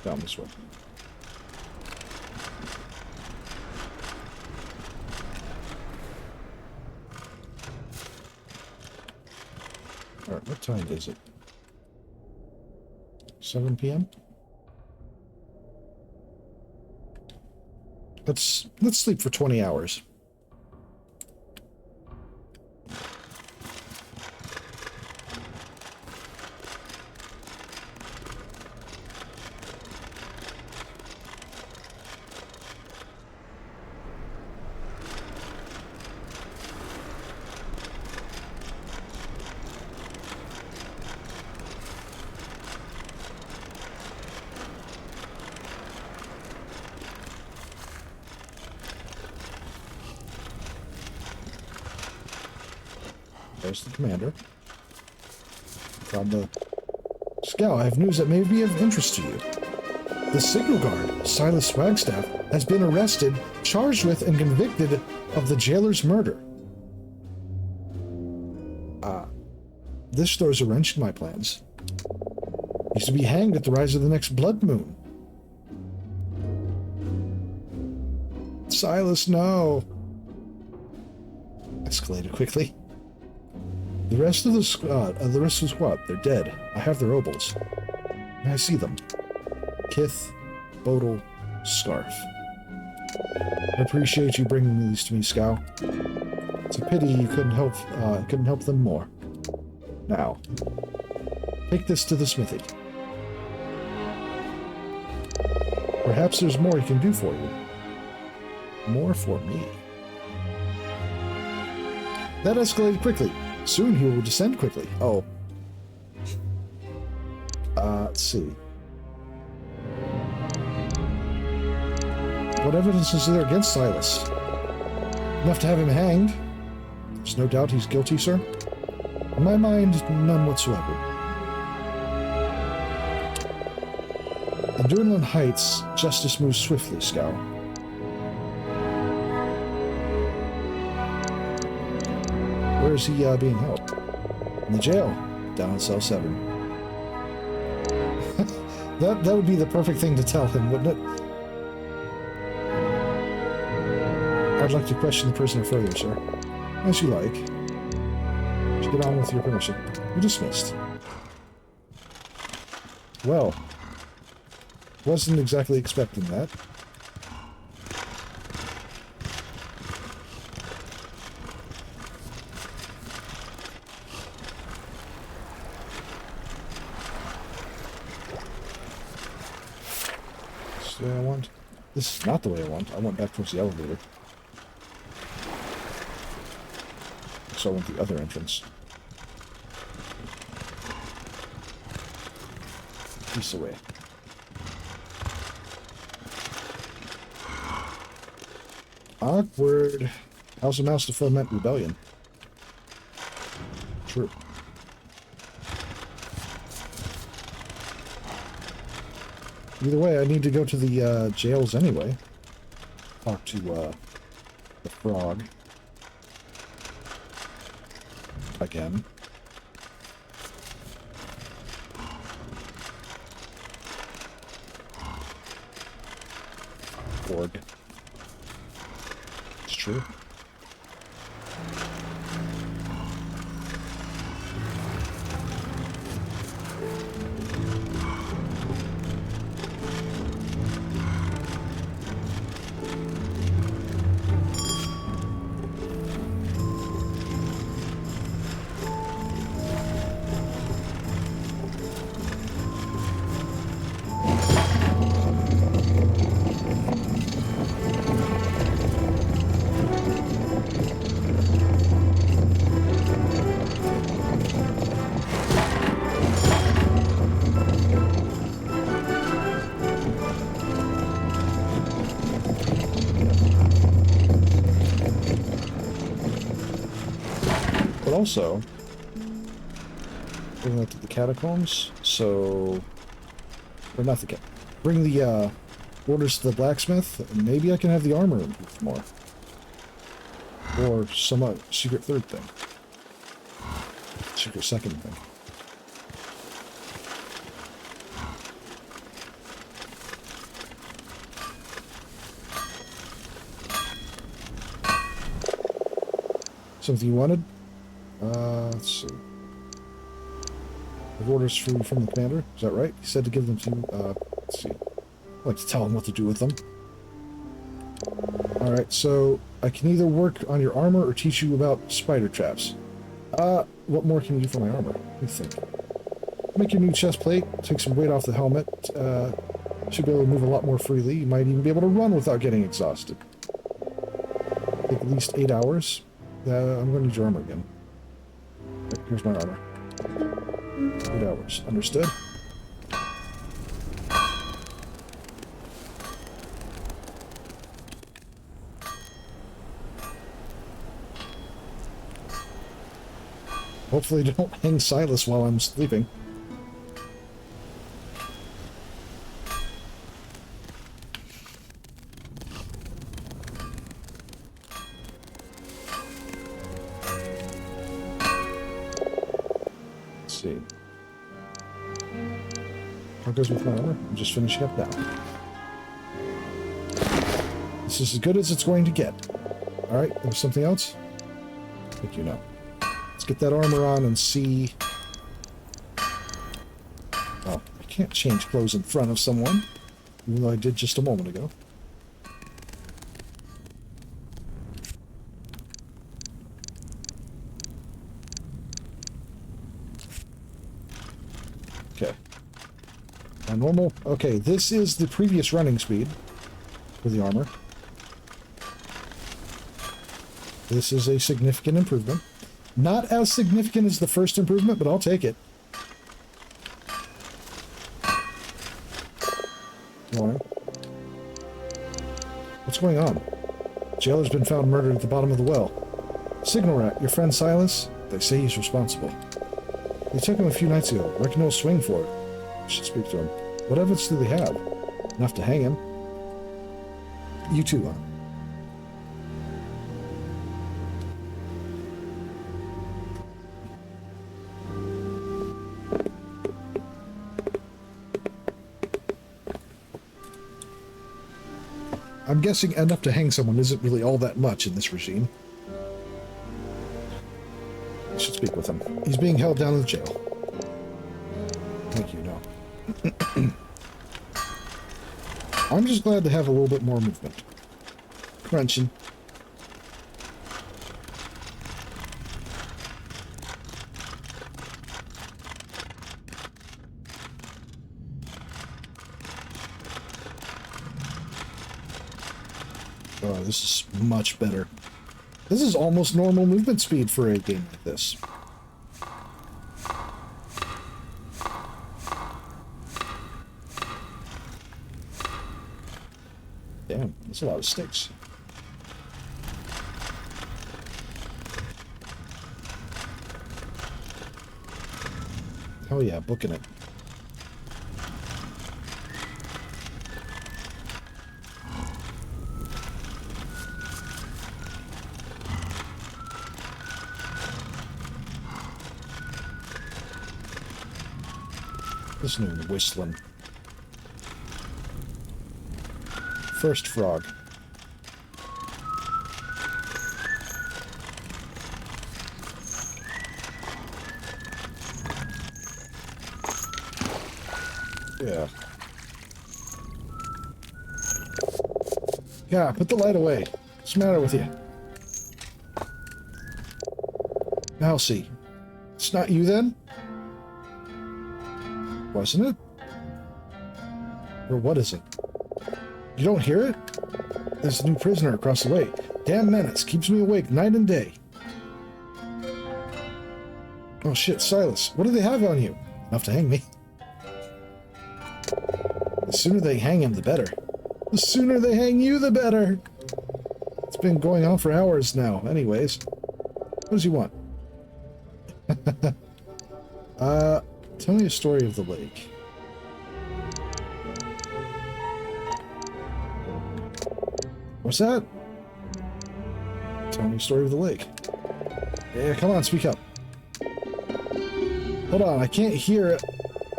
Down this way. Alright, what time is it? 7 p.m.? Let's sleep for 20 hours. There's the commander. From the scout, I have news that may be of interest to you. The signal guard, Silas Wagstaff, has been arrested, charged with, and convicted of the jailer's murder. This throws a wrench in my plans. He's to be hanged at the rise of the next blood moon. Silas, no. Escalated quickly. The rest of the squad, they're dead. I have their obols. May I see them? Kith, Bodil, Scarf. I appreciate you bringing these to me, Scow. It's a pity you couldn't help them more. Now, take this to the smithy. Perhaps there's more he can do for you. More for me. That escalated quickly. Soon he will descend quickly. Oh. Let's see. What evidence is there against Silas? Enough to have him hanged. There's no doubt he's guilty, sir. In my mind, none whatsoever. In Dwindling Heights, justice moves swiftly, Scout. Where is he being held? In the jail, down in cell 7. that would be the perfect thing to tell him, wouldn't it? I'd like to question the prisoner further, sir. As you like. Get on with your permission. You're dismissed. Well, wasn't exactly expecting that. This is the way I want. This is not the way I want. I want back towards the elevator. So I want the other entrance. Piece away. Awkward. How's a mouse to foment rebellion? True. Either way, I need to go to the jails anyway. Talk to the frog. Again. Org. It's true. also bring that to the catacombs. So, or not the cat. Bring the orders to the blacksmith, and maybe I can have the armor improved more, or some secret third thing, secret second thing. Something you wanted? Let's see. I have orders from the commander. Is that right? He said to give them to you. Let's see. I'd like to tell him what to do with them. Alright, so I can either work on your armor or teach you about spider traps. What more can you do for my armor? What do you think? Make your new chest plate, take some weight off the helmet. Should be able to move a lot more freely. You might even be able to run without getting exhausted. Take at least 8 hours. I'm going to need your armor again. Here's my armor. 8 hours. Understood? Hopefully don't hang Silas while I'm sleeping. How goes with my armor? I'm just finishing up now. This is as good as it's going to get. Alright, there's something else? I think you know. Let's get that armor on and see... Oh, I can't change clothes in front of someone, even though I did just a moment ago. Okay. My normal... Okay, this is the previous running speed for the armor. This is a significant improvement. Not as significant as the first improvement, but I'll take it. Morning. What's going on? Jailer's been found murdered at the bottom of the well. Signal Rat, your friend Silas? They say he's responsible. They took him a few nights ago. Reckon he'll swing for it. I should speak to him. What evidence do they have? Enough to hang him. You too, huh? I'm guessing enough to hang someone isn't really all that much in this regime. I should speak with him. He's being held down in the jail. Thank you, no. I'm just glad to have a little bit more movement. Crunching. Oh, this is much better. This is almost normal movement speed for a game like this. Damn, that's a lot of sticks. Oh yeah, booking it. Listen to him whistling. First frog. Yeah. Yeah, put the light away. What's the matter with you? Now see. It's not you then? Wasn't it? Or what is it? You don't hear it? There's a new prisoner across the way. Damn menace. Keeps me awake night and day. Oh shit, Silas. What do they have on you? Enough to hang me. The sooner they hang him, the better. The sooner they hang you, the better. It's been going on for hours now. Anyways. What does he want? Tell me a story of the lake. What's that? Tell me a story of the lake. Yeah, come on, speak up. Hold on, I can't hear it.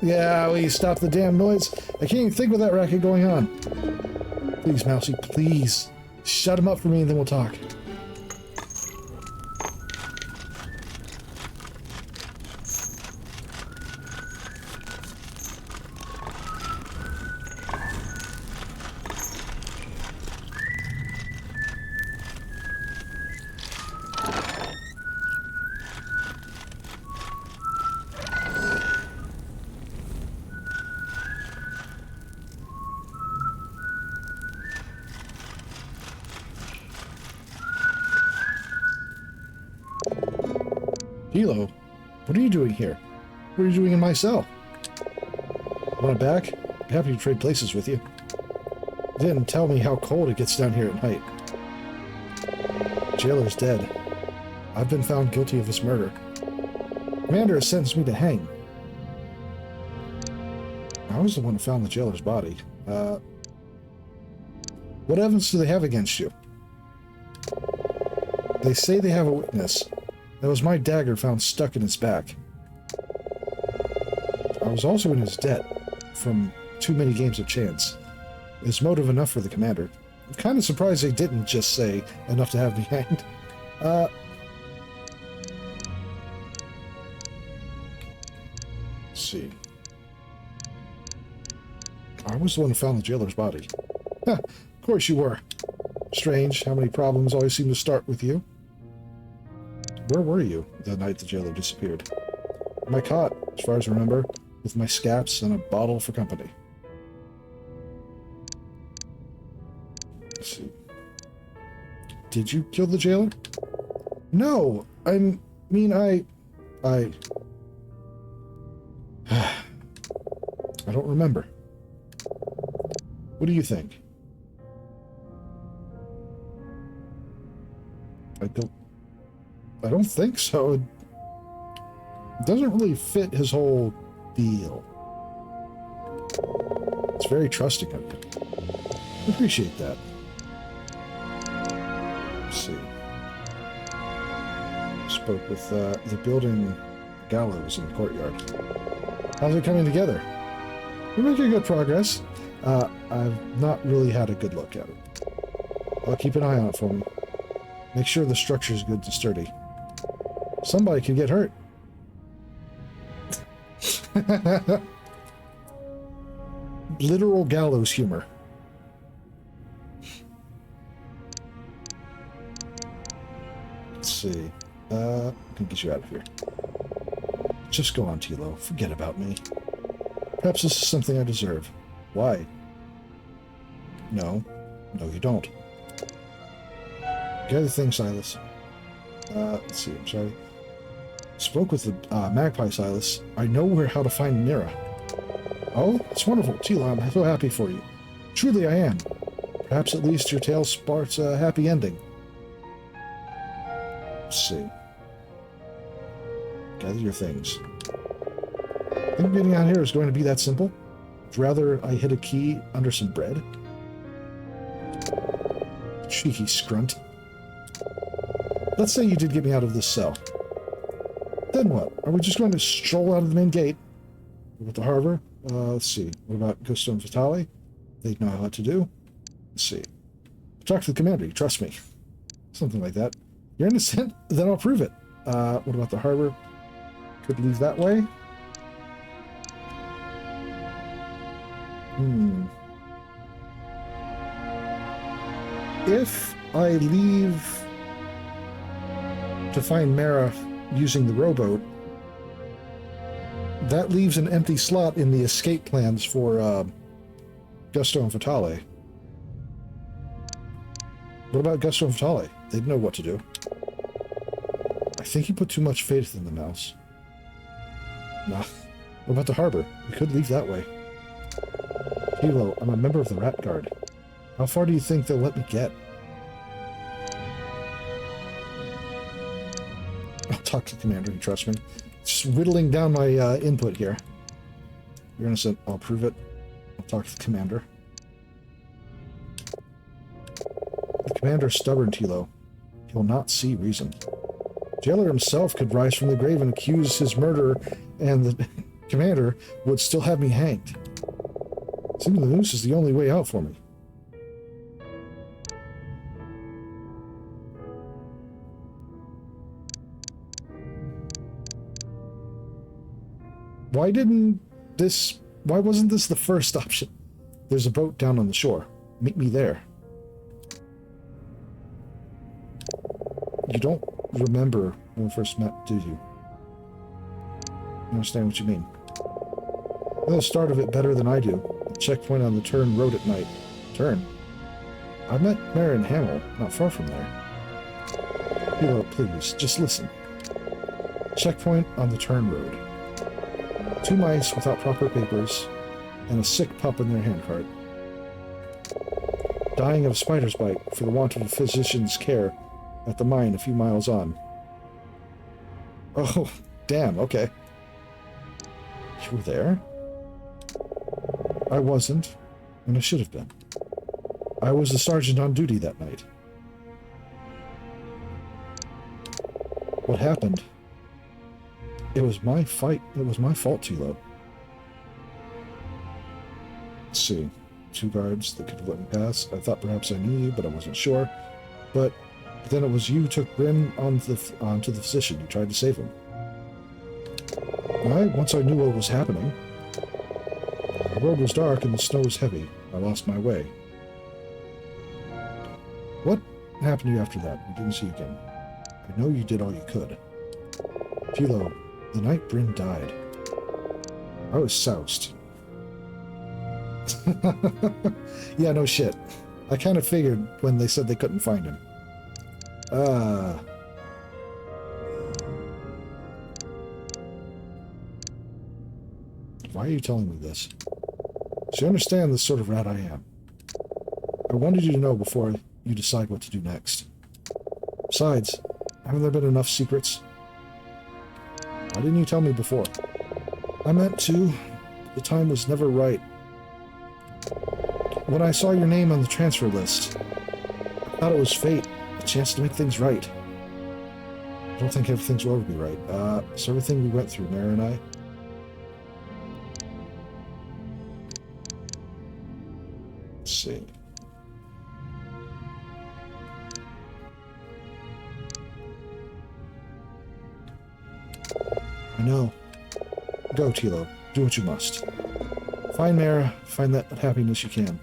Yeah, will you stop the damn noise? I can't even think with that racket going on. Please, Mousy, please. Shut him up for me and then we'll talk. Tilo, what are you doing here? What are you doing in my cell? Want it back? I'd be happy to trade places with you. You didn't tell me how cold it gets down here at night. Jailer's dead. I've been found guilty of his murder. Commander has sentenced me to hang. I was the one who found the jailer's body. What evidence do they have against you? They say they have a witness. That was my dagger found stuck in his back. I was also in his debt from too many games of chance. Is motive enough for the commander? I'm kind of surprised they didn't just say enough to have me hanged. Let's see. I was the one who found the jailer's body. Huh, of course you were. Strange how many problems always seem to start with you. Where were you the night the jailer disappeared? In my cot, as far as I remember, with my scaps and a bottle for company. Let's see. Did you kill the jailer? No, I mean, I don't remember. What do you think? I don't think so. It doesn't really fit his whole deal. It's very trusting of you. I appreciate that. Let's see. Spoke with the building gallows in the courtyard. How's it coming together? We're making good progress. I've not really had a good look at it. I'll keep an eye on it for me. Make sure the structure's good and sturdy. Somebody could get hurt. Literal gallows humor. Let's see. I can get you out of here. Just go on, Tilo. Forget about me. Perhaps this is something I deserve. Why? No. No, you don't. Gather things, Silas. Let's see, I'm sorry. Spoke with the magpie, Silas. I know how to find Merra. Oh, it's wonderful. Tilo, I'm so happy for you. Truly I am. Perhaps at least your tale sparks a happy ending. Let's see. Gather your things. I think getting out here is going to be that simple. Would rather I hit a key under some bread? Cheeky scrunt. Let's say you did get me out of this cell. Then what? Are we just going to stroll out of the main gate? What about the harbor? Let's see. What about Gusto and Vitale? They'd know what to do. Let's see. Talk to the commander. You trust me. Something like that. You're innocent? Then I'll prove it. What about the harbor? Could leave that way. If I leave to find Merra using the rowboat, that leaves an empty slot in the escape plans for Gusto and Vitale. What about Gusto and Vitale? They'd know what to do. I think you put too much faith in the mouse. Nah. What about the harbor? We could leave that way. Tilo, I'm a member of the Rat Guard. How far do you think they'll let me get? I'll talk to the commander, you trust me. Just whittling down my input here. You're innocent. I'll prove it. I'll talk to the commander. The commander is stubborn, Tilo. He'll not see reason. Jailer himself could rise from the grave and accuse his murderer, and the commander would still have me hanged. Seeming the noose is the only way out for me. Why wasn't this the first option? There's a boat down on the shore. Meet me there. You don't remember when we first met, do you? I understand what you mean. You know the start of it better than I do. The checkpoint on the Turn road at night. Turn? I met Merra and Hamel, not far from there. Tilo, please, just listen. Checkpoint on the Turn road. 2 mice without proper papers, and a sick pup in their handcart. Dying of a spider's bite for the want of a physician's care at the mine a few miles on. Oh, damn, okay. You were there? I wasn't, and I should have been. I was the sergeant on duty that night. What happened? It was my fight. It was my fault, Tilo. Let's see. 2 guards that could have let me pass. I thought perhaps I knew you, but I wasn't sure. But then it was you who took Bryn onto the physician. You tried to save him. Once I knew what was happening. The road was dark and the snow was heavy. I lost my way. What happened to you after that? We didn't see you again. I know you did all you could. Tilo, the night Bryn died, I was soused. Yeah, no shit. I kind of figured when they said they couldn't find him. Why are you telling me this? So you understand the sort of rat I am. I wanted you to know before you decide what to do next. Besides, haven't there been enough secrets? Why didn't you tell me before? I meant to. The time was never right. When I saw your name on the transfer list, I thought it was fate, a chance to make things right. I don't think everything will ever be right. So everything we went through, Merra and I. Let's see. I know. Go, Tilo. Do what you must. Find Merra. Find that happiness you can.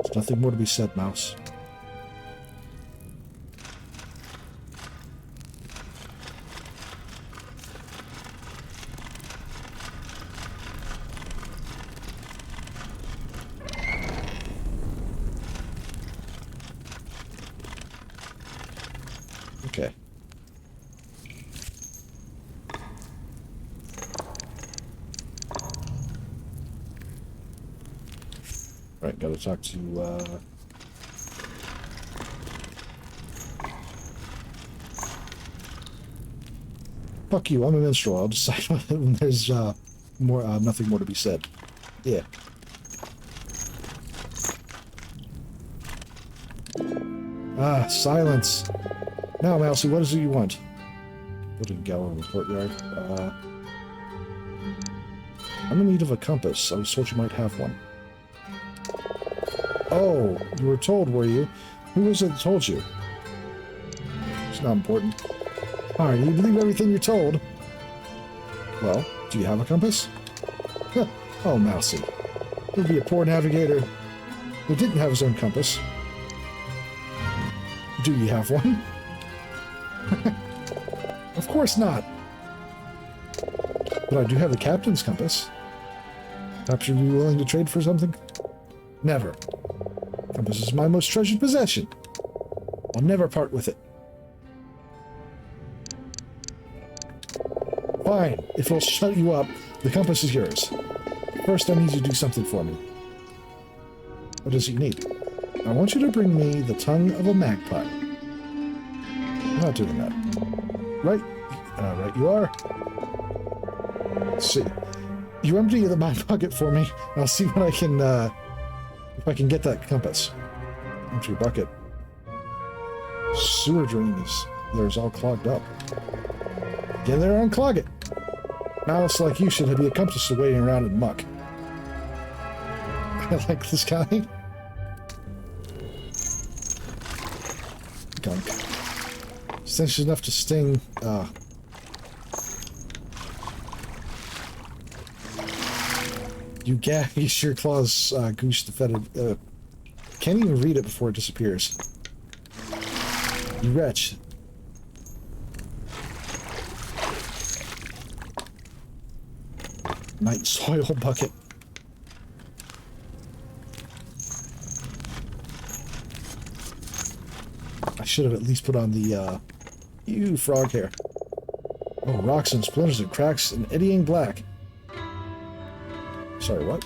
There's nothing more to be said, Mouse. Okay. Right, gotta talk to, Fuck you, I'm a minstrel. I'll decide when there's, nothing more to be said. Yeah. Silence. Now, Mousy, what is it you want? Building gallery in the courtyard. I'm in need of a compass. I was told you might have one. Oh, you were told, were you? Who was it that told you? It's not important. Alright, you believe everything you're told. Well, do you have a compass? Oh, Mousy. It would be a poor navigator who didn't have his own compass. Do you have one? Of course not. But I do have a captain's compass. Perhaps you'd be willing to trade for something? Never. Compass is my most treasured possession. I'll never part with it. Fine. If it'll shut you up, the compass is yours. First, I need you to do something for me. What does he need? I want you to bring me the tongue of a magpie. not doing that. Right? Right you are. Let's see. You empty the mine bucket for me. I'll see what I can, if I can get that compass. Empty your bucket. Sewer drains. There's all clogged up. Get there and unclog it. Mouse like you should be a compass waiting around in muck. I like this guy. Gunk. Stench enough to sting. You gag your claws, goose defended. Can't even read it before it disappears. You wretch. Night soil bucket. I should have at least put on the, frog hair. Oh, rocks and splinters and cracks and eddying black. Sorry, what?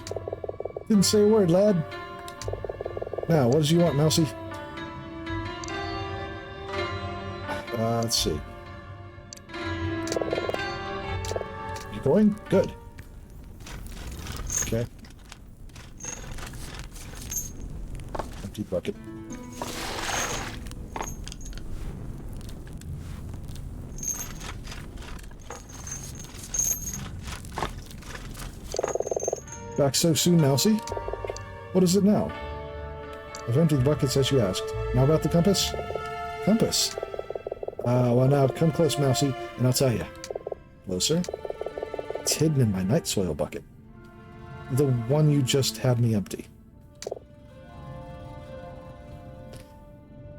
Didn't say a word, lad. Now, what does you want, Mousy? Let's see. You going? Good. Okay. Empty bucket. Back so soon, Mousy? What is it now? I've emptied the buckets as you asked. Now about the compass? Compass? Well now, come close, Mousy, and I'll tell you. Closer? It's hidden in my night soil bucket. The one you just had me empty.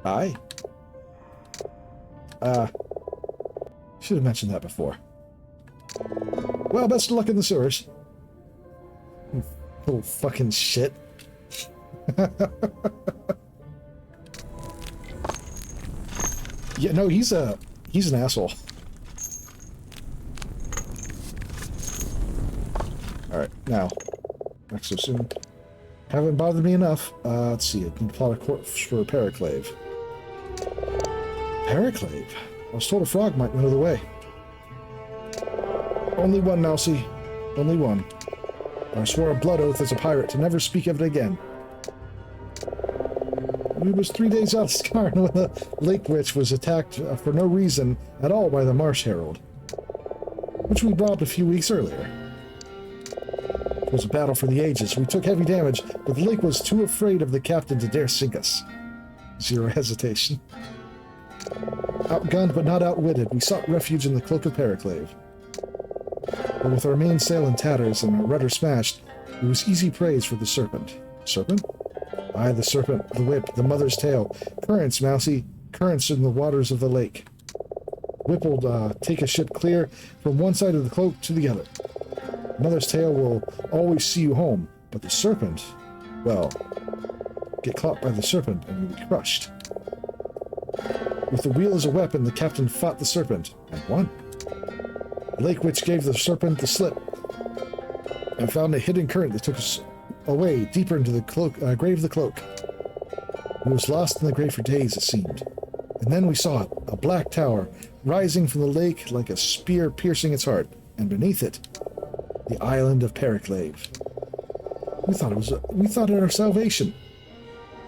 Aye? Should have mentioned that before. Well, best of luck in the sewers. Little fucking shit. Yeah, no, he's an asshole. Alright, now. Back so soon. Haven't bothered me enough. Let's see, I can plot a course for a periclave. Periclave? I was told a frog might know the way. Only one, Mousy. Only one. I swore a blood oath as a pirate to never speak of it again. We was 3 days out of Scarn when the lake witch was attacked for no reason at all by the Marsh Herald, which we robbed a few weeks earlier. It was a battle for the ages. We took heavy damage, but the lake was too afraid of the captain to dare sink us. Zero hesitation. Outgunned but not outwitted, we sought refuge in the Cloak of Periclave. But with our mainsail in tatters and our rudder smashed, it was easy praise for the serpent. Serpent? Aye, the serpent, the whip, the mother's tail. Currents, Mousy. Currents in the waters of the lake. Whippled, take a ship clear from one side of the cloak to the other. Mother's tail will always see you home, but the serpent, well, get caught by the serpent and you'll be crushed. With the wheel as a weapon, the captain fought the serpent and won. The lake witch gave the serpent the slip and found a hidden current that took us away deeper into the cloak, grave of the cloak. We was lost in the grave for days, it seemed. And then we saw it, a black tower, rising from the lake like a spear piercing its heart, and beneath it, the island of Periclave. We thought it our salvation,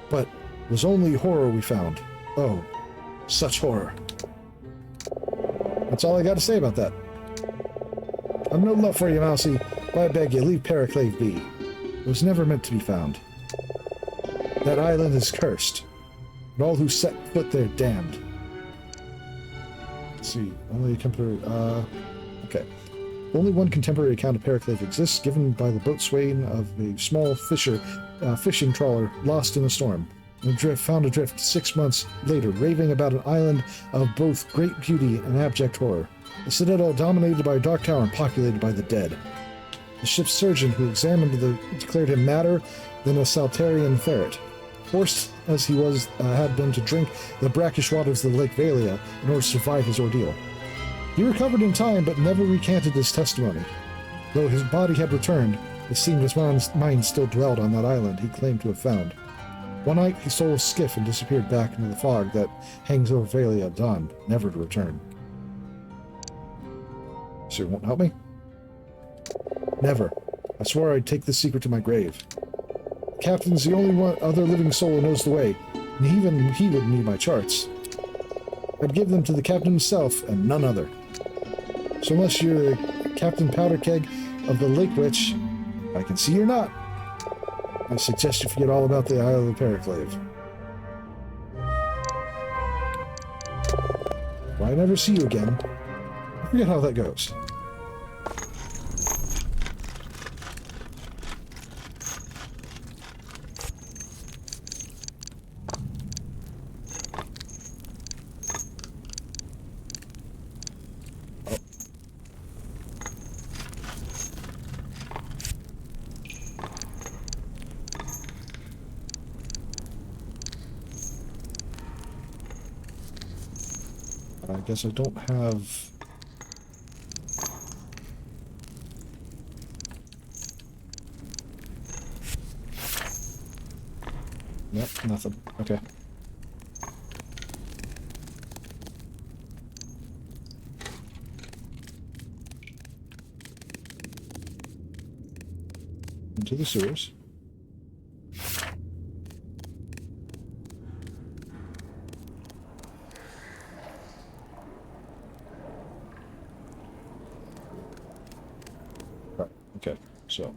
but it was only horror we found. Oh, such horror. That's all I got to say about that. I've no love for you, Mousy, but I beg you, leave Periclave be. It was never meant to be found. That island is cursed, and all who set foot there damned. Let's see, only a contemporary, okay. Only one contemporary account of Periclave exists, given by the boatswain of a small fishing trawler lost in a storm, and found adrift 6 months later, raving about an island of both great beauty and abject horror. A citadel dominated by a dark tower and populated by the dead. The ship's surgeon who examined declared him madder than a Saltarian ferret, forced as he had been to drink the brackish waters of the Lake Valia in order to survive his ordeal. He recovered in time, but never recanted his testimony. Though his body had returned, it seemed his mind still dwelled on that island he claimed to have found. One night, he stole a skiff and disappeared back into the fog that hangs over Valia at dawn, never to return. So you won't help me? Never. I swore I'd take this secret to my grave. The captain's the only other living soul who knows the way, and even he would need my charts. I'd give them to the captain himself, and none other. So unless you're Captain Powderkeg of the Lake Witch, I can see you're not. I suggest you forget all about the Isle of the Periclave. If I never see you again, I forget how that goes. I guess I don't have... Nope, nothing. Okay. Into the sewers. Okay, so.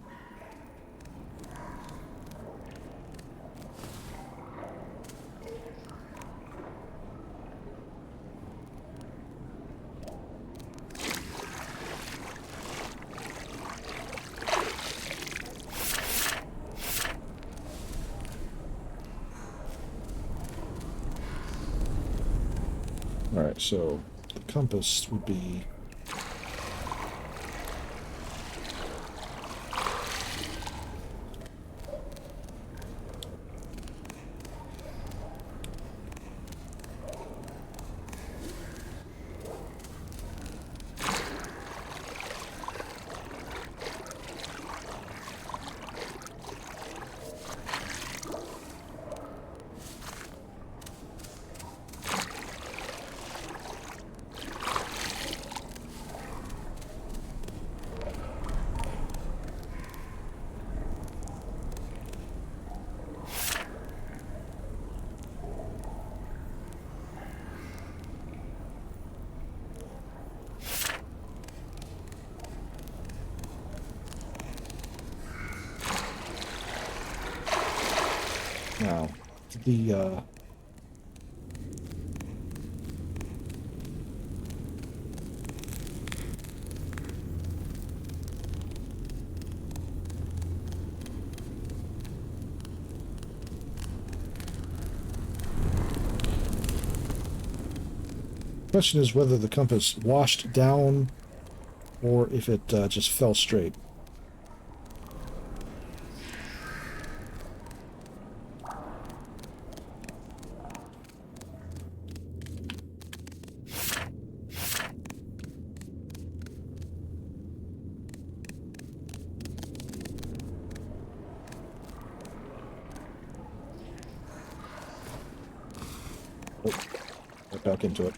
Alright, so the compass would be... Now, the, question is whether the compass washed down or if it just fell straight. Right back into it.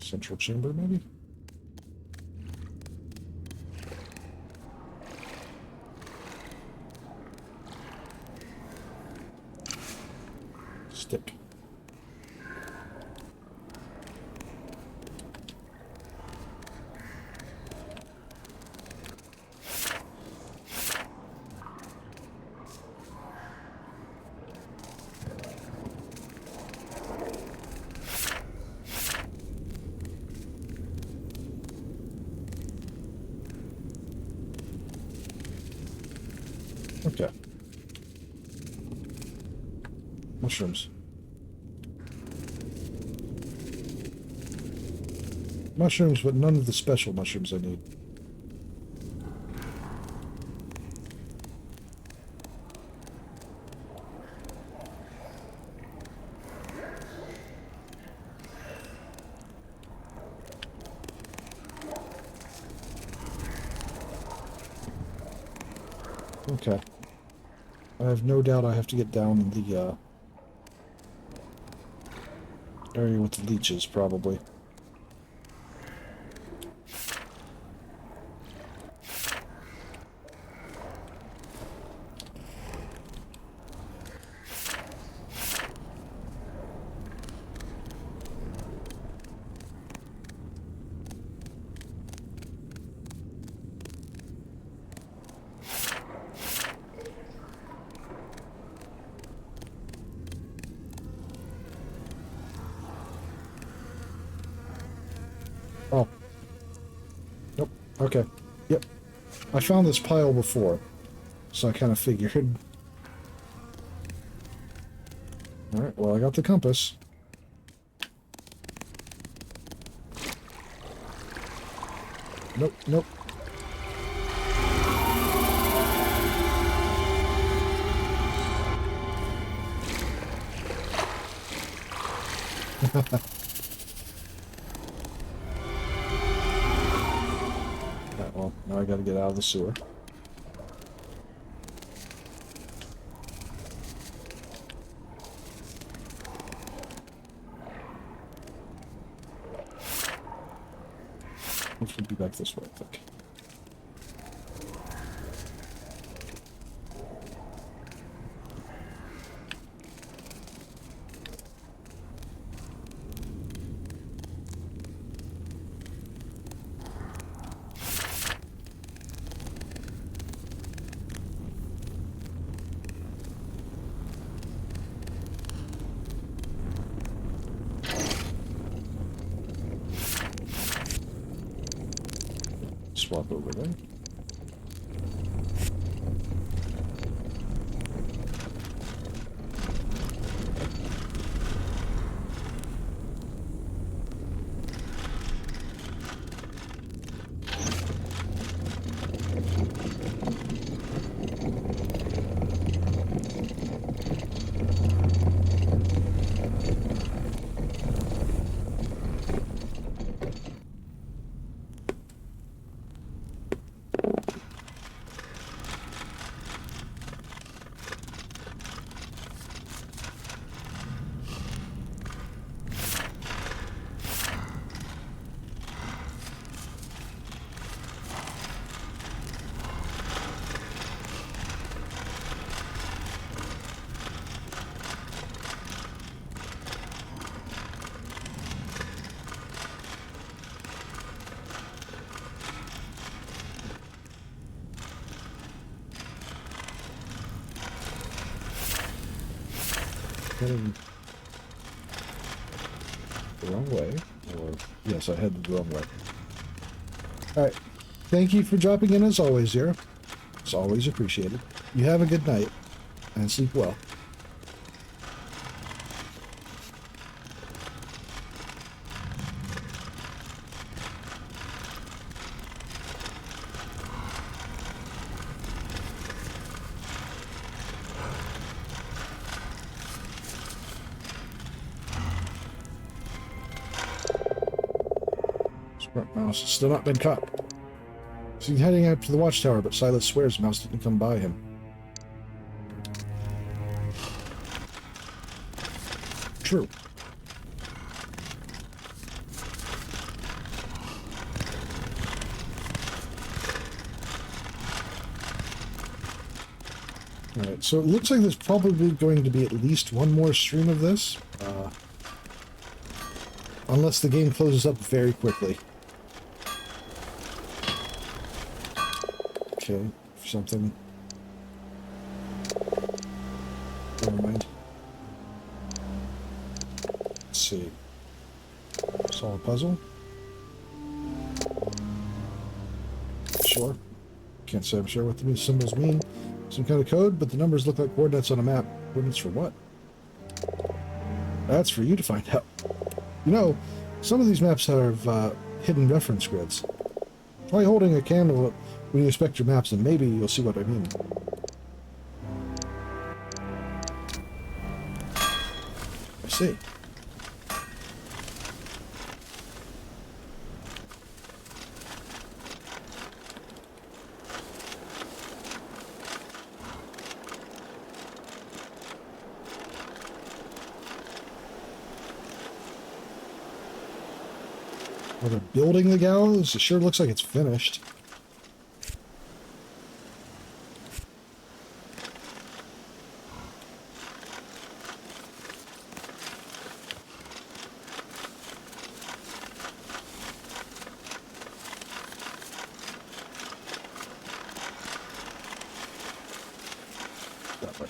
Central chamber, maybe? Stick. Okay. Mushrooms. mushrooms, but none of the special mushrooms I need. Okay. I have no doubt I have to get down in the area with the leeches, probably. Oh. Nope. Okay. Yep. I found this pile before, so I kind of figured. Alright, well, I got the compass. Nope, nope. Right, well, now I gotta get out of the sewer. Which would be back this way, I think. Swap over there. Heading the wrong way, or yes, I headed the wrong way. Alright, thank you for dropping in as always, Zero. It's always appreciated. You have a good night, and sleep well. Mouse has still not been caught. He's heading out to the watchtower, but Silas swears Mouse didn't come by him. True. Alright, so it looks like there's probably going to be at least one more stream of this. Unless the game closes up very quickly. Okay, something. Never mind. Let's see. Solve a puzzle. Sure. Can't say I'm sure what the new symbols mean. Some kind of code, but the numbers look like coordinates on a map. Coordinates for what? That's for you to find out. You know, some of these maps have hidden reference grids. Try holding a candle when you inspect your maps and maybe you'll see what I mean. I see. Well, they're building the gallows? It sure looks like it's finished. That way.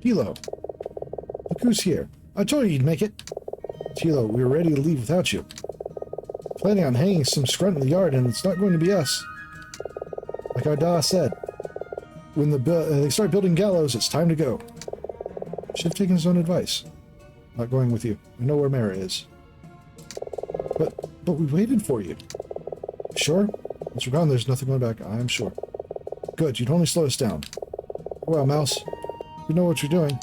Tilo, look who's here. I told you you'd make it. Tilo, we were ready to leave without you. Planning on hanging some scrunt in the yard, and it's not going to be us. Like our Da said, when they start building gallows, it's time to go. Should have taken his own advice. Not going with you. I know where Merra is. But we waited for you. Sure? Once we're gone, there's nothing going back. I'm sure. Good, you'd only slow us down. Well, Mouse, you know what you're doing.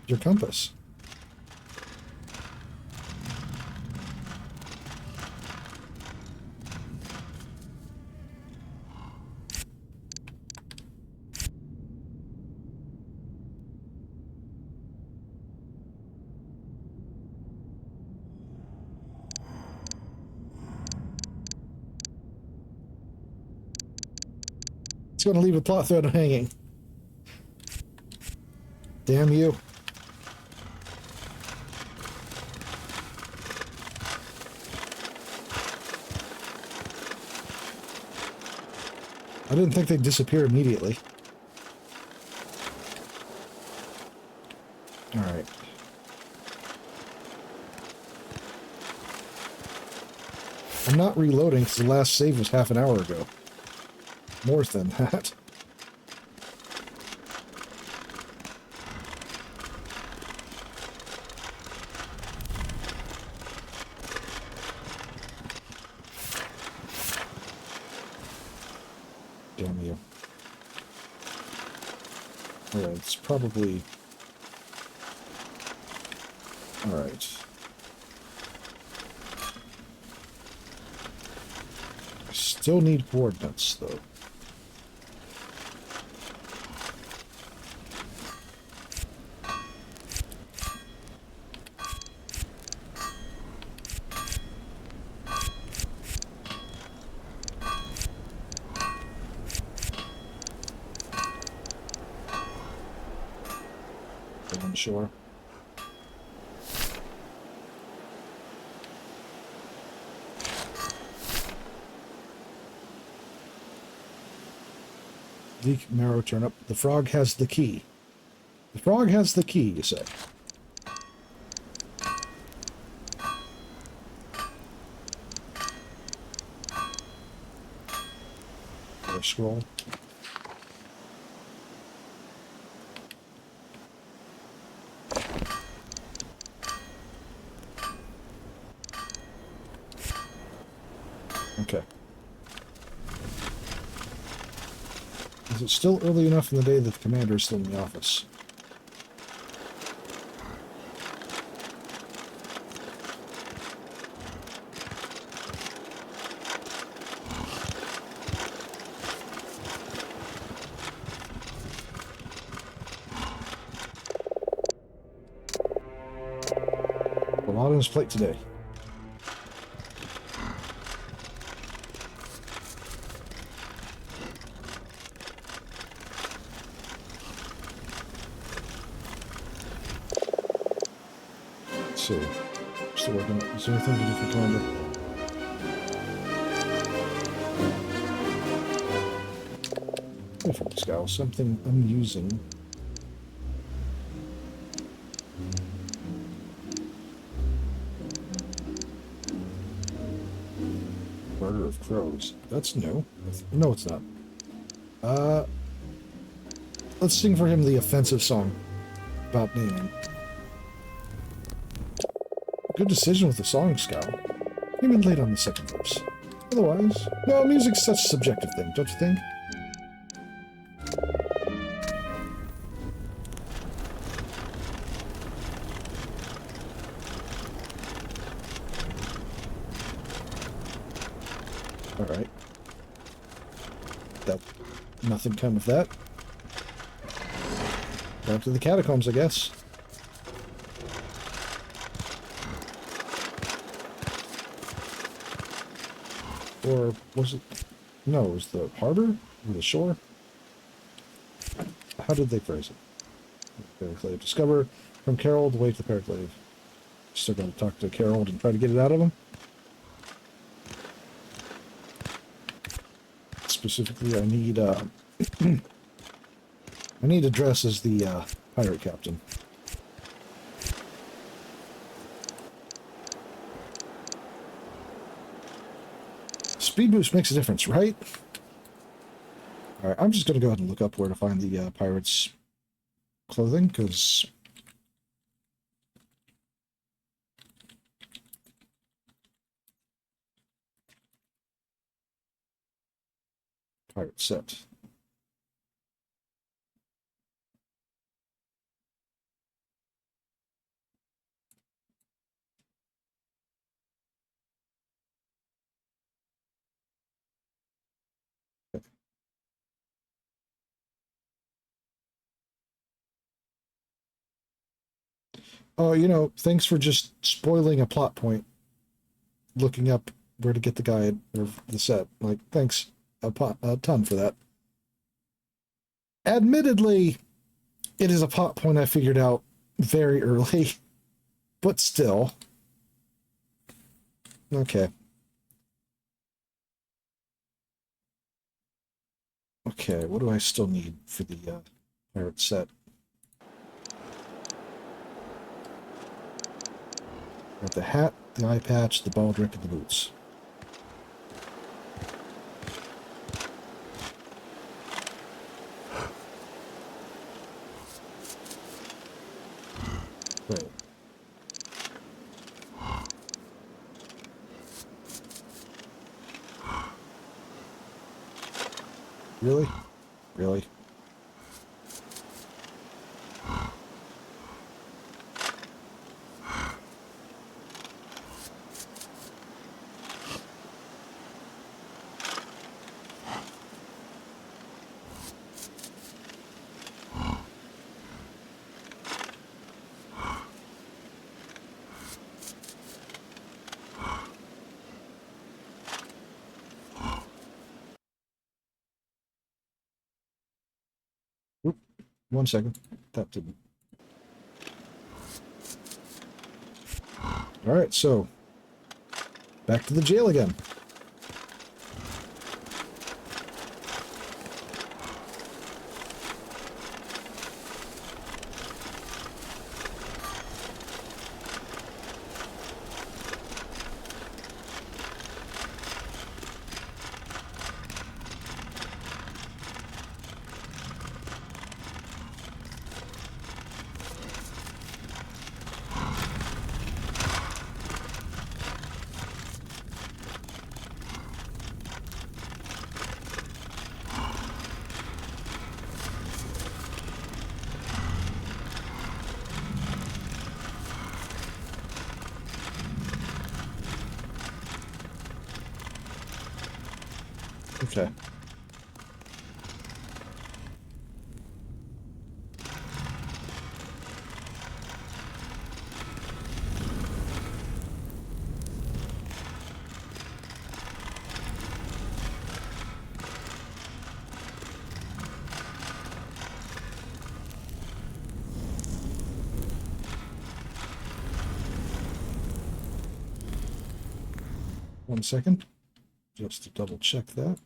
Your compass. It's going to leave a plot thread hanging. Damn you. I didn't think they'd disappear immediately. Alright. I'm not reloading because the last save was half an hour ago. More than that. Damn you. Alright, it's probably... Alright. I still need coordinates, though. I'm sure. Leak, marrow, turnip. The frog has the key. The frog has the key, you say. Or scroll. Okay. Is it still early enough in the day that the commander is still in the office? A lot on his plate today. So, still working on it. Is there anything to do for commander? Perfect, Scowl. Something I'm using. Murder of Crows. That's new. No, it's not. Let's sing for him the offensive song about naming. Good decision with the song, Scowl. Came in late on the second verse. Otherwise, no, music's such a subjective thing, don't you think? Alright. That nothing come of that. Back to the catacombs, I guess. Or was it... No, it was the harbor? Or the shore? How did they phrase it? Paraclave. Discover from Carol the way to the Paraclave. Still gotta talk to Carol and try to get it out of him. Specifically, I need, I need to dress as the, pirate captain. Speed boost makes a difference, right? Alright, I'm just gonna go ahead and look up where to find the, pirates' clothing, because... Pirate set. Oh, you know, thanks for just spoiling a plot point. Looking up where to get the guide, or the set. Like, thanks a ton for that. Admittedly, it is a plot point I figured out very early. But still. Okay. Okay, what do I still need for the pirate set? Got the hat, the eye patch, the baldric, and the boots. Right. Really? Really? Oop, 1 second. That didn't. Alright, so back to the jail again. Okay. One second, just to double check that.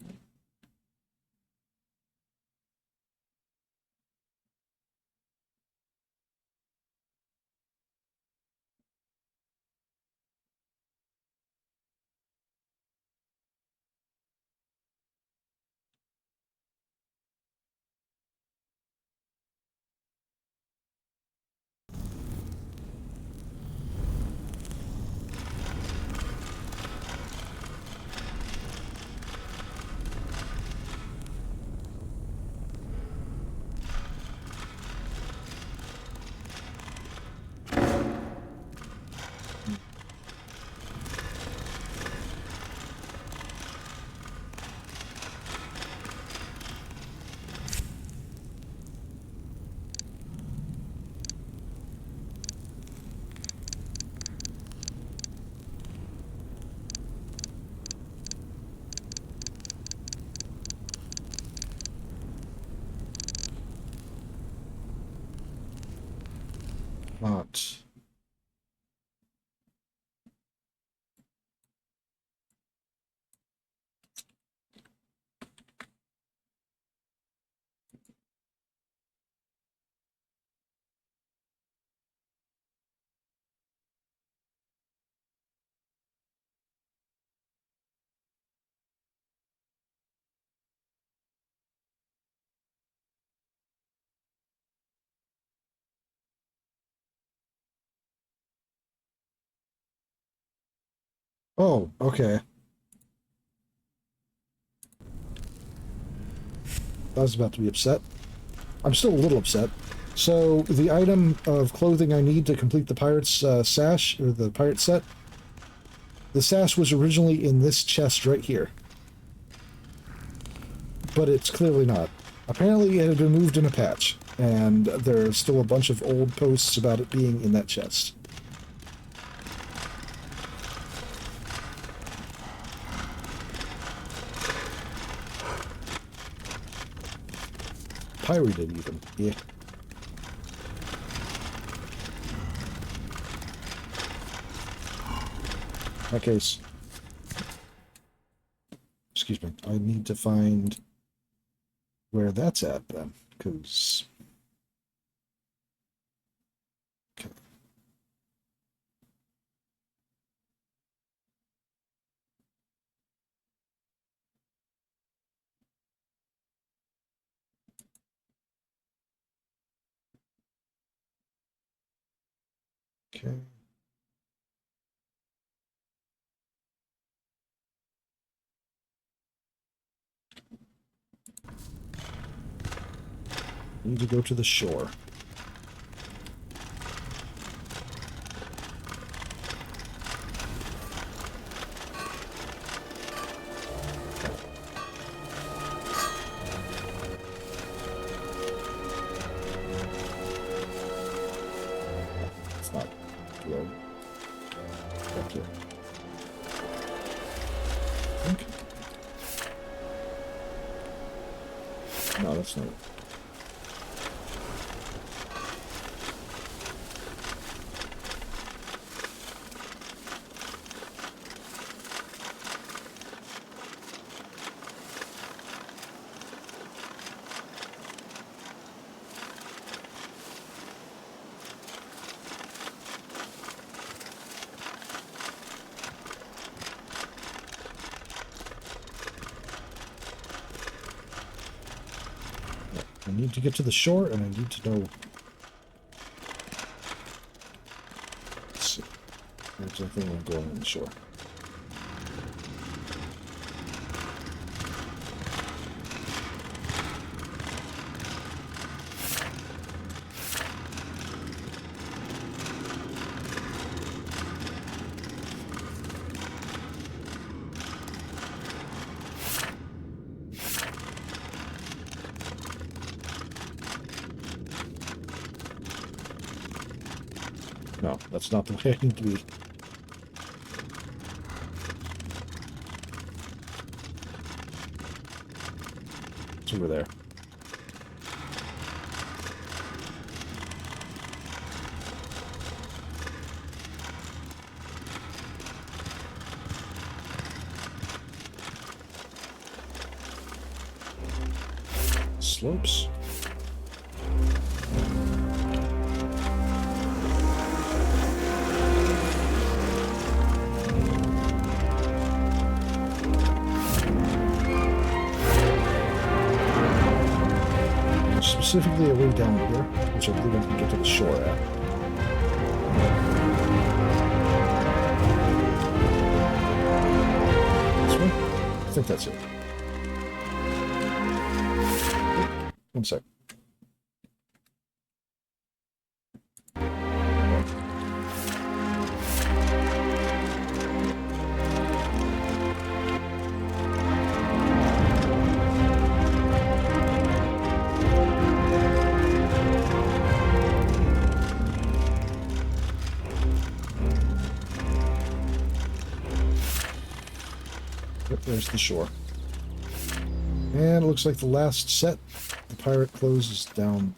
Oh, okay. I was about to be upset. I'm still a little upset. So, the item of clothing I need to complete the pirate's sash, or the pirate set, the sash was originally in this chest right here. But it's clearly not. Apparently it had been moved in a patch, and there's still a bunch of old posts about it being in that chest. Pirated even, yeah. In that case, excuse me, I need to find where that's at then, because... Okay. Okay. Need to go to the shore. It's not good. Thank you. I think. No, that's not it. I need to get to the shore, and I need to know... Let's see. There's nothing I'm going on the shore. No, that's not the way I need to be. It's over there. Slopes. Specifically a way down here, which I believe I can get to the shore at. This one? I think that's it. One sec. There's the shore. And it looks like the last set, the pirate closes down.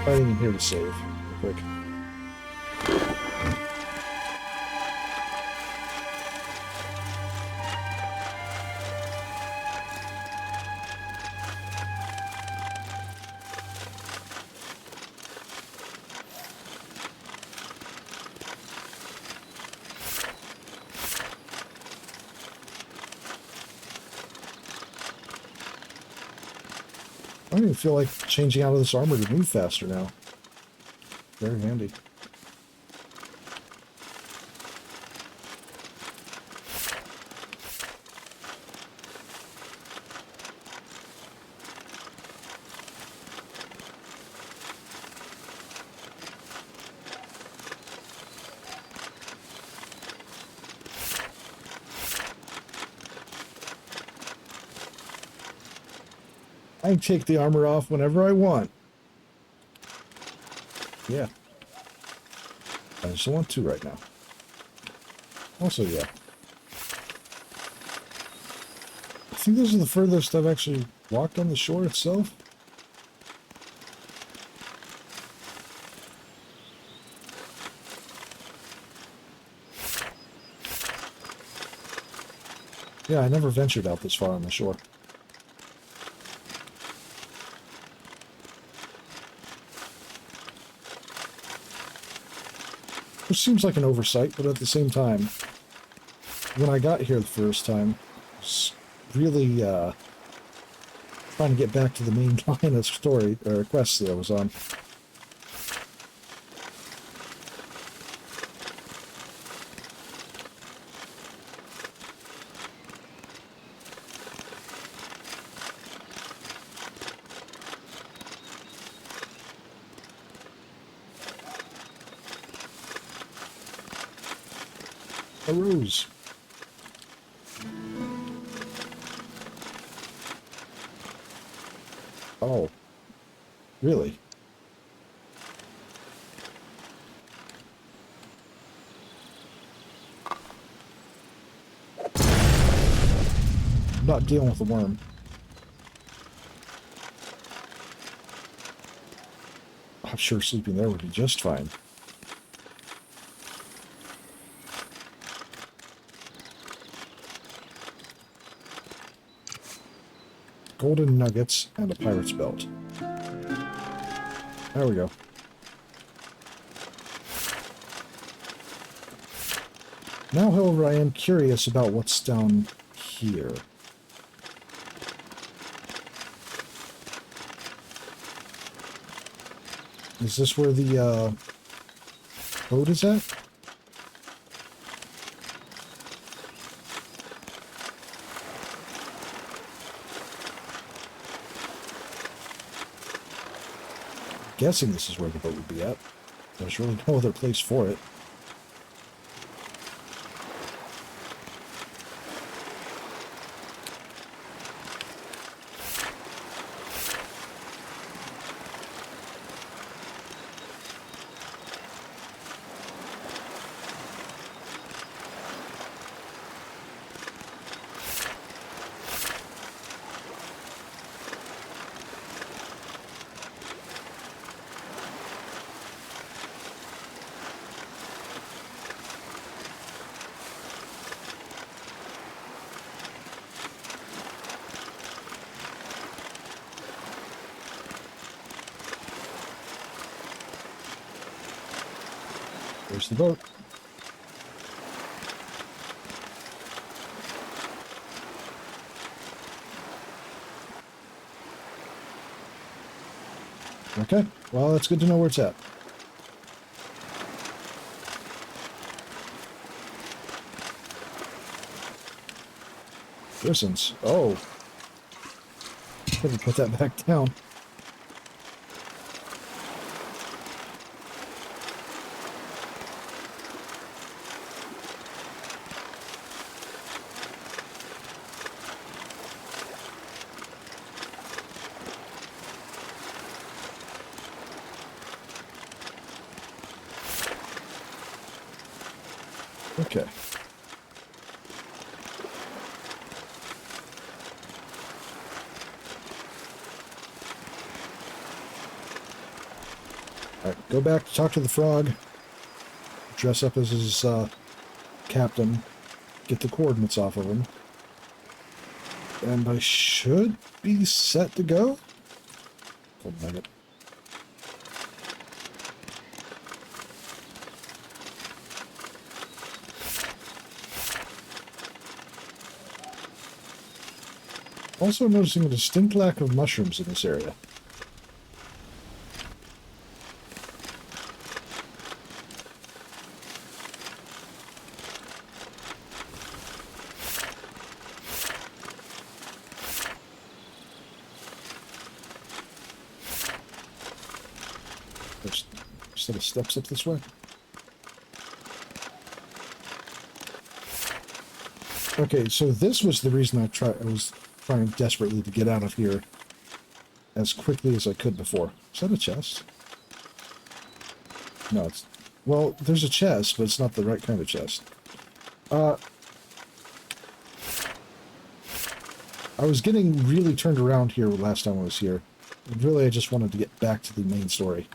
fighting in here to save, real quick. I don't even feel like changing out of this armor to move faster now. Very handy. I can take the armor off whenever I want. Yeah. I just don't want to right now. Also, yeah. I think this is the furthest I've actually walked on the shore itself. Yeah, I never ventured out this far on the shore. Which seems like an oversight, but at the same time, when I got here the first time, I was really trying to get back to the main line of story, or quests that I was on. A ruse. Oh. Really? I'm not dealing with a worm. I'm sure sleeping there would be just fine. Golden nuggets and a pirate's belt. There we go. Now, however, I am curious about what's down here. Is this where the boat is at? Guessing this is where the boat would be at. There's really no other place for it. There's the boat. Okay, well, that's good to know where it's at. Prisons. Oh. Better put that back down. Okay. Alright, go back, talk to the frog, dress up as his captain, get the coordinates off of him, and I should be set to go? Hold a minute. Also noticing a distinct lack of mushrooms in this area. There's a set of steps up this way. Okay, so this was the reason I was trying desperately to get out of here as quickly as I could before. Is that a chest? No, it's... Well, there's a chest, but it's not the right kind of chest. I was getting really turned around here last time I was here. And really, I just wanted to get back to the main story.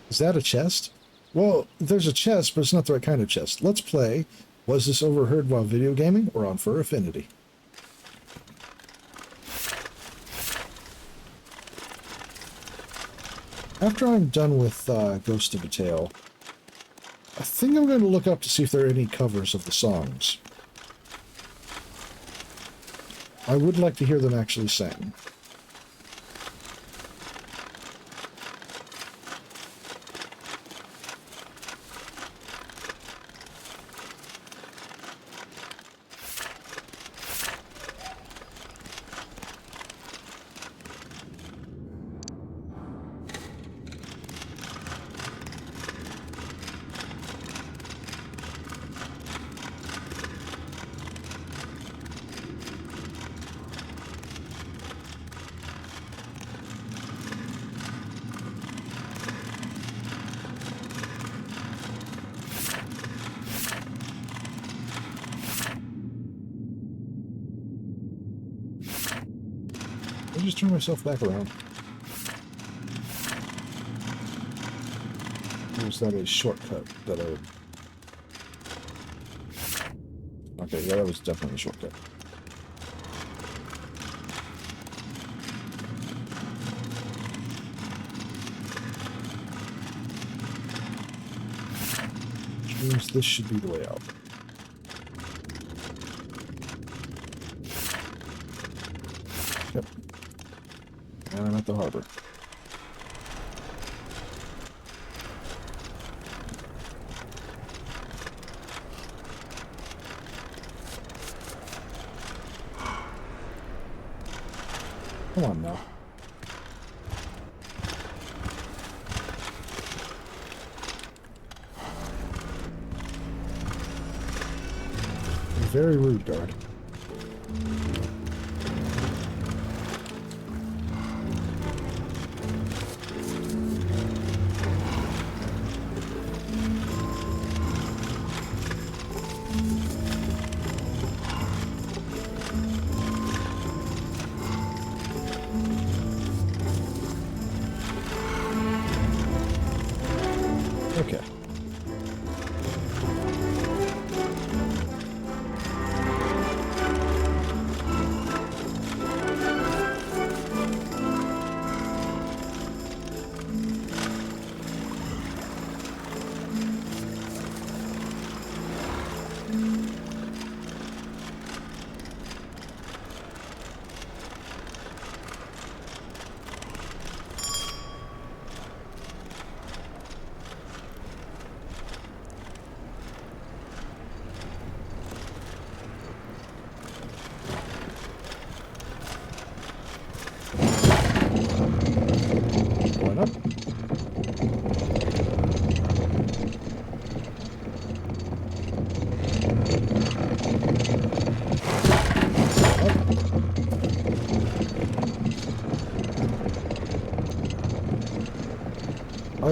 Is that a chest? Well, there's a chest, but it's not the right kind of chest. Let's play. Was this overheard while video gaming or on Fur Affinity? After I'm done with Ghost of a Tale, I think I'm going to look up to see if there are any covers of the songs. I would like to hear them actually sing. I just turn myself back around. Or was that a shortcut that I... Okay, yeah, that was definitely a shortcut. Which means this should be the way out. Yep. And I'm at the harbor. Come on now. You're very rude, guard. Okay.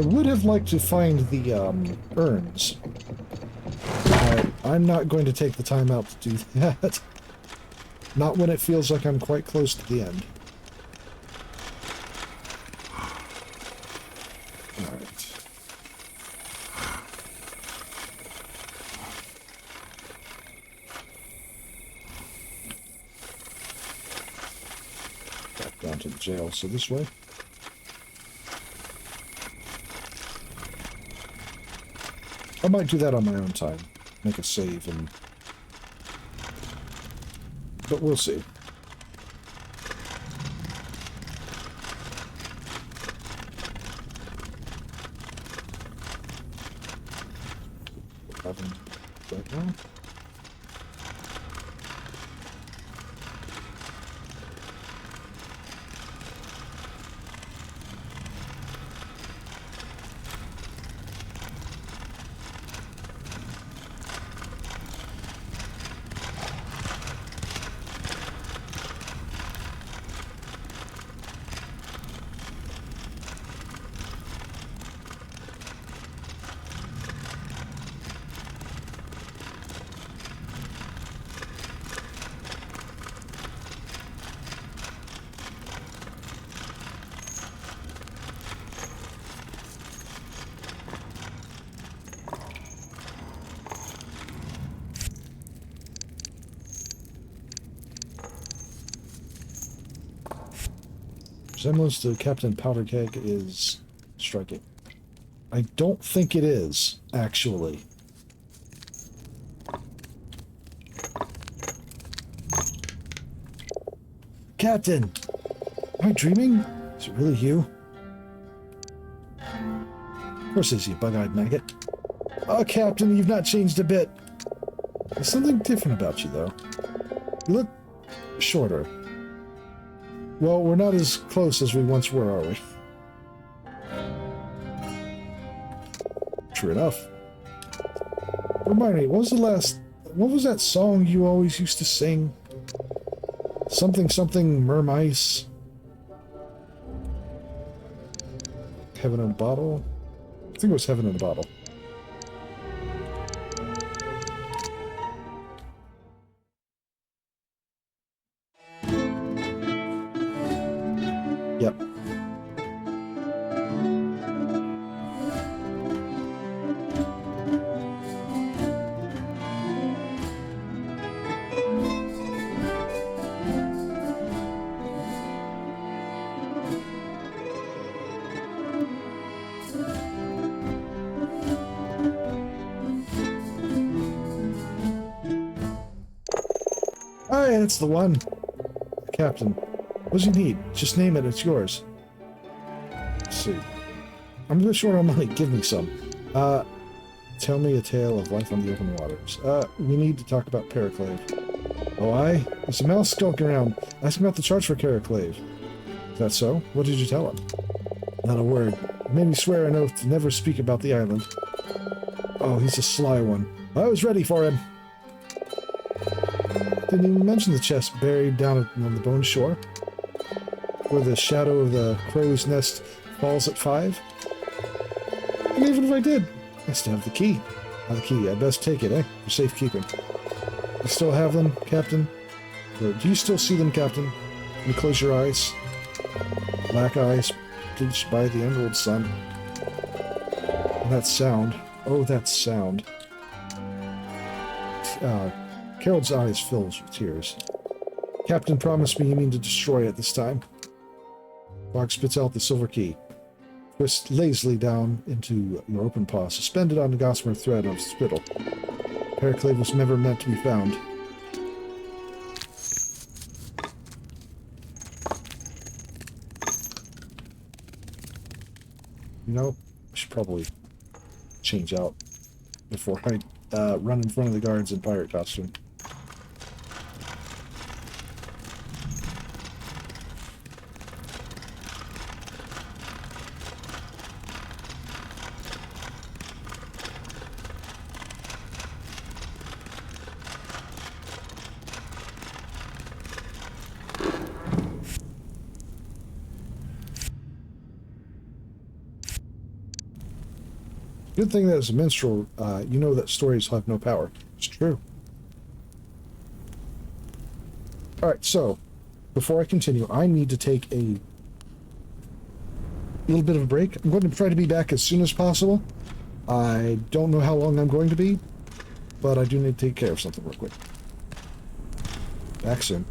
I would have liked to find the urns. But I'm not going to take the time out to do that. Not when it feels like I'm quite close to the end. Alright. Back down to the jail, so this way. I might do that on my own time. Make a save and... But we'll see. Right now. Resemblance to Captain Powderkeg is striking. I don't think it is, actually. Captain! Am I dreaming? Is it really you? Of course it is, you bug-eyed maggot. Oh, Captain, you've not changed a bit. There's something different about you, though. You look shorter. Well, we're not as close as we once were, are we? True enough. Remind me, what was that song you always used to sing? Something, something, mermice. Heaven in a Bottle? I think it was Heaven in a Bottle. Yep. Aye, that's the one. Captain. What do you need? Just name it, it's yours. Let's see. I'm a bit short on money, give me some. Tell me a tale of life on the open waters. We need to talk about Periclave. Oh, aye? There's a mouse skulking around. Ask him about the charge for Periclave. Is that so? What did you tell him? Not a word. He made me swear an oath to never speak about the island. Oh, he's a sly one. I was ready for him. Didn't even mention the chest buried down on the bone shore, where the shadow of the crow's nest falls at 5. And even if I did, I still have the key. Now the key, I'd best take it, for safekeeping. You still have them, Captain? Or do you still see them, Captain? Can you close your eyes? Black eyes, bleached by the emerald sun. And that sound. Oh, that sound. Carol's eyes fills with tears. Captain promised me you mean to destroy it this time. Fox spits out the silver key. Twist lazily down into your open paw, suspended on the gossamer thread of spittle. Periclave was never meant to be found. You know, I should probably change out before I run in front of the guards in pirate costume. Good thing that as a minstrel, you know that stories have no power. It's true. Alright, so, before I continue, I need to take a little bit of a break. I'm going to try to be back as soon as possible. I don't know how long I'm going to be, but I do need to take care of something real quick. Back soon.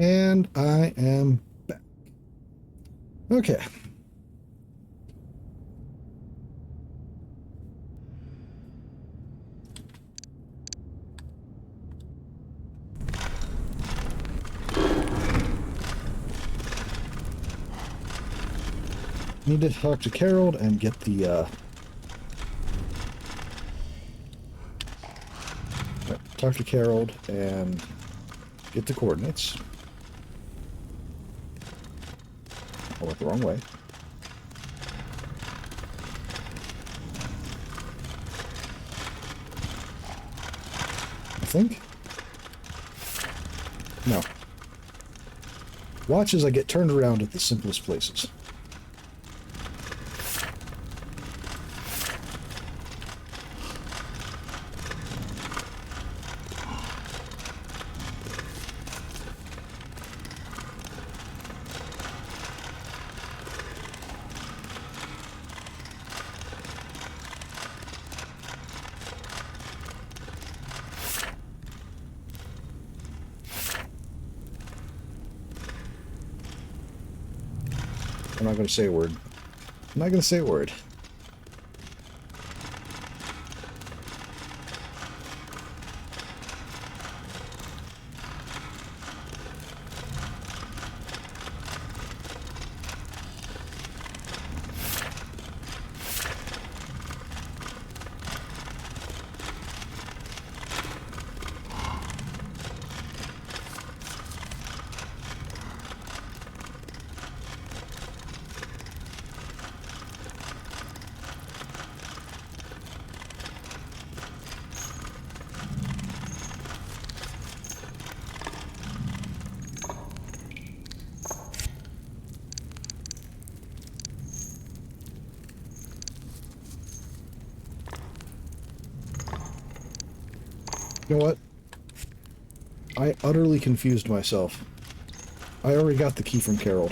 And I am back. Okay. Need to talk to Carol and get the, talk to Carol and get the coordinates. I went the wrong way. I think? No. Watch as I get turned around at the simplest places. I'm not going to say a word. I'm not going to say a word. You know what? I utterly confused myself. I already got the key from Carol.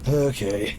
Okay.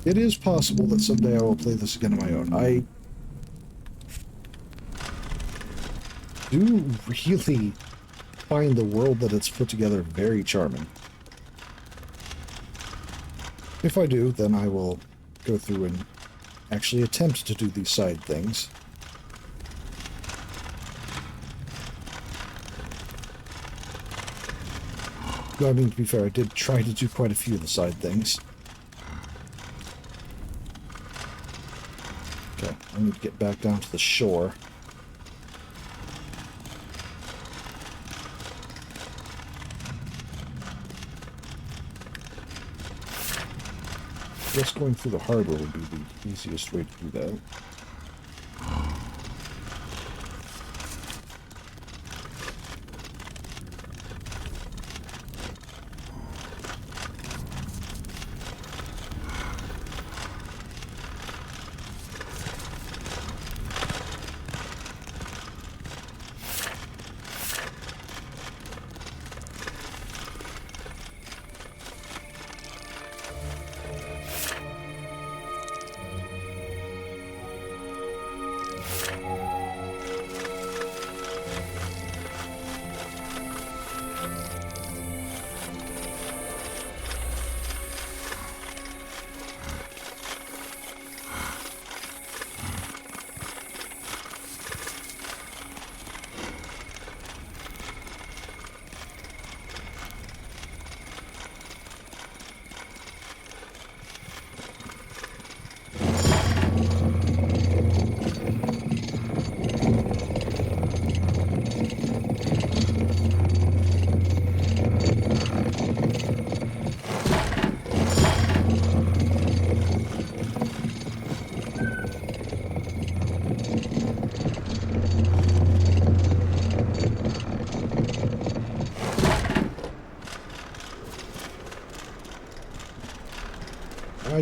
It is possible that someday I will play this again on my own. I do really find the world that it's put together very charming. If I do, then I will go through and actually attempt to do these side things. Though, I mean, to be fair, I did try to do quite a few of the side things. Okay, I need to get back down to the shore. I guess going through the harbor would be the easiest way to do that.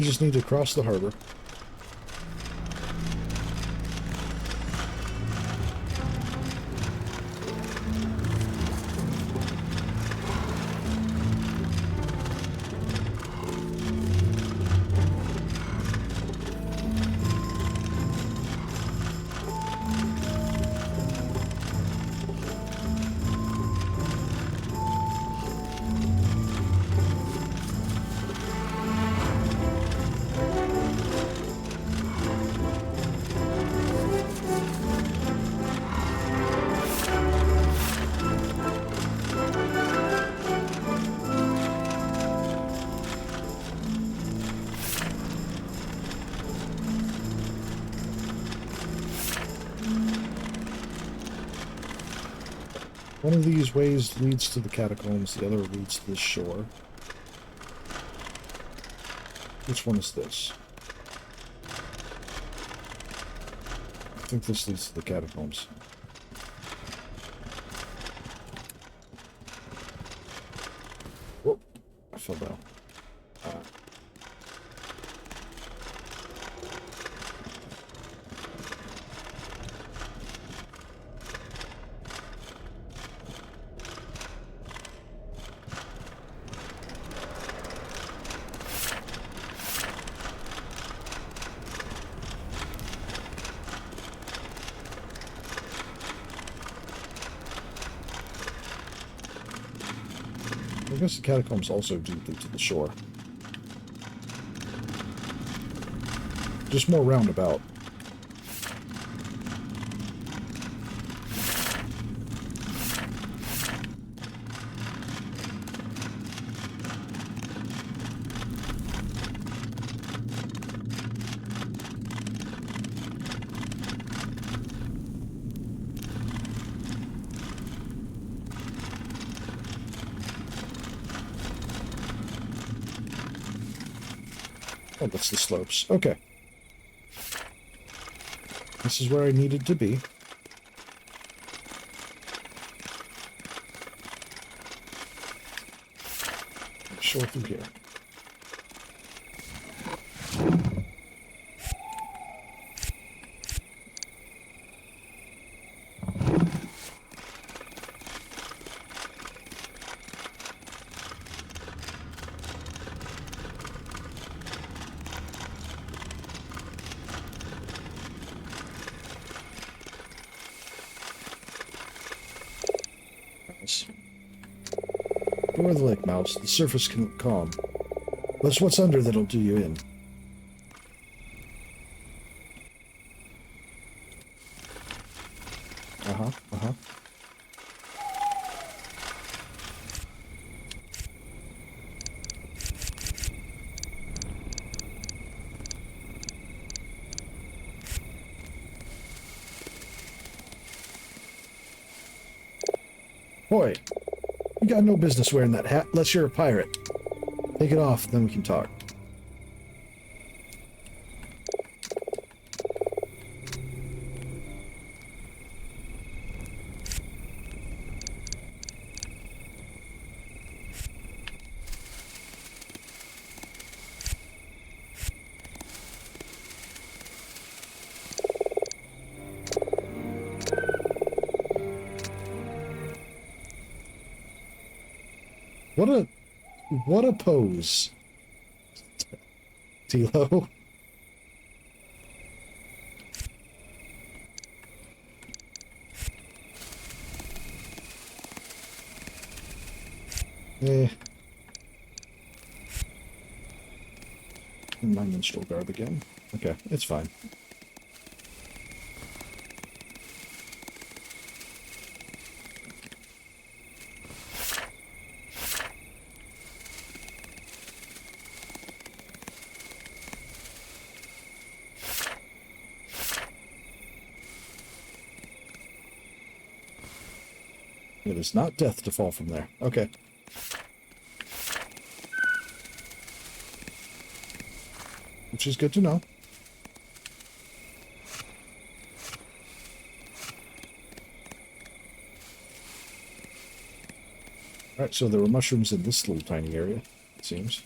I just need to cross the harbor. One of these ways leads to the catacombs, the other leads to the shore. Which one is this? I think this leads to the catacombs. Whoa, I fell down. I guess the catacombs also do lead to the shore. Just more roundabout. Oh, that's the slopes. Okay. This is where I needed to be. Shore through here. Door of the lake mouse. The surface can look calm. But it's what's under that'll do you in. Boy, you got no business wearing that hat unless you're a pirate. Take it off, then we can talk. What a pose, Tilo. My minstrel garb again. Okay, it's fine. It is not death to fall from there. Okay. Which is good to know. Alright, so there were mushrooms in this little tiny area, it seems.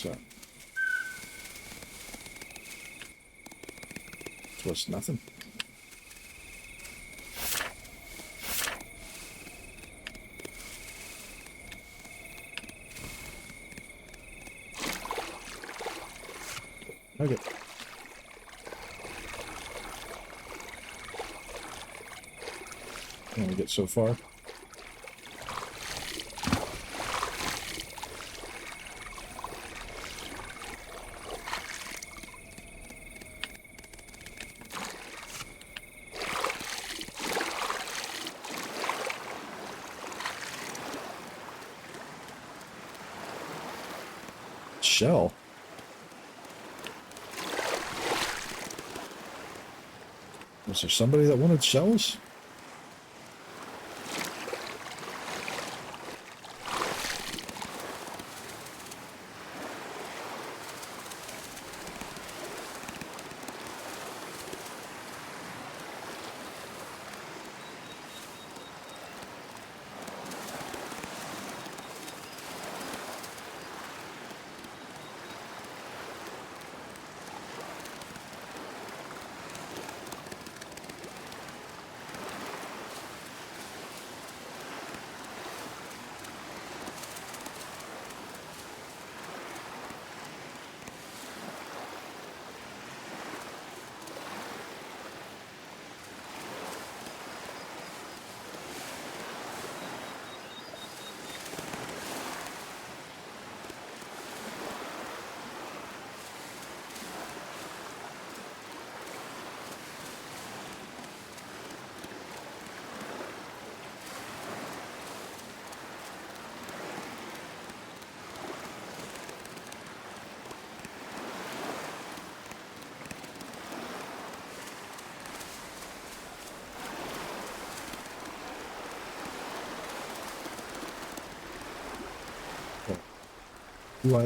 What's that? It was nothing. Okay. Can we get so far? Shell. Was there somebody that wanted shells? Do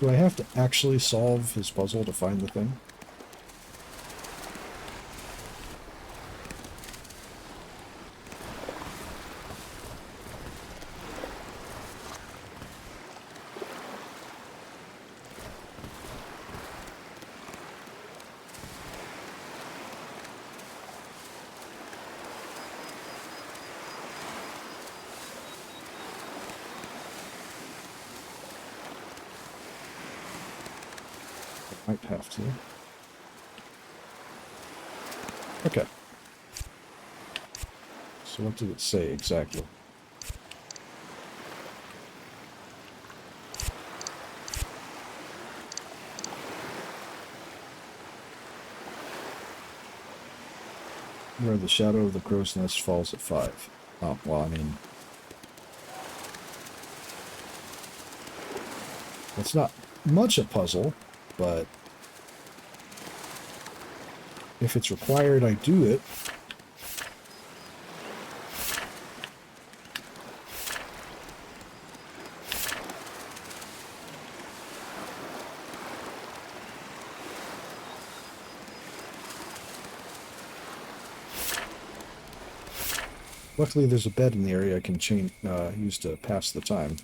I have to actually solve his puzzle to find the thing? Might have to. Okay. So what did it say exactly? Where the shadow of the crow's nest falls at 5. Oh, well, I mean... It's not much a puzzle, but... if it's required, I do it. Luckily, there's a bed in the area I can use to pass the time.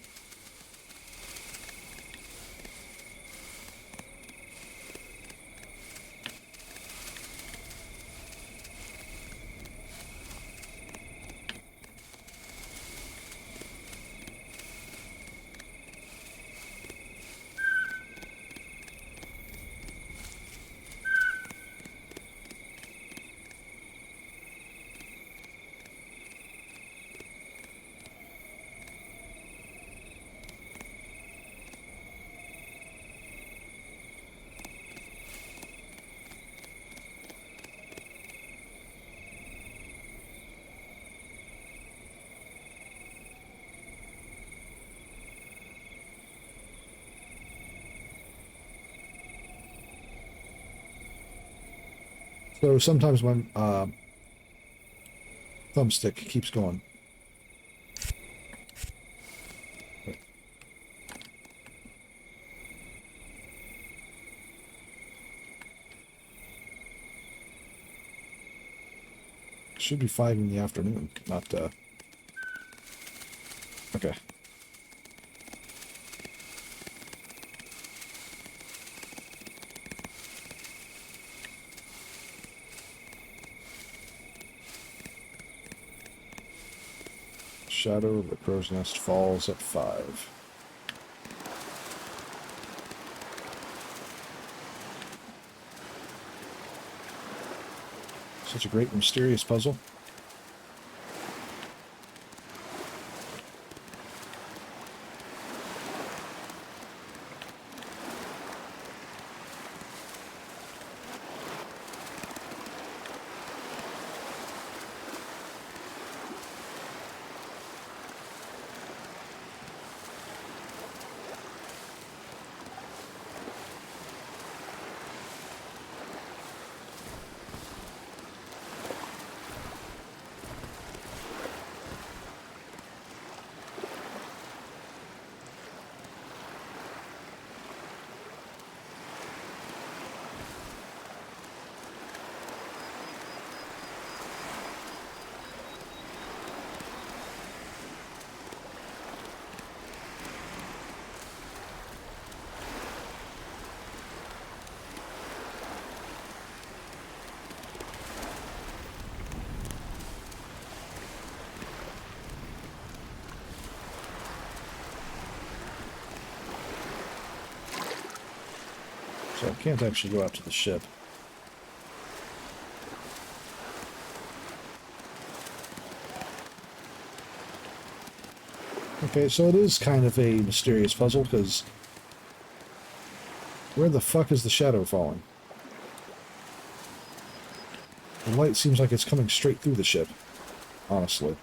So sometimes my thumbstick keeps going. Should be 5 in the afternoon, not okay. shadow of the crow's nest falls at 5. Such a great mysterious puzzle. So I can't actually go out to the ship. Okay, so it is kind of a mysterious puzzle, because where the fuck is the shadow falling? The light seems like it's coming straight through the ship, honestly.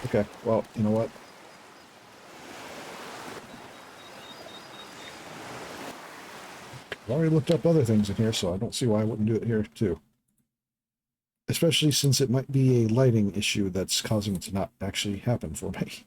Okay, well, you know what? I've already looked up other things in here, so I don't see why I wouldn't do it here, too. Especially since it might be a lighting issue that's causing it to not actually happen for me.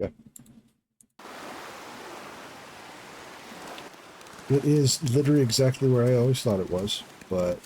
Yeah. It is literally exactly where I always thought it was, but...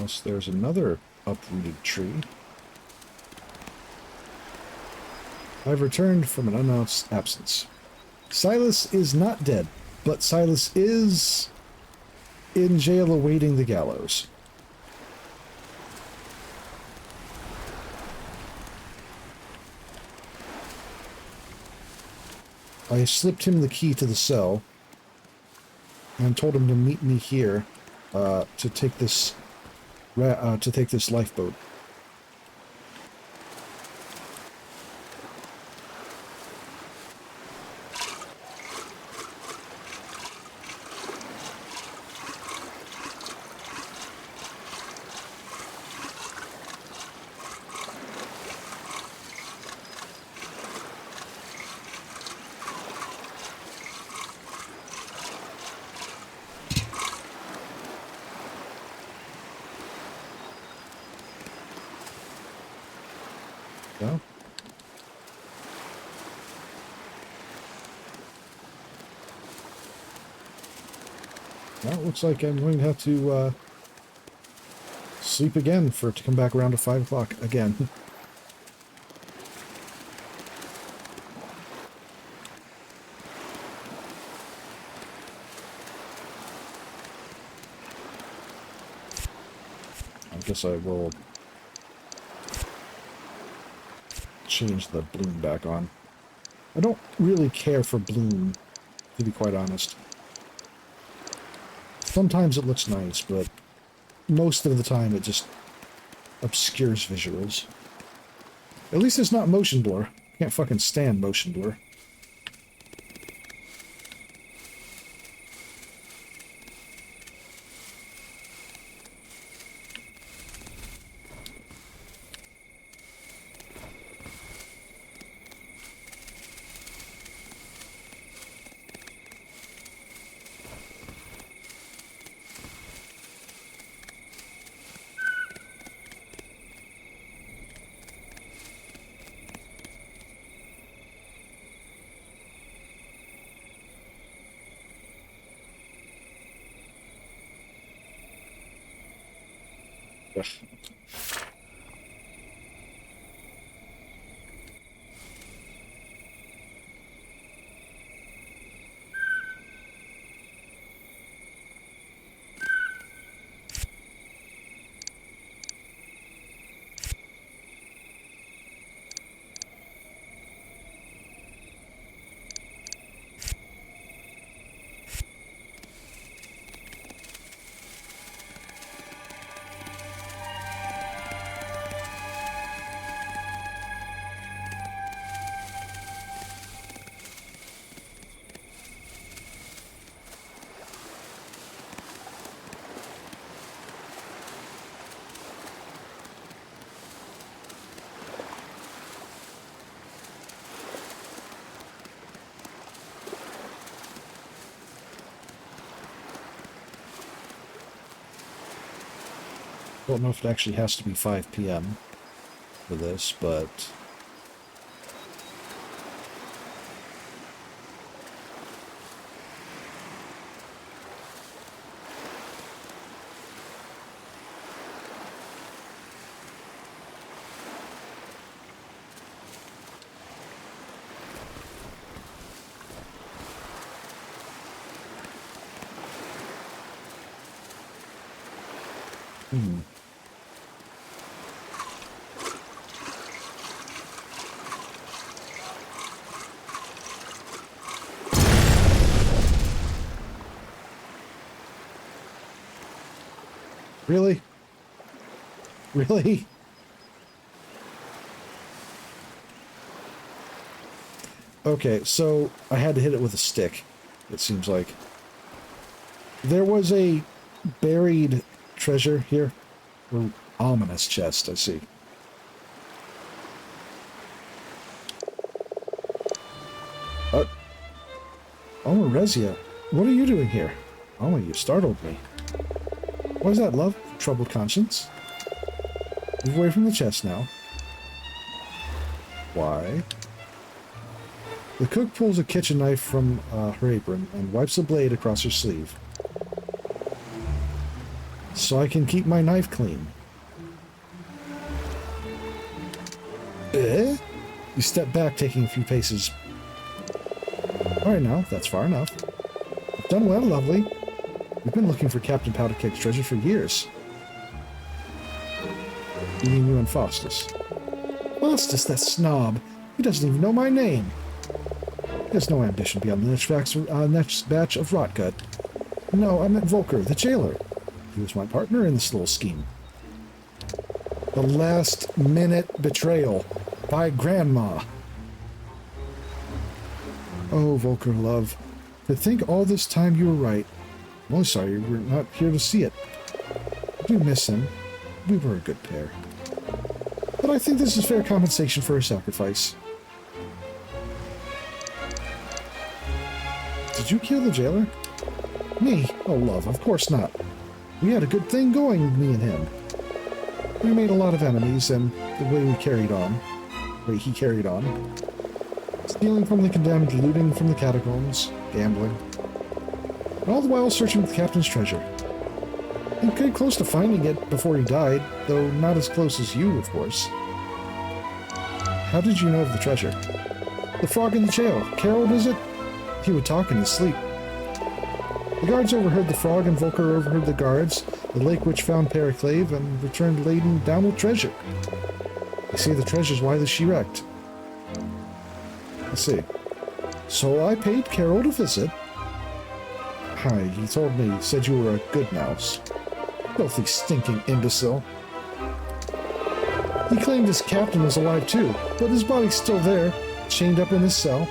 Unless there's another uprooted tree. I've returned from an unannounced absence. Silas is not dead, but Silas is in jail awaiting the gallows. I slipped him the key to the cell and told him to meet me here to take this lifeboat. So. Well, it looks like I'm going to have to sleep again for it to come back around to 5 o'clock again. I guess I will change the bloom back on. I don't really care for bloom, to be quite honest. Sometimes it looks nice, but most of the time it just obscures visuals. At least it's not motion blur. I can't fucking stand motion blur. Ugh. Don't know if it actually has to be 5 p.m. for this, but... Really? Really? Okay, so I had to hit it with a stick, it seems like. There was a buried treasure here. Or ominous chest, I see. Alma Rezia, what are you doing here? Alma, you startled me. What is that, love? Troubled conscience? Move away from the chest now. Why? The cook pulls a kitchen knife from her apron and wipes the blade across her sleeve. so I can keep my knife clean. Eh? You step back, taking a few paces. Alright now, that's far enough. You've done well, lovely. We've been looking for Captain Powdercake's treasure for years. You mean you and Faustus? Faustus, that snob. He doesn't even know my name. He has no ambition beyond the next batch of Rotgut. No, I meant Volker, the jailer. He was my partner in this little scheme. The last-minute betrayal by Grandma. Oh, Volker, love. To think all this time you were right. I'm only sorry we're not here to see it. I do miss him. We were a good pair. But I think this is fair compensation for a sacrifice. Did you kill the jailer? Me? Oh, love, of course not. We had a good thing going, me and him. We made a lot of enemies, and the way he carried on. Stealing from the condemned, looting from the catacombs, gambling. And all the while searching for the captain's treasure. He came close to finding it before he died, though not as close as you, of course. How did you know of the treasure? The frog in the jail. Carol, is it? He would talk in his sleep. The guards overheard the frog, and Volker overheard the guards. The lake witch found Periclave and returned laden down with treasure. They say the treasure's why the she wrecked. I see. So I paid Carol to visit. Hi, he told me, said you were a good mouse. Filthy, stinking imbecile. He claimed his captain was alive too, but his body's still there, chained up in his cell.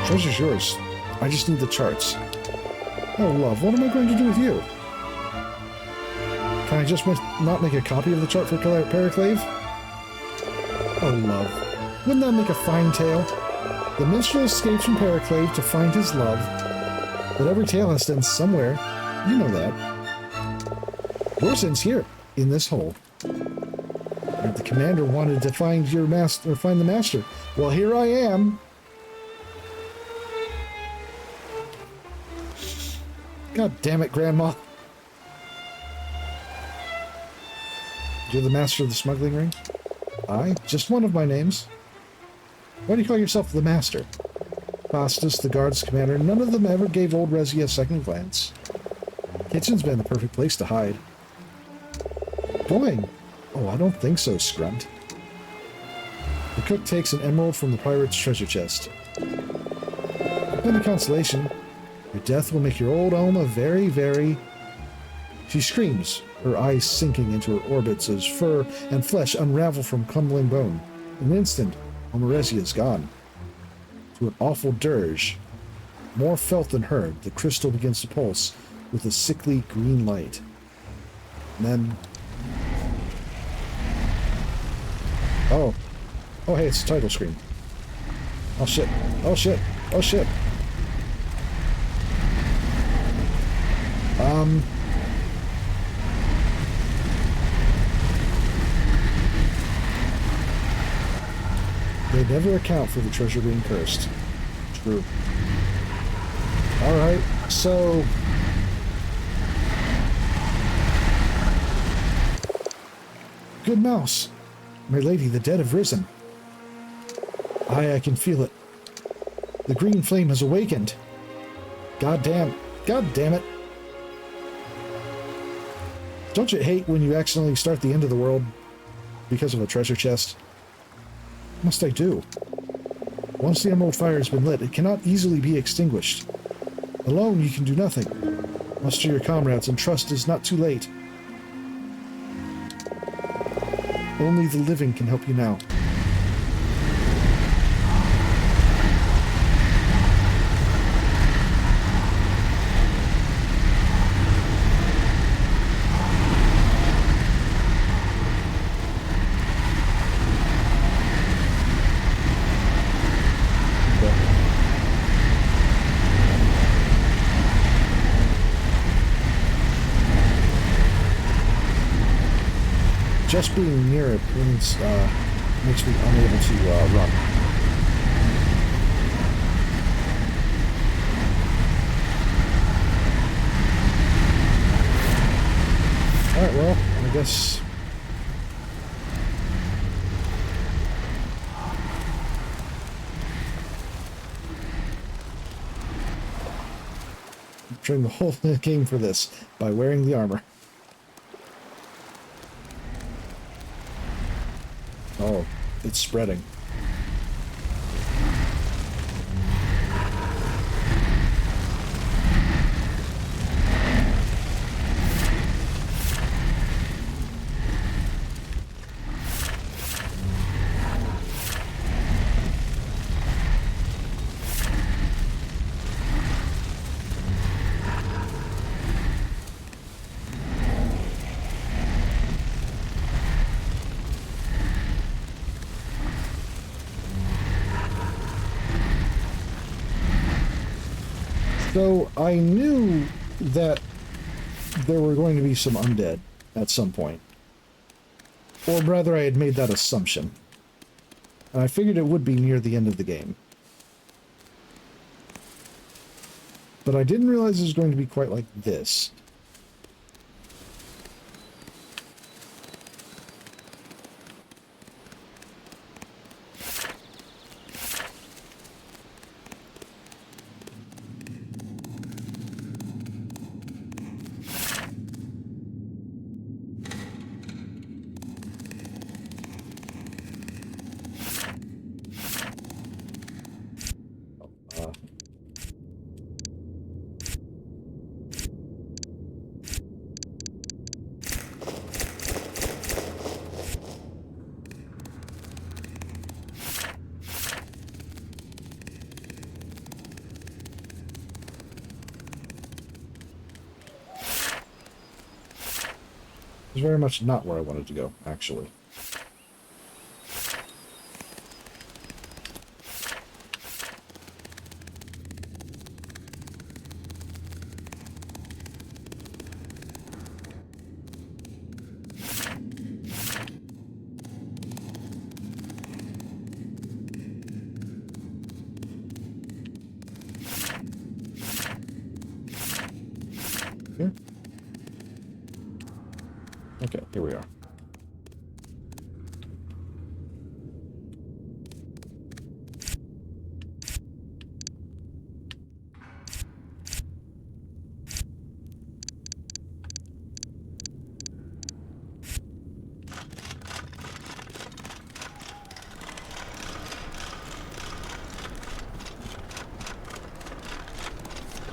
Treasure's yours. I just need the charts. Oh, love, what am I going to do with you? Can I just not make a copy of the chart for Periclave? Oh, love. Wouldn't that make a fine tale? The minstrel escapes from Periclave to find his love. But every tale has to end somewhere. You know that. Yours ends here, in this hole. And the commander wanted to find your master, or find the master. Well, here I am. God damn it, Grandma. You're the master of the smuggling ring? Aye, just one of my names. Why do you call yourself the master? Faustus, the guard's commander, none of them ever gave old Resi a second glance. Kitchen's been the perfect place to hide. Going? Oh, I don't think so, Scrunt. The cook takes an emerald from the pirate's treasure chest. Been a consolation. Your death will make your old Oma very, very... She screams, her eyes sinking into her orbits as fur and flesh unravel from crumbling bone. In an instant, Omaresia is gone. To an awful dirge. More felt than heard, the crystal begins to pulse with a sickly green light. And then... Oh. Oh, hey, it's a title screen. Oh, shit. Oh, shit. Oh, shit. They never account for the treasure being cursed. True. Alright, so... Good mouse. My lady, the dead have risen. Aye, I can feel it. The green flame has awakened. God damn it. Don't you hate when you accidentally start the end of the world because of a treasure chest? What must I do? Once the emerald fire has been lit, it cannot easily be extinguished. Alone, you can do nothing. Muster your comrades, and trust is not too late. Only the living can help you now. Just being near it makes me unable to run. Alright, well, I guess... I'm trying the whole game for this, by wearing the armor. Oh, it's spreading. So I knew that there were going to be some undead at some point. Or rather, I had made that assumption. And I figured it would be near the end of the game. But I didn't realize it was going to be quite like this. It's very much not where I wanted to go, actually. Here? Okay, here we are.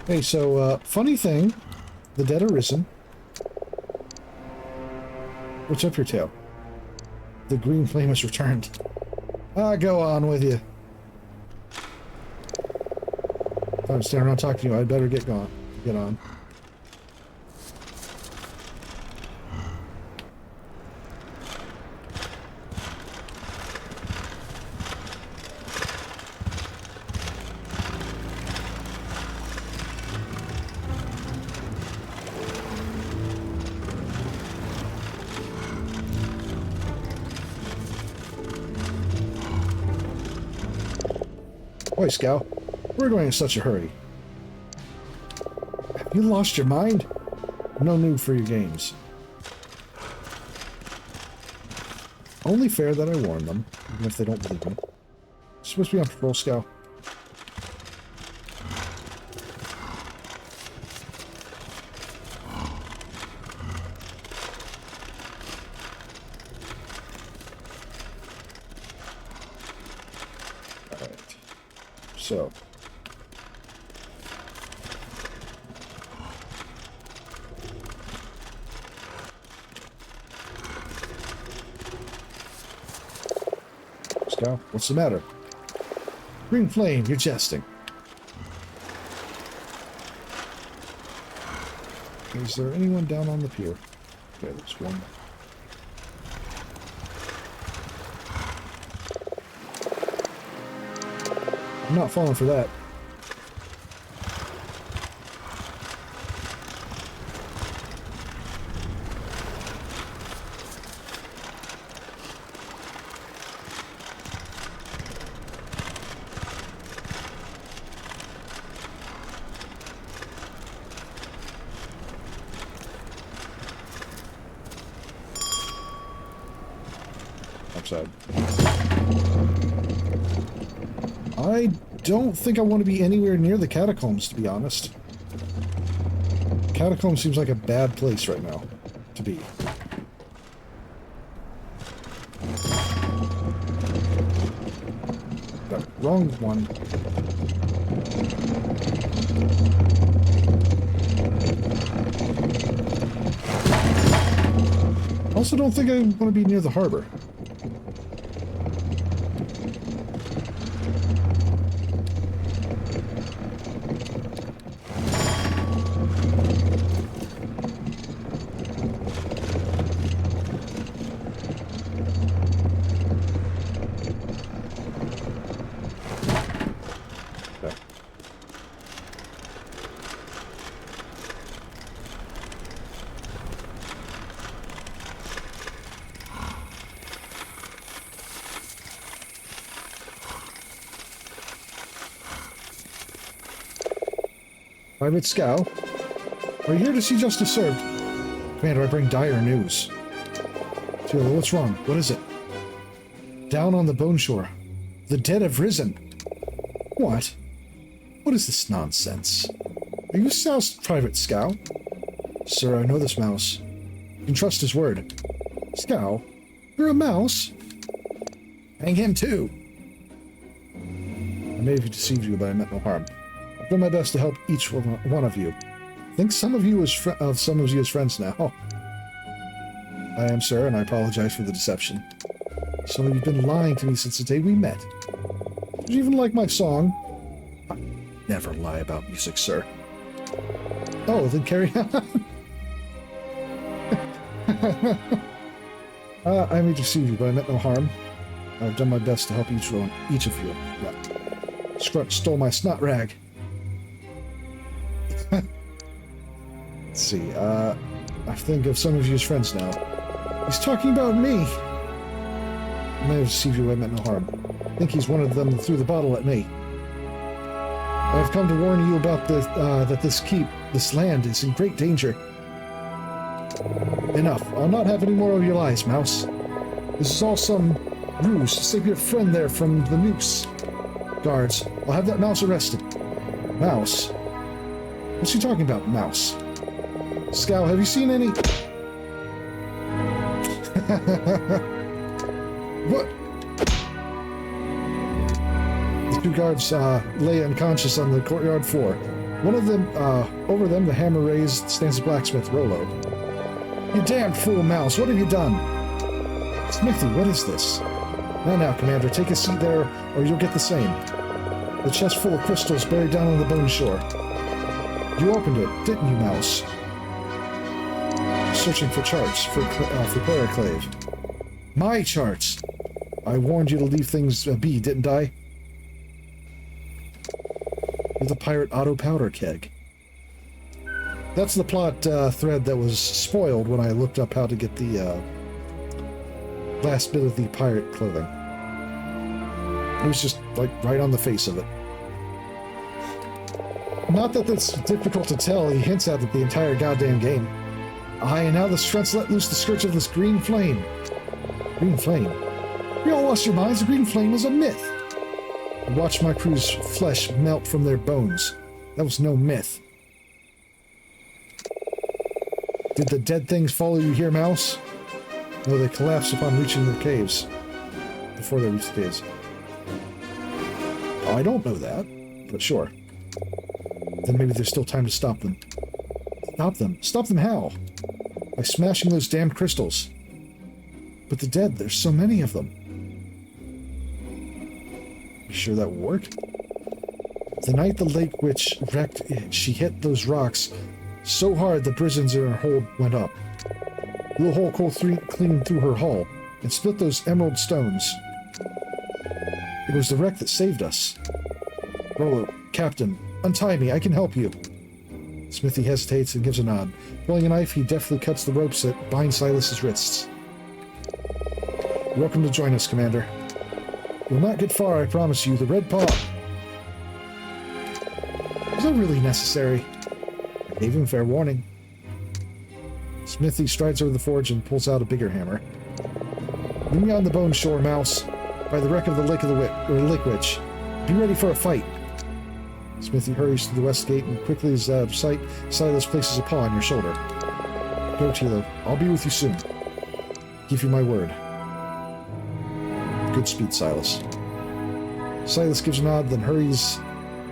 Hey, so, funny thing, the dead are risen. What's up your tail? The green flame has returned. Ah, go on with you. If I'm standing around talking to you, I'd better get going. Get on. Boy Scout, we're going in such a hurry. Have you lost your mind? No need for your games. Only fair that I warn them, even if they don't believe me. You're supposed to be on patrol, Scout. So, Scout, what's the matter? Green flame, you're jesting. Is there anyone down on the pier? Okay, there's one. I'm not falling for that. outside. I don't think I want to be anywhere near the catacombs, to be honest. Catacombs seems like a bad place right now to be. No, wrong one. Also don't think I want to be near the harbor. Private Scow, are you here to see justice served? Commander, I bring dire news. Tilo, what's wrong? What is it? Down on the bone shore. The dead have risen. What? What is this nonsense? Are you South's Private Scow? Sir, I know this mouse. You can trust his word. Scow? You're a mouse? Hang him too. I may have deceived you, but I meant no harm. I've done my best to help each one of you. I think some of you as friends now. I am, sir, and I apologize for the deception. Some of you have been lying to me since the day we met. Did you even like my song? I never lie about music, sir. Oh, then carry on. I may deceive you, but I meant no harm. I've done my best to help each of you. Scrunch stole my snot rag. Let's see, I think of some of you as friends now. He's talking about me! I may have deceived you, I meant no harm. I think he's one of them that threw the bottle at me. I've come to warn you about that this land is in great danger. Enough. I'll not have any more of your lies, Mouse. This is all some ruse to save your friend there from the noose. Guards, I'll have that mouse arrested. Mouse? What's he talking about, Mouse? Scow, have you seen any... What? The two guards lay unconscious on the courtyard floor. One of them, over them, the hammer raised, stands the blacksmith, Rollo. You damned fool, Mouse, what have you done? Smithy, what is this? Now, Commander, take a seat there, or you'll get the same. The chest full of crystals buried down on the bone shore. You opened it, didn't you, Mouse? Searching for charts for Clariclave. My charts! I warned you to leave things be, didn't I? You're the pirate auto powder keg. That's the plot thread that was spoiled when I looked up how to get the last bit of the pirate clothing. It was just, like, right on the face of it. Not that that's difficult to tell, he hints at it the entire goddamn game. Aye, and now the strengths let loose the scourge of this green flame. Green flame? You all lost your minds, the green flame is a myth. I watched my crew's flesh melt from their bones. That was no myth. Did the dead things follow you here, Mouse? No, they collapsed upon reaching the caves. Before they reached the caves. I don't know that, but sure. Then maybe there's still time to stop them. Stop them? Stop them how? By smashing those damn crystals. But the dead, there's so many of them. You sure that will work? The night the lake witch wrecked, she hit those rocks so hard the prisons in her hold went up. A little hole clean through her hull and split those emerald stones. It was the wreck that saved us. Rollo, Captain, untie me, I can help you. Smithy hesitates and gives a nod. Pulling a knife, he deftly cuts the ropes that bind Silas's wrists. You're welcome to join us, Commander. You'll not get far, I promise you. The red paw... Was that really necessary? I gave him fair warning. Smithy strides over the forge and pulls out a bigger hammer. Meet me on the bone shore, mouse, by the wreck of the Lake of the Lake Witch. Be ready for a fight. Smithy hurries to the west gate and quickly as out of sight, Silas places a paw on your shoulder. Go, Tilo. I'll be with you soon. Give you my word. Good speed, Silas. Silas gives a nod, then hurries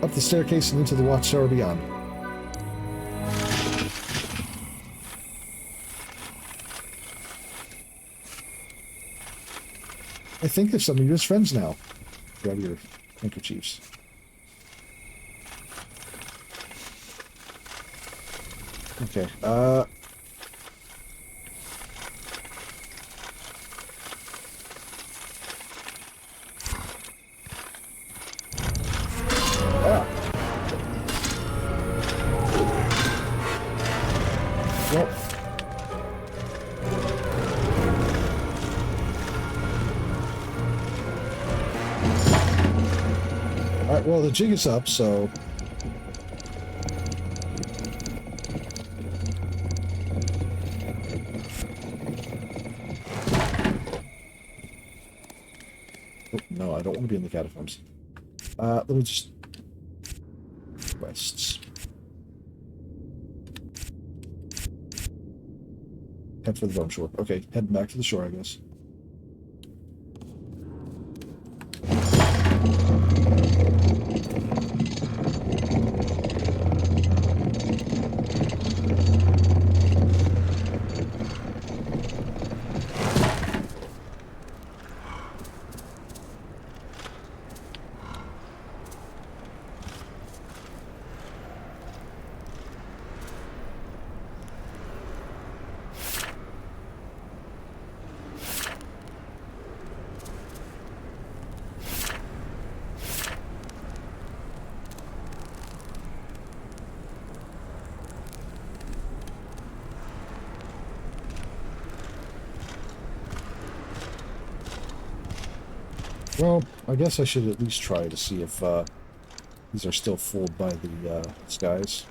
up the staircase and into the watchtower beyond. I think they're some of his friends now. Grab your handkerchiefs. Okay, ah. Well. Alright, well, the jig is up, so... Oh, no, I don't want to be in the catacombs. Let me just... Quests. Head for the bone shore. Okay, heading back to the shore, I guess. Well, I guess I should at least try to see if these are still fooled by the skies.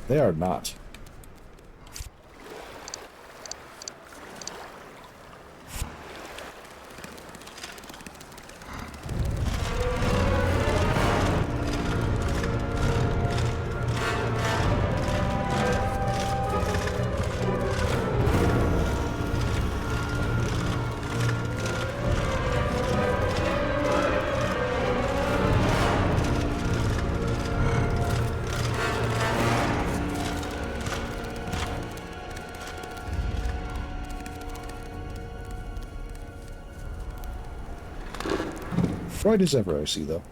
They are not. Right as ever, I see, though.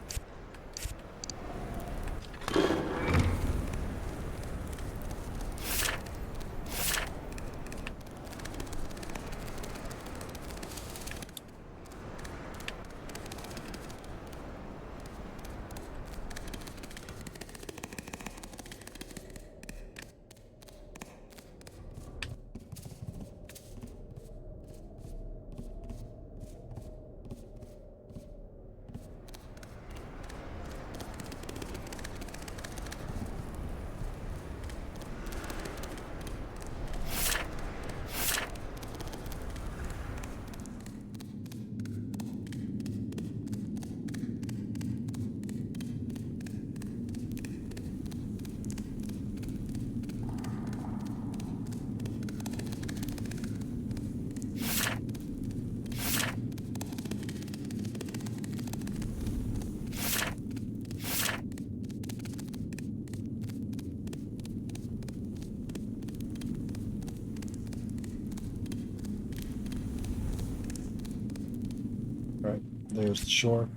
Alright, there's the shore.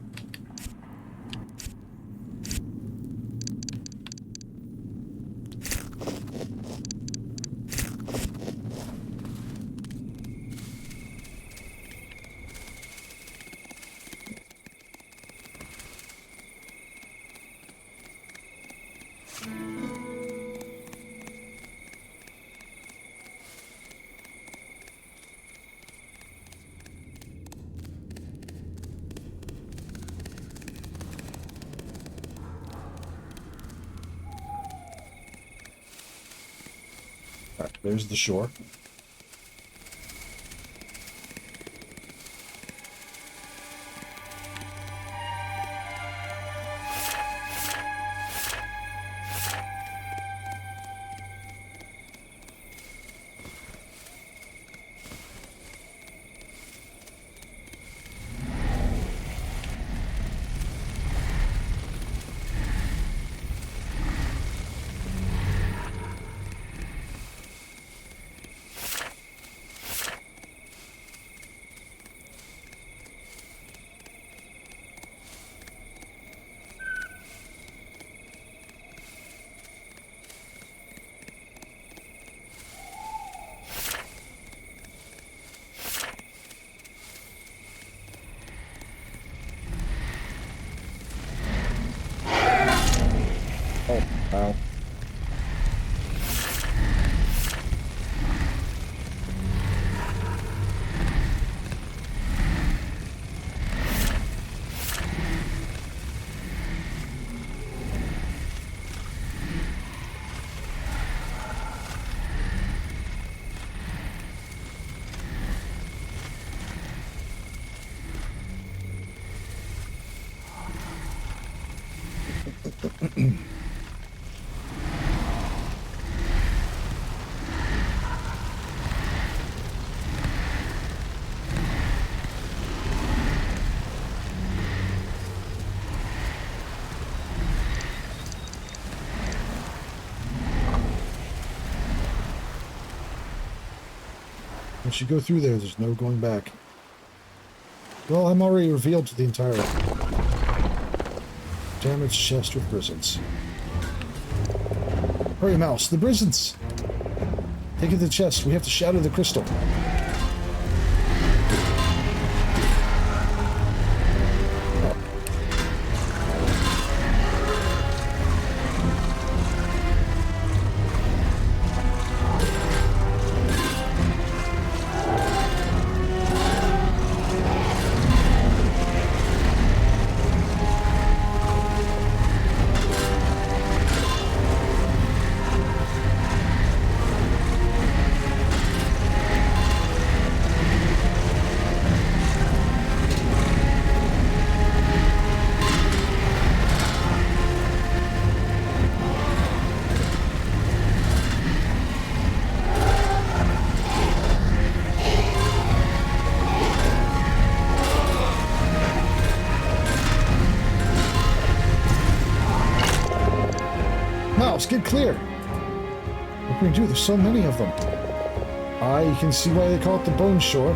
Alright, there's the shore. Oh, wow. Once you go through there's no going back. Well, I'm already revealed to the entire damaged chest with prisons. Hurry, Mouse, the prisons! Take it to the chest. We have to shatter the crystal. Get clear! What can we do? There's so many of them. You can see why they call it the Bone Shore.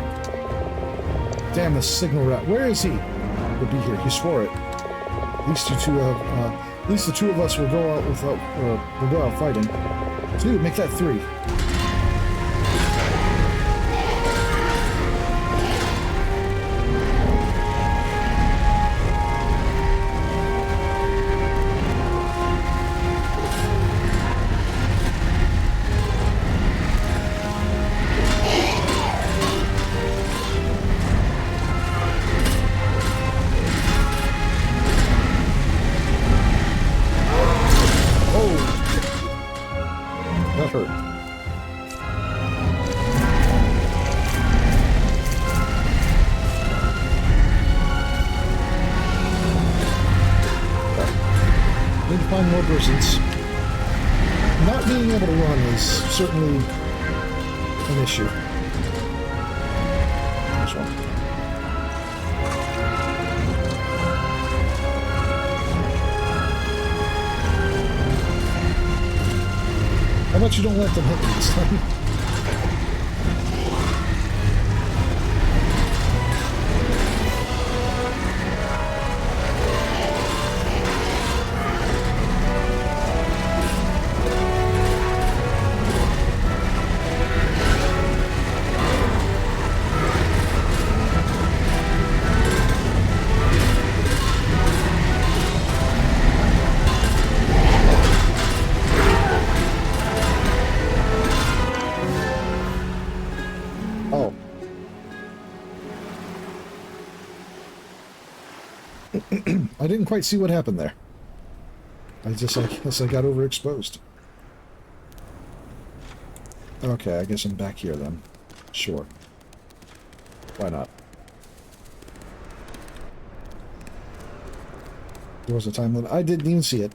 Damn, the signal rat. Where is he? He'll be here. He swore it. At least the two of us will go out without. Will go out fighting. Two, make that three. Not being able to run is certainly an issue. This one. How about you don't let them hit me this time? I didn't quite see what happened there. I guess I got overexposed. Okay, I guess I'm back here then. Sure. Why not? There was a time limit. I didn't even see it.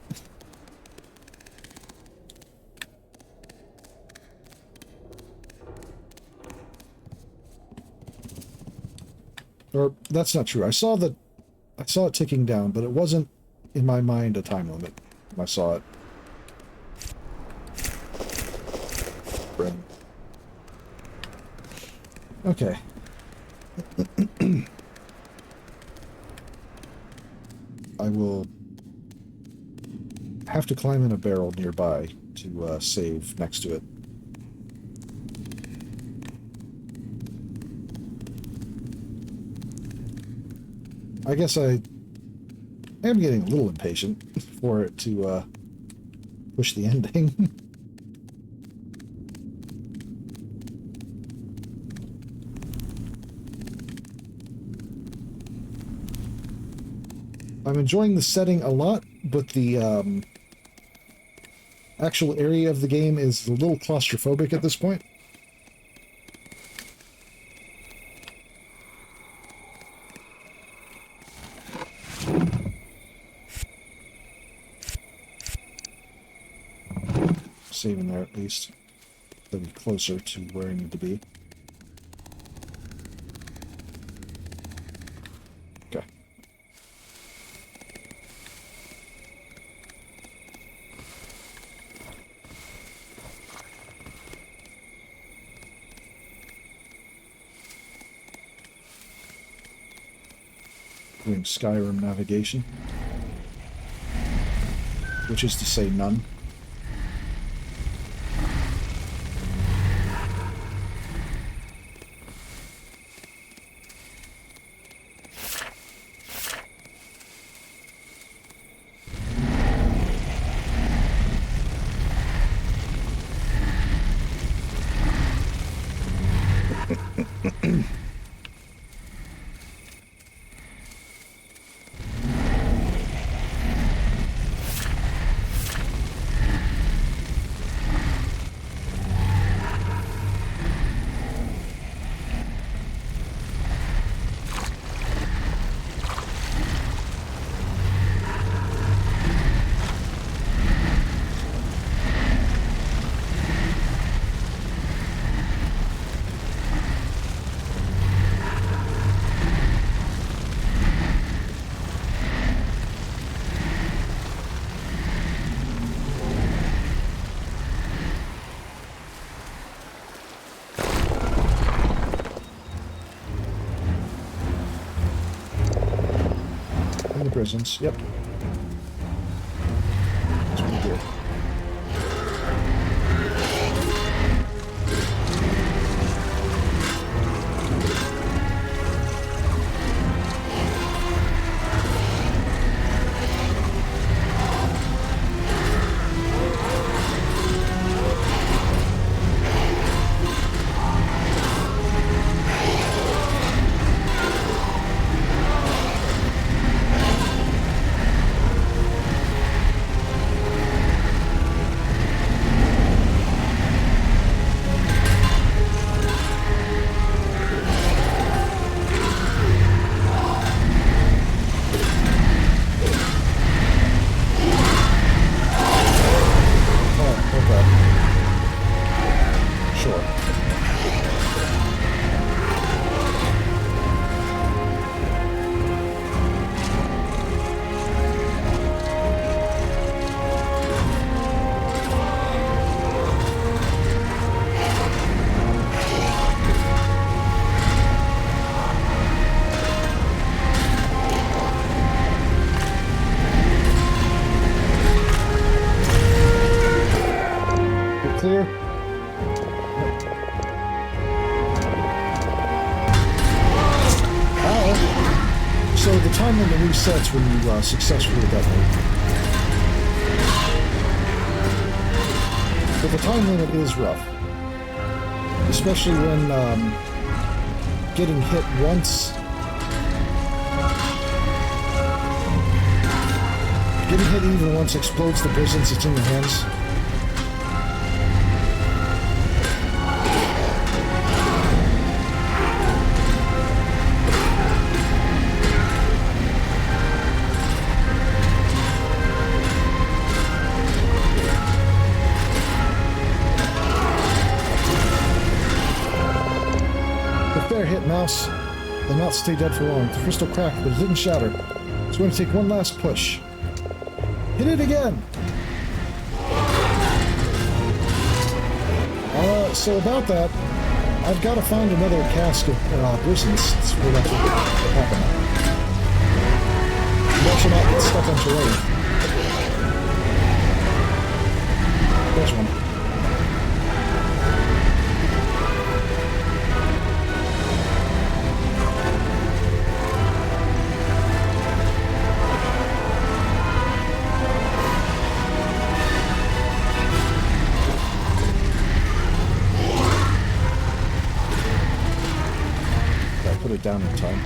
Or, that's not true. I saw it ticking down, but it wasn't, in my mind, a time limit. I saw it. Okay. I will have to climb in a barrel nearby to save next to it. I guess I am getting a little impatient for it to push the ending. I'm enjoying the setting a lot, but the actual area of the game is a little claustrophobic at this point. Saving there at least. To be closer to where I need to be. Okay. Doing Skyrim navigation. Which is to say none. Prisons. Yep. That's pretty good. Clear. Ow. So the time limit resets when you successfully detonate. But the time limit is rough. Especially when getting hit once. Getting hit even once explodes the prisons that's in your hands. The fair hit, Mouse. They'll not stay dead for long. The crystal cracked, but it didn't shatter. It's going to take one last push. Hit it again! So about that, I've got to find another cask of prisons for that to happen. You should not get stuck on terrain. There's one. Put it down in time.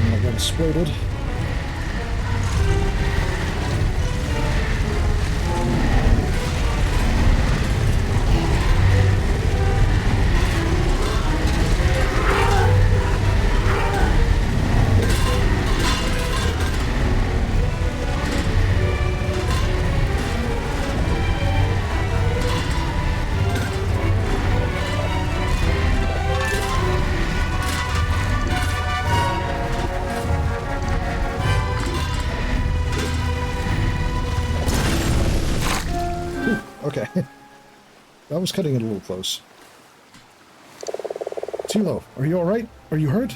And I got exploded. Okay. That was cutting it a little close. Tilo, are you alright? Are you hurt?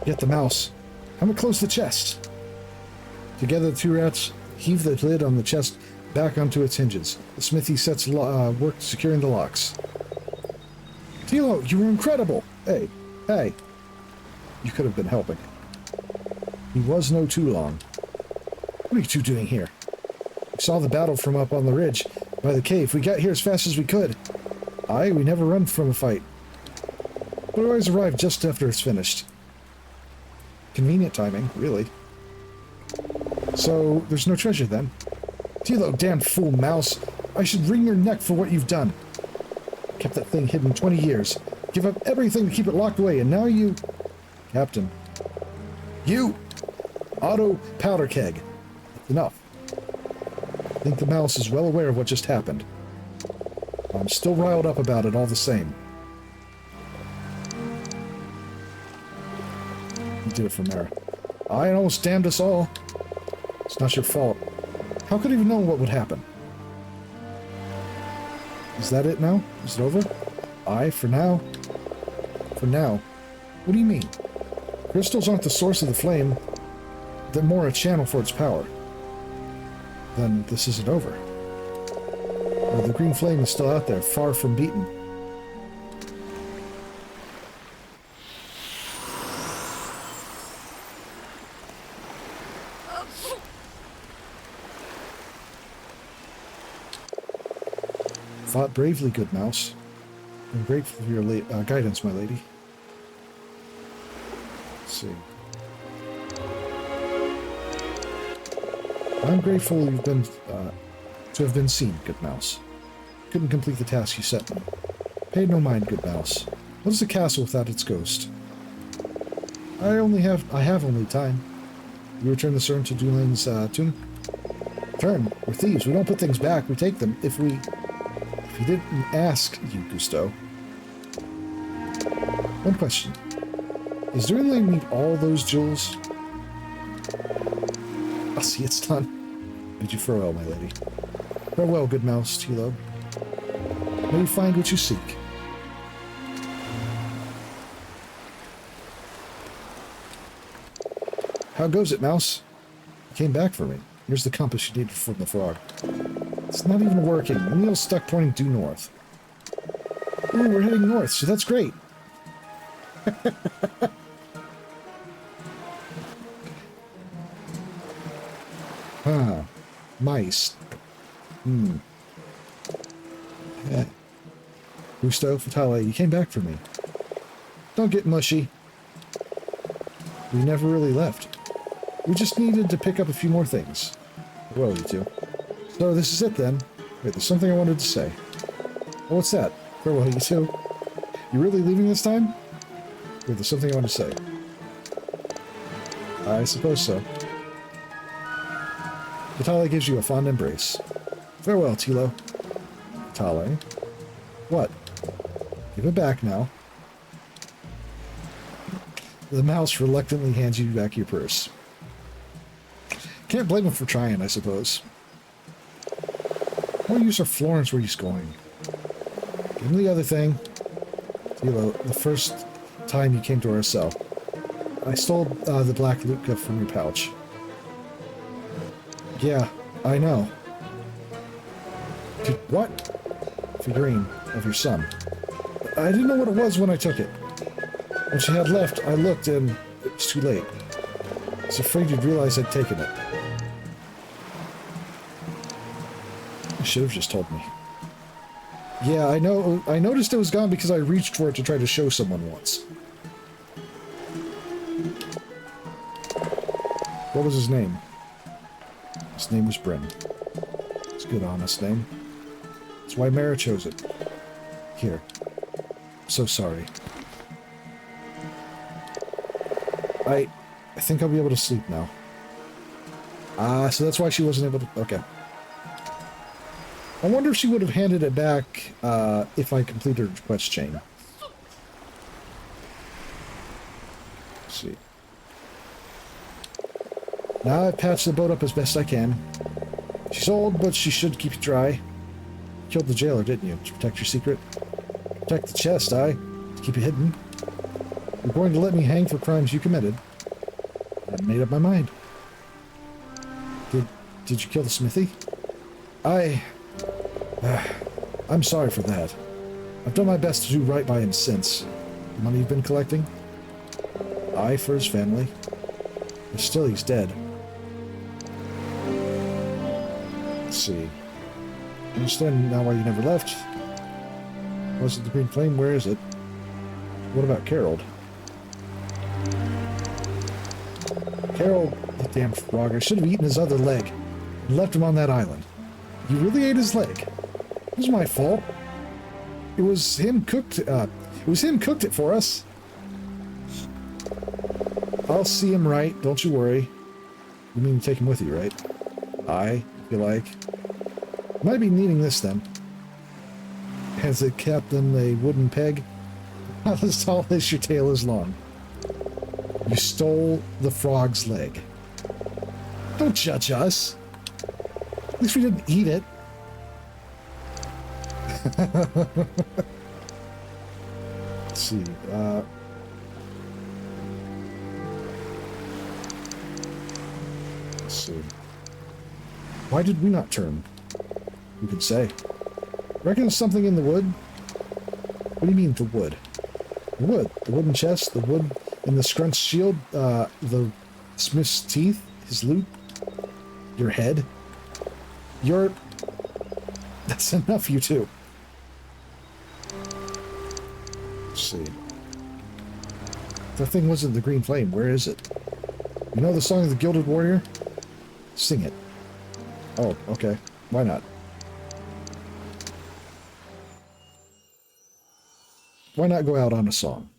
Get the mouse. Help it close the chest. Together the two rats heave the lid on the chest back onto its hinges. The smithy sets work securing the locks. Tilo, you were incredible! Hey, hey. You could have been helping. He was no too long. What are you two doing here? We saw the battle from up on the ridge by the cave. We got here as fast as we could. Aye, we never run from a fight. But we always arrive just after it's finished. Convenient timing, really. So, there's no treasure then? Tilo, damn fool mouse. I should wring your neck for what you've done. Kept that thing hidden 20 years. Give up everything to keep it locked away, and now you... Captain. You! Auto powder keg. Enough. I think the mouse is well aware of what just happened. I'm still riled up about it all the same. You did it for Merra. I almost damned us all. It's not your fault. How could I even know what would happen? Is that it now? Is it over? Aye, for now. For now. What do you mean? Crystals aren't the source of the flame. They're more a channel for its power. Then this isn't over. Or the green flame is still out there, far from beaten. Fought bravely, good mouse. I'm grateful for your guidance, my lady. Let's see. I'm grateful you've been to have been seen, good mouse. Couldn't complete the task you set me. Paid no mind, good mouse. What is a castle without its ghost? I have only time. You return the servant to Dwindling's tomb. Turn. We're thieves. We don't put things back. We take them. If you didn't ask, you Gusto. One question. Is Dwindling need all those jewels? I see it's done. Bid you farewell, my lady. Farewell, good mouse, Tilo. May you find what you seek. How goes it, mouse? You came back for me. Here's the compass you needed from the frog. It's not even working. The needle's stuck pointing due north. Ooh, we're heading north, so that's great. Ah, mice. Gusto, Fatale, you came back for me. Don't get mushy. We never really left. We just needed to pick up a few more things. Well, you two. So this is it then. Wait, there's something I wanted to say. Oh, what's that? Farewell, you two. You really leaving this time? Wait, there's something I want to say. I suppose so. Fatale gives you a fond embrace. Farewell, Tilo. Fatale? What? Give it back now. The mouse reluctantly hands you back your purse. Can't blame him for trying, I suppose. What use are Florence where he's going? Give him the other thing. Tilo, the first time you came to our cell, I stole the black loot cup from your pouch. Yeah, I know. What? Figurine of your son. I didn't know what it was when I took it. When she had left, I looked and it was too late. I was afraid you'd realize I'd taken it. You should have just told me. Yeah, I know. I noticed it was gone because I reached for it to try to show someone once. What was his name? His name was Bryn. It's a good, honest name. That's why Merra chose it. Here. I'm so sorry. I think I'll be able to sleep now. So that's why she wasn't able to... Okay. I wonder if she would have handed it back if I completed her quest chain. Let's see. Now I've patched the boat up as best I can. She's old, but she should keep you dry. You killed the jailer, didn't you? To protect your secret? Protect the chest, to keep it hidden. You're going to let me hang for crimes you committed. I made up my mind. Did you kill the smithy? I'm sorry for that. I've done my best to do right by him since. The money you've been collecting? I for his family. But still, he's dead. Let's see. I understand now why you never left. Was it the Green Flame? Where is it? What about Carol? Carol, the damn frog. I should have eaten his other leg and left him on that island. You really ate his leg. It was my fault. It was him cooked. It was him cooked it for us. I'll see him right. Don't you worry. You mean take him with you, right? If you like. Might be needing this then. Has it kept them a wooden peg? Not as tall as your tail is long. You stole the frog's leg. Don't judge us. At least we didn't eat it. Let's see. Let's see. Why did we not turn? You could say. Reckon there's something in the wood? What do you mean, the wood? The wood. The wooden chest, the wood in the scrunched shield, the smith's teeth, his loot, your head. That's enough, you two. Let's see. The thing wasn't the Green Flame. Where is it? You know the song of the Gilded Warrior? Sing it. Oh, okay. Why not? Why not go out on a song?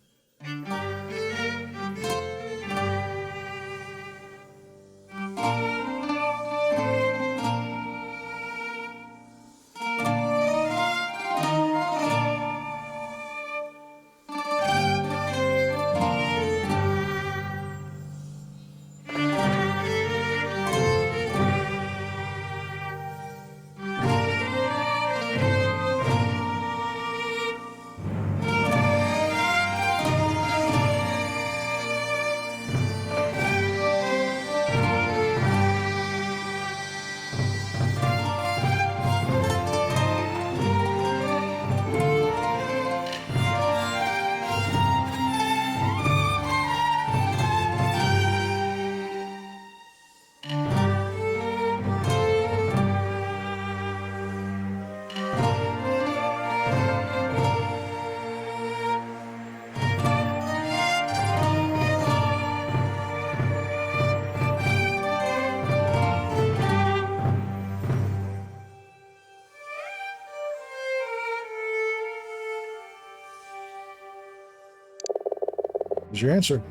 Is your answer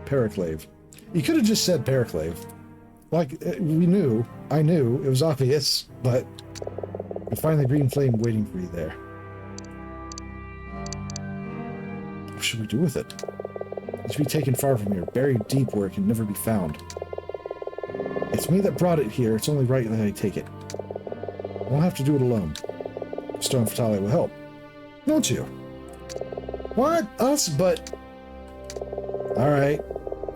Periclave? You could have just said Periclave. Like, we knew, I knew, it was obvious, but you find the Green Flame waiting for you there. What should we do with it? It should be taken far from here, buried deep where it can never be found. It's me that brought it here. It's only right that I take it. I won't have to do it alone. Stone for Tilo will help. Don't you? What? Us? But... Alright.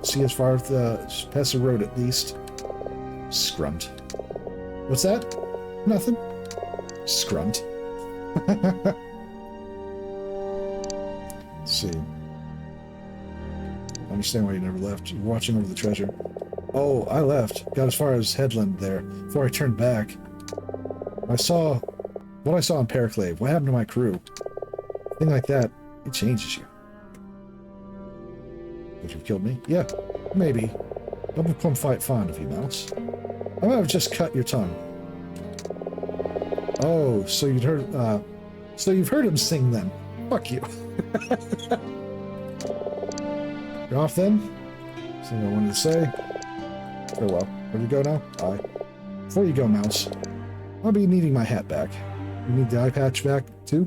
See as far as the Pesa Road at least. Scrunt. What's that? Nothing. Scrunt. Let's see. I understand why you never left. You're watching over the treasure. Oh, I left. Got as far as Headland there before I turned back. I saw what I saw in Periclave. What happened to my crew? A thing like that, it changes you. Would you have killed me? Yeah, maybe. Don't become quite fond of you, Mouse. I might have just cut your tongue. Oh, so you'd heard, so you've heard him sing then. Fuck you. You're off then? Something I wanted to say. Farewell. Where do you go now? Aye. Before you go, Mouse, I'll be needing my hat back. You need the eye patch back, too?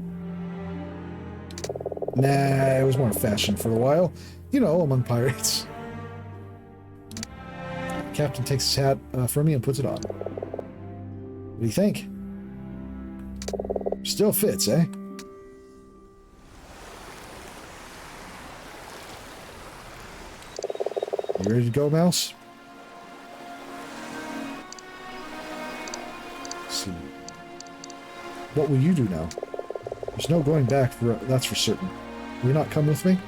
Nah, it was more fashion for a while. You know, among pirates. The captain takes his hat from me and puts it on. What do you think? Still fits, eh? You ready to go, Mouse? Let's see. What will you do now? There's no going back, that's for certain. Will you not come with me?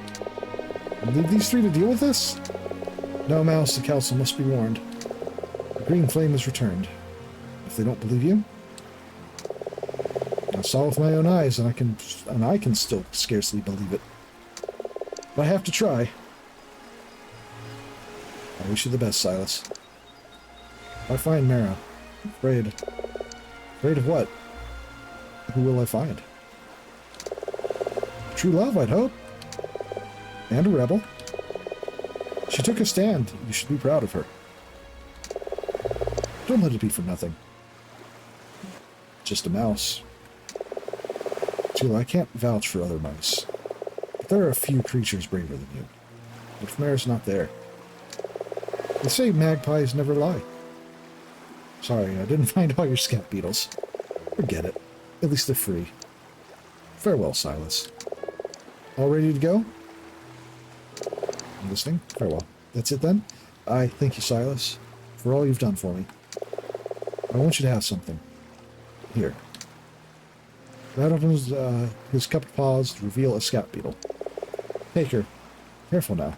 And leave these three to deal with this? No, Mouse, the council must be warned. The green flame is returned. If they don't believe you... I saw with my own eyes, and I can still scarcely believe it. But I have to try. I wish you the best, Silas. If I find Merra, afraid of what? Who will I find? True love, I'd hope. And a rebel. She took a stand. You should be proud of her. Don't let it be for nothing. Just a mouse. Tilo, I can't vouch for other mice. But there are a few creatures braver than you. But if Merra's not there... They say magpies never lie. Sorry, I didn't find all your scat beetles. Forget it. At least they're free. Farewell, Silas. All ready to go? I'm listening. Farewell. That's it then? I thank you, Silas, for all you've done for me. I want you to have something. Here. That opens his cupped paws to reveal a scat beetle. Take her. Careful now.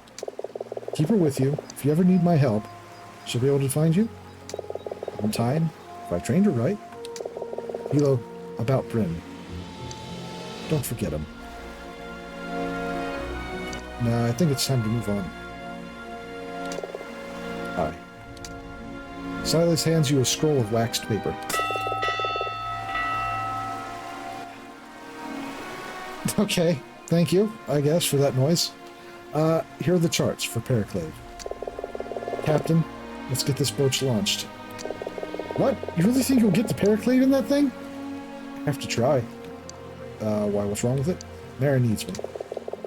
Keep her with you. If you ever need my help, she'll be able to find you. In time, if I trained her right. Tilo, about Bryn. Don't forget him. Nah, I think it's time to move on. Aye. Silas hands you a scroll of waxed paper. Okay, thank you, I guess, for that noise. Here are the charts for Periclave. Captain, let's get this boat launched. What? You really think you'll get to Periclave in that thing? Have to try. Why, what's wrong with it? Merra needs me.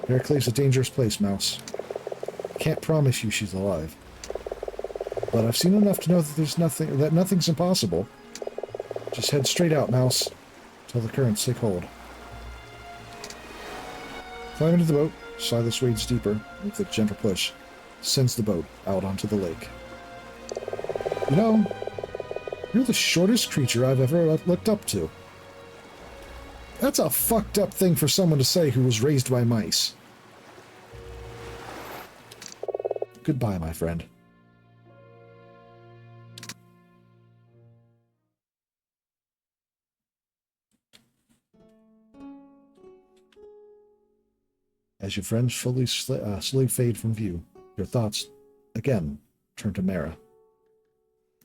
Periclave's a dangerous place, Mouse. Can't promise you she's alive. But I've seen enough to know that nothing's impossible. Just head straight out, Mouse, till the currents take hold. Climb into the boat. Silas wades deeper with a gentle push. Sends the boat out onto the lake. You know, you're the shortest creature I've ever looked up to. That's a fucked up thing for someone to say who was raised by mice. Goodbye, my friend. As your friends slowly fade from view, your thoughts, again, turn to Merra.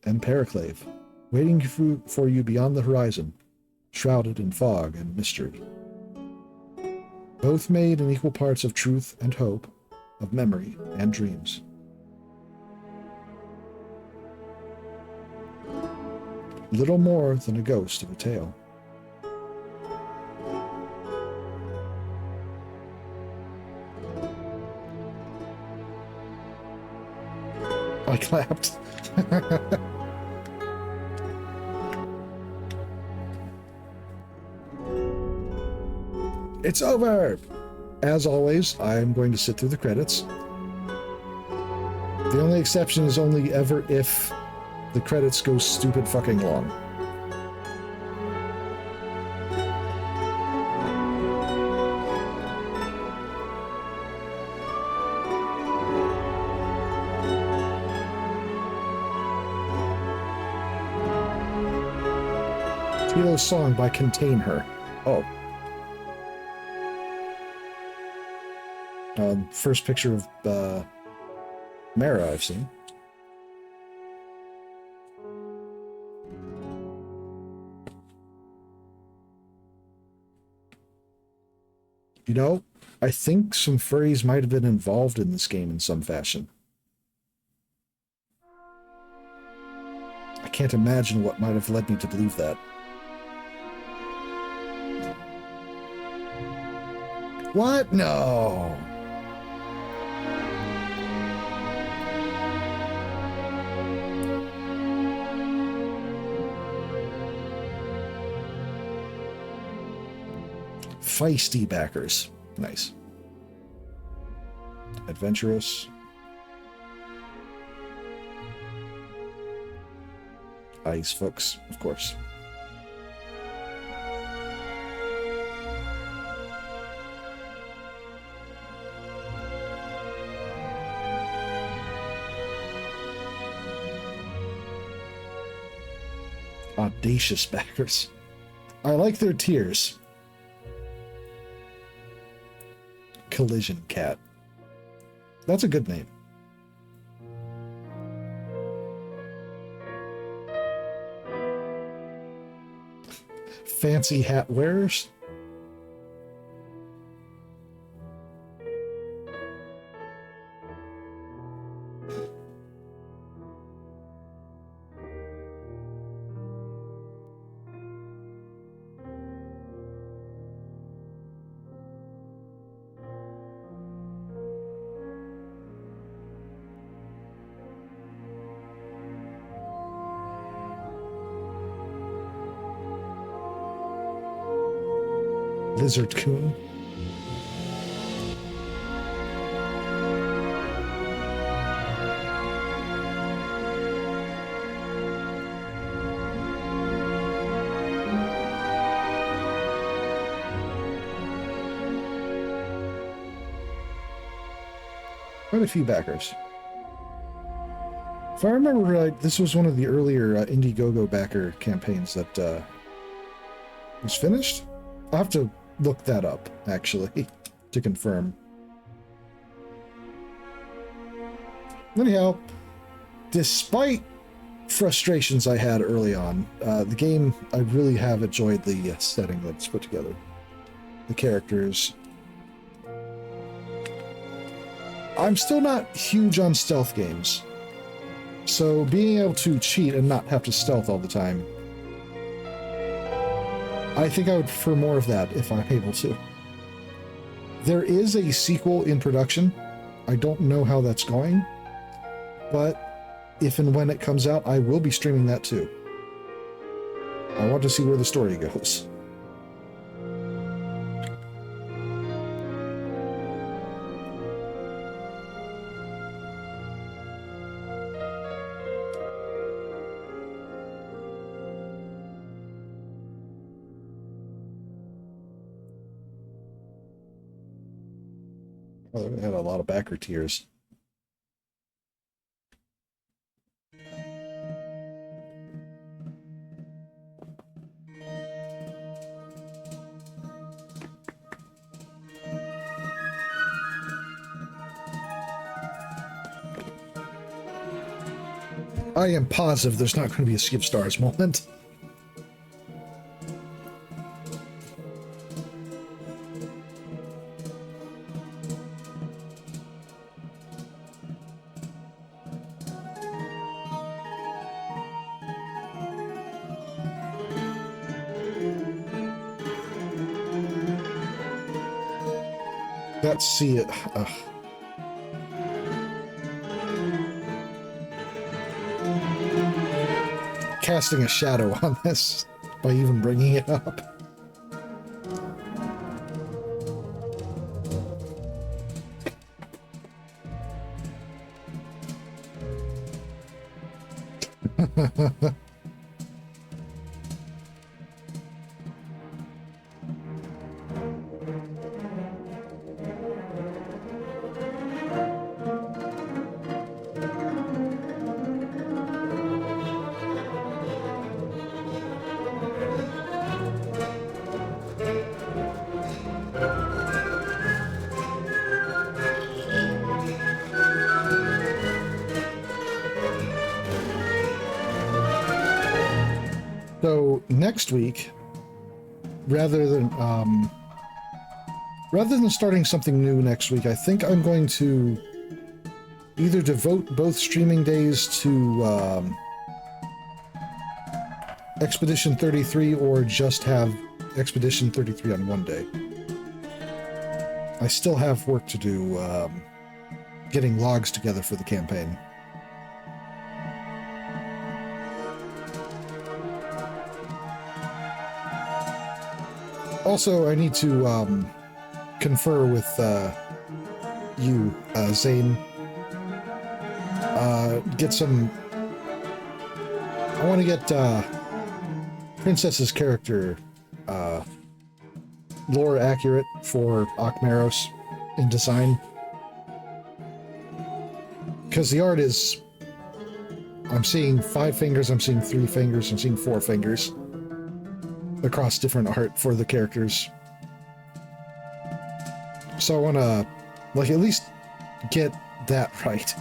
And Periclave, waiting for you beyond the horizon, shrouded in fog and mystery. Both made in equal parts of truth and hope, of memory and dreams. Little more than a ghost of a tale. I clapped. It's over! As always, I'm going to sit through the credits. The only exception is only ever if the credits go stupid fucking long. Tilo's song by Contain Her. Oh. First picture of Merra I've seen. You know, I think some furries might have been involved in this game in some fashion. I can't imagine what might have led me to believe that. What? No. Feisty backers. Nice. Adventurous. Ice folks, of course. Audacious backers. I like their tears. Collision Cat. That's a good name. Fancy hat wearers. Lizard Coon. Quite a few backers. If I remember right, this was one of the earlier Indiegogo backer campaigns that was finished. I'll have to look that up, actually, to confirm. Anyhow, despite frustrations I had early on, the game, I really have enjoyed the setting that's put together. The characters. I'm still not huge on stealth games, so being able to cheat and not have to stealth all the time, I think I would prefer more of that if I'm able to. There is a sequel in production. I don't know how that's going, but if and when it comes out, I will be streaming that too. I want to see where the story goes. Oh, they had a lot of backer tears. I am positive there's not going to be a skip stars moment. Let's see it. casting a shadow on this by even bringing it up. So next week, rather than starting something new next week, I think I'm going to either devote both streaming days to Expedition 33 or just have Expedition 33 on one day. I still have work to do getting logs together for the campaign. Also, I need to confer with you, Zane. Get some... I want to get Princess's character lore accurate for Akmeros in design. Because the art is... I'm seeing 5 fingers, I'm seeing 3 fingers, I'm seeing 4 fingers across different art for the characters. So I want to, like, at least get that right.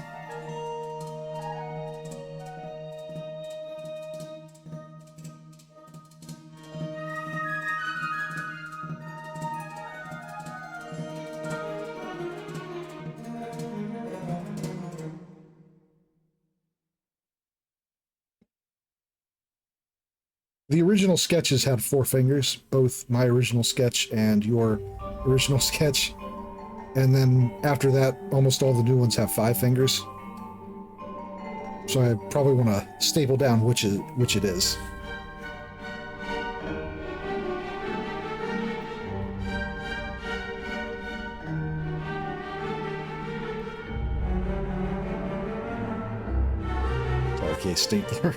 The original sketches had 4 fingers, both my original sketch and your original sketch. And then after that, almost all the new ones have 5 fingers. So I probably want to staple down which it is. Okay, stapler.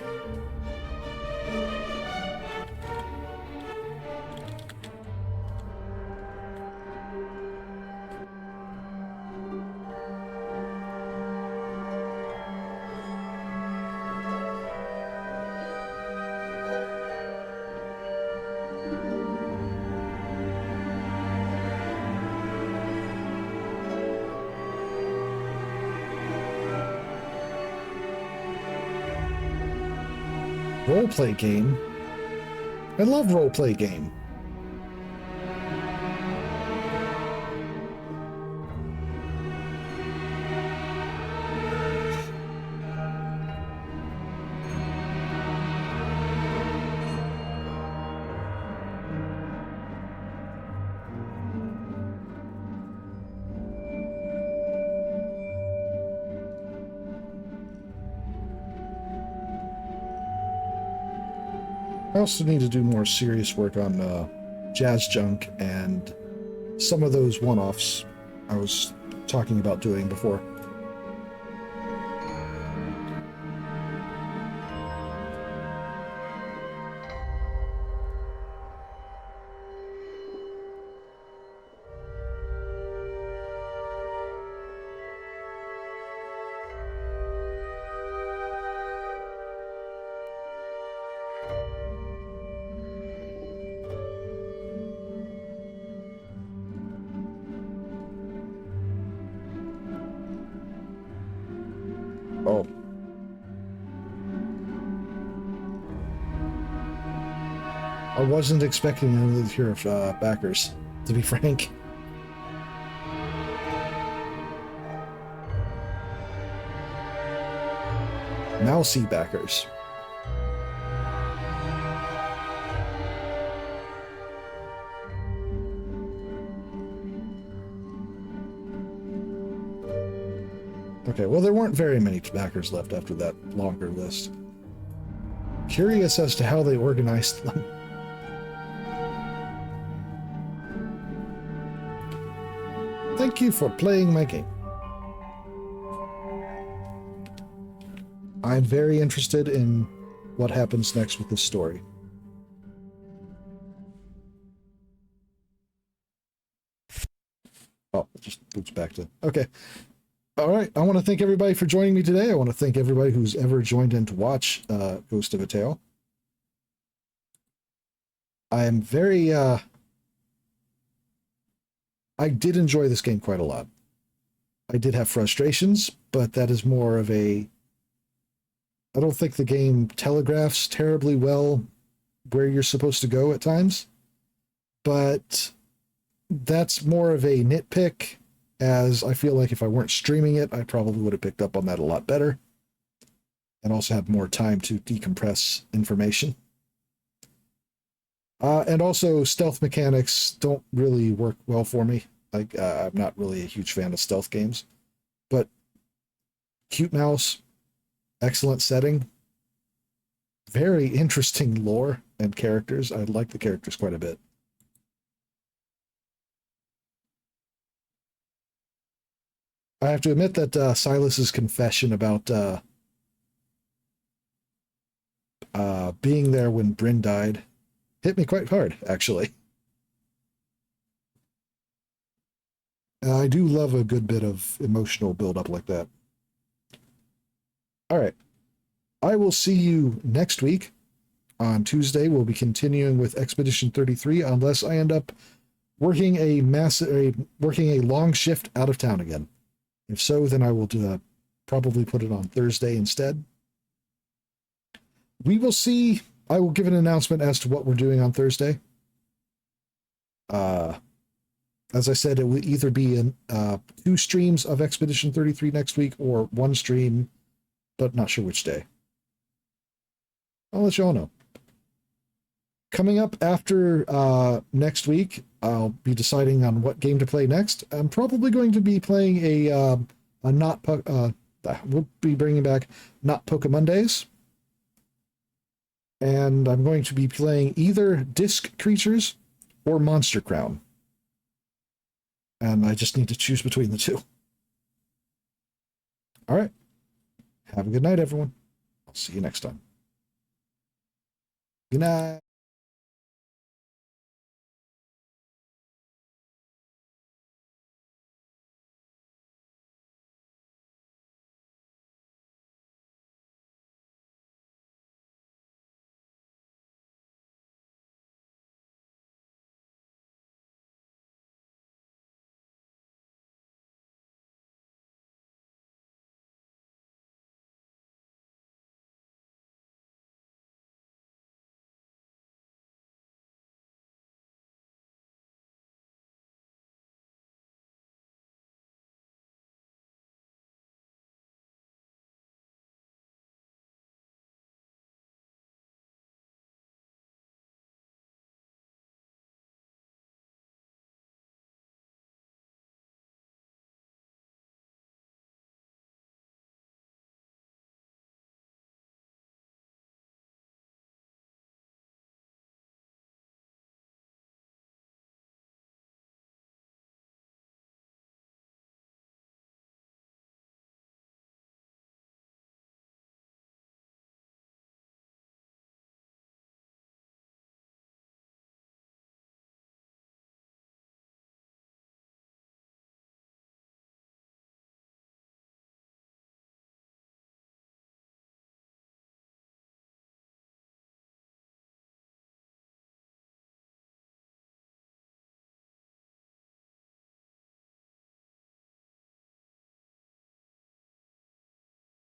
Roleplay game? I love roleplay game. I also need to do more serious work on Jazz Junk and some of those one-offs I was talking about doing before. Oh. I wasn't expecting another tier of backers, to be frank. Mousy backers. Okay, well, there weren't very many backers left after that longer list. Curious as to how they organized them. Thank you for playing my game. I'm very interested in what happens next with this story. Oh, it just boots back to... Okay. All right. I want to thank everybody for joining me today. I want to thank everybody who's ever joined in to watch Ghost of a Tale. I am very... I did enjoy this game quite a lot. I did have frustrations, but that is more of a... I don't think the game telegraphs terribly well where you're supposed to go at times, but that's more of a nitpick, as I feel like if I weren't streaming it, I probably would have picked up on that a lot better and also had more time to decompress information. And also, stealth mechanics don't really work well for me. Like, I'm not really a huge fan of stealth games, but cute mouse, excellent setting, very interesting lore and characters. I like the characters quite a bit. I have to admit that Silas's confession about being there when Bryn died hit me quite hard, actually. I do love a good bit of emotional build-up like that. All right. I will see you next week. On Tuesday, we'll be continuing with Expedition 33, unless I end up working a long shift out of town again. If so, then I will probably put it on Thursday instead. We will see. I will give an announcement as to what we're doing on Thursday. As I said, it will either be 2 streams of Expedition 33 next week or 1 stream, but not sure which day. I'll let you all know. Coming up after next week, I'll be deciding on what game to play next. I'm probably going to be playing we'll be bringing back Not Pokemondays. And I'm going to be playing either Disc Creatures or Monster Crown. And I just need to choose between the two. All right. Have a good night, everyone. I'll see you next time. Good night.